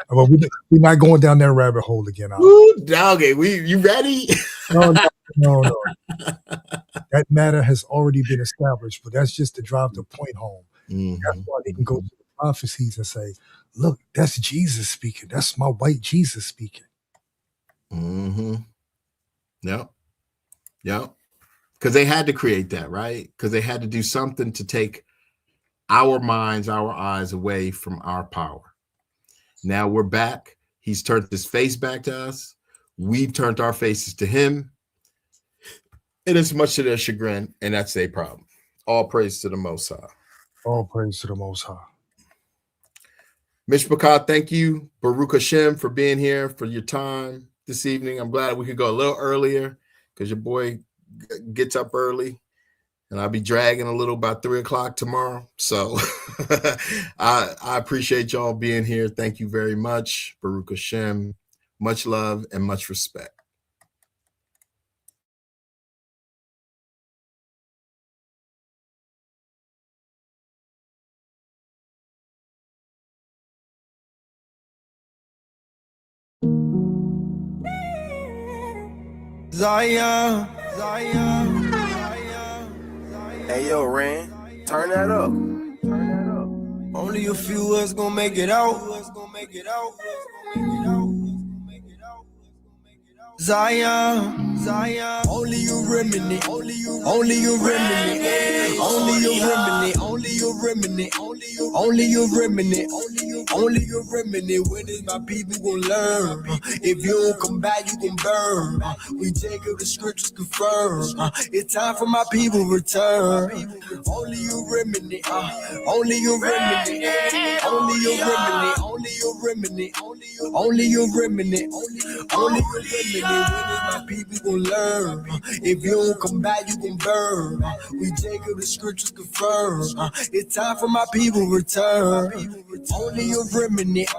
Well, we're not going down that rabbit hole again. Doggy, you ready? No. That matter has already been established, but that's just to drive the point home. That's why they can go to the prophecies and say, look, that's Jesus speaking. That's my white Jesus speaking. Yep. Because they had to create that, right? Because they had to do something to take our minds, our eyes away from our power. Now we're back. He's turned his face back to us. We've turned our faces to him. It is much to their chagrin, and that's their problem. All praise to the Most High. All praise to the Most High. Mishpachah, thank you, Baruch Hashem, for being here, for your time this evening. I'm glad we could go a little earlier because your boy gets up early, and I'll be dragging a little by 3 o'clock tomorrow. So I appreciate y'all being here. Thank you very much, Baruch Hashem. Much love and much respect. Zion. Hey yo, Ren, turn that up. Only a few of us gonna make it out. Zion, only you remnant, only you remnant, only you remnant, only you remnant, only you remnant, only you remnant. When is my people gonna learn? If you don't come back, you can burn. We take up the scriptures confirm. It's time for my people to return. Only you remnant, only you remnant, only you remnant, only you remnant, only you remnant, only you remnant. When is my people gonna learn? If you don't come back, you can burn. We take up the scriptures confirm. It's time for my people to return. Only a remnant.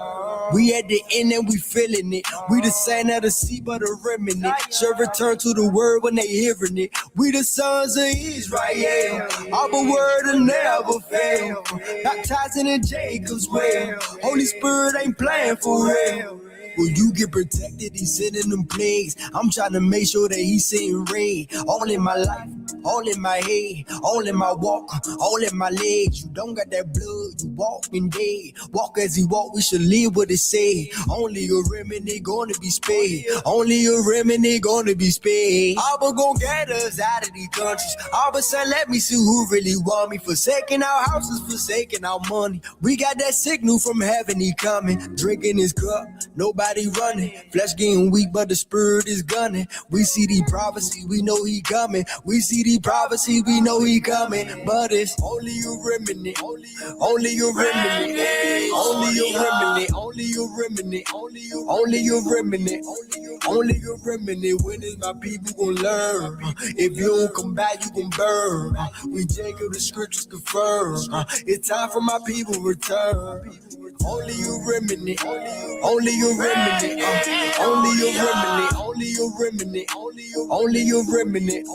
We at the end and we feeling it. We the sand of the sea, but a remnant. Should return to the word when they hearing it. We the sons of Israel. Our word will never fail. Baptizing in Jacob's well. Holy Spirit ain't playing for real. Will you get protected? He's sending them plagues. I'm trying to make sure that he's seeing rain. All in my life, all in my head, all in my walk, all in my legs. You don't got that blood, the walking dead. Walk as he walk, we should live what it say. Only a remnant gonna be spared. Only a remnant gonna be spared. Abba gon' get us out of these countries. Abba said, let me see who really want me. Forsaking our houses, forsaking our money. We got that signal from heaven, he coming. Drinking his cup, nobody running. Flesh getting weak, but the spirit is gunning. We see the prophecy, we know he coming. We see the prophecy, we know he coming. But it's only a remnant, only a remnant, only a remnant, only a remnant, only a remnant, only a remnant. When is my people gonna learn? If you don't come back, you gon' burn. We Jacob, the scriptures confirm. It's time for my people to return. Only a remnant, only a remnant, only a remnant, only a remnant, only a remnant, only a remnant.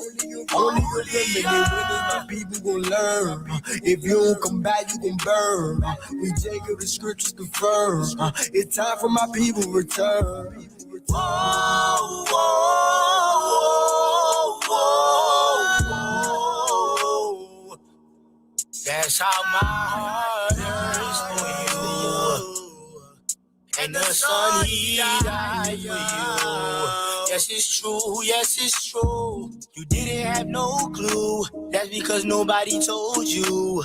When is my people gonna learn? If you don't come back, you gon' burn. We Jacob, the scriptures confirm. It's time for my people to return. Whoa, whoa, whoa, whoa. That's how my heart hurts for you. And the sun, he died for you. Yes, it's true, yes, it's true. You didn't have no clue. That's because nobody told you.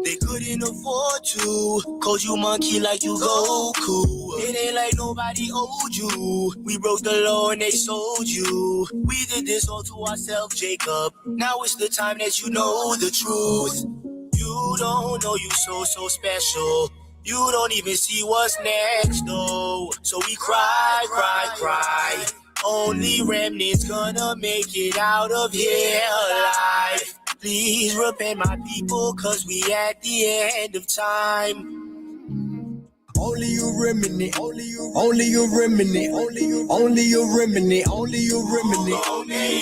They couldn't afford to. Called you monkey like you Goku. It ain't like nobody owed you. We broke the law and they sold you. We did this all to ourselves, Jacob. Now it's the time that you know the truth. You don't know you so special. You don't even see what's next, though. So we cry, cry, cry. Only remnants gonna make it out of here alive. Please repent, my people, cause we at the end of time. Only a remnant, only a remnant, only a remnant, only a remnant, only a remnant,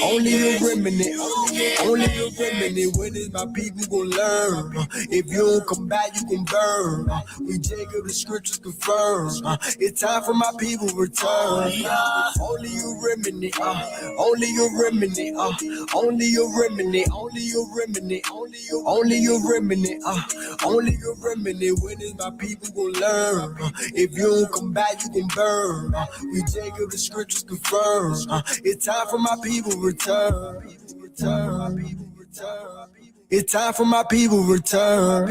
only a remnant. When is my people gonna learn? If you don't come back, you gon' burn. We Jacob, the scriptures confirm. It's time for my people to return. Only a remnant, only a remnant, only a remnant, only a remnant, only a remnant, only a remnant. When is my people gonna learn? If you don't come back, you gon' burn. We Jacob, the scriptures confirm. It's time for my people to return. It's time for my people to return.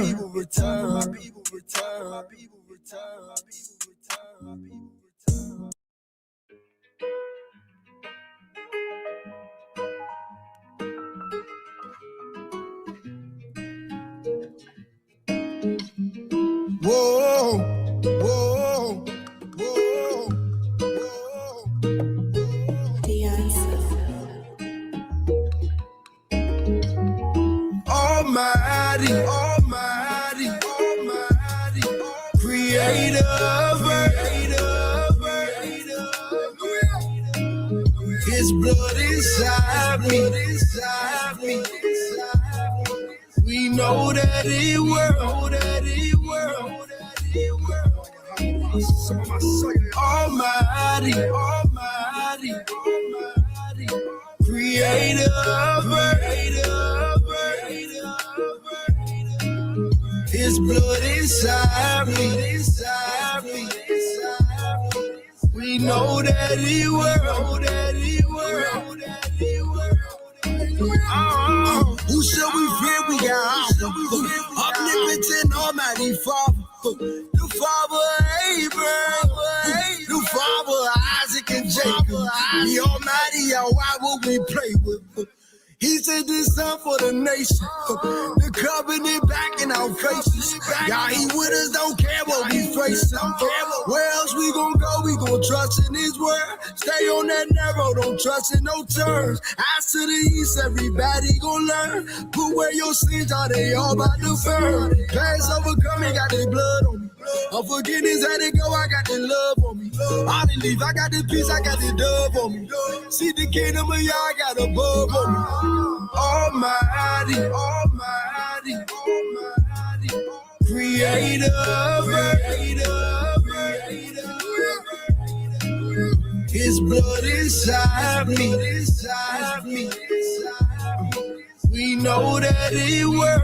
Whoa, whoa, whoa, whoa. Almighty, almighty, almighty, creator, his blood inside me. We know that it will, Almighty, almighty, creator, his blood inside me. We know that he will, who shall we fear? We got omnipotent, almighty Father, the Father of Abraham, the Father of Isaac and Jacob, the Almighty. Why would we play with? He sent his son for the nation, the covenant back in our faces. Y'all, he with us, don't care what we face. Where else we gon' go? We gon' trust in his word. Stay on that narrow, don't trust in no turns. Eyes to the east, everybody gon' learn. Put where your sins are, they all about to burn. Past overcoming, got their blood on me. Unforgiveness had to go, I got the love on me. All the leave, I got the peace, I got the dove on me. See the kingdom of y'all, I got above on me. Almighty, almighty, almighty, creator, his blood inside me. We know that it will,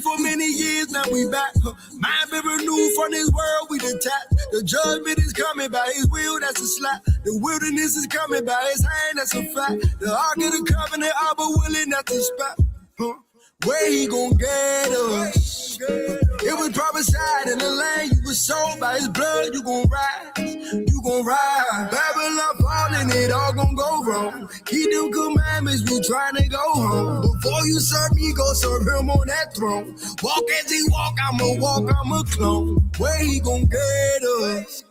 for many years, now we back. Mind been renewed from this world we detached. The judgment is coming by his will, that's a slap. The wilderness is coming by his hand, that's a fact. The ark of the covenant, I be willing, that's a spot. Where he gon' get us? It was prophesied in the land you was sold by his blood. You gon' rise, you gon' rise. Babylon falling, it all gon' go wrong. Keep them commandments, we tryna go home. Before you serve me, go serve him on that throne. Walk as he walk, I'ma walk, I'm a clone. Where he gon' get us?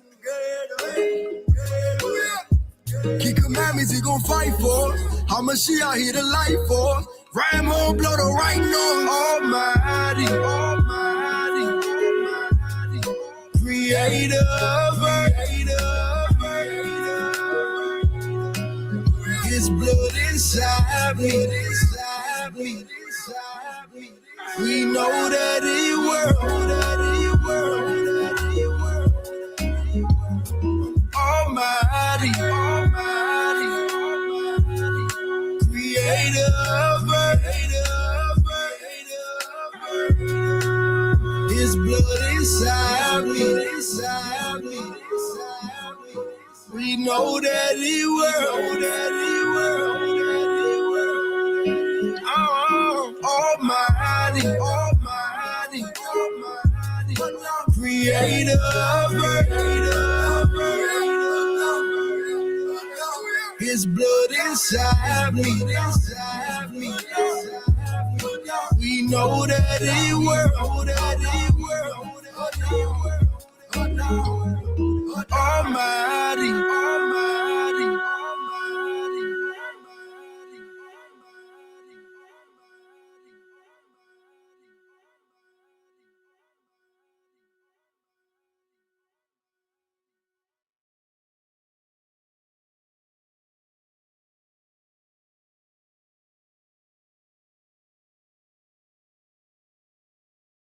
Keep commandments, he gon' fight for. How much she out here to light for? Rhyme on, blow the right note. Almighty, Almighty, Creator, His blood inside me. We know that He works. Almighty, Creator, His blood inside me. We know that He works. Almighty, Creator, His blood inside me. We know that He works. Almighty.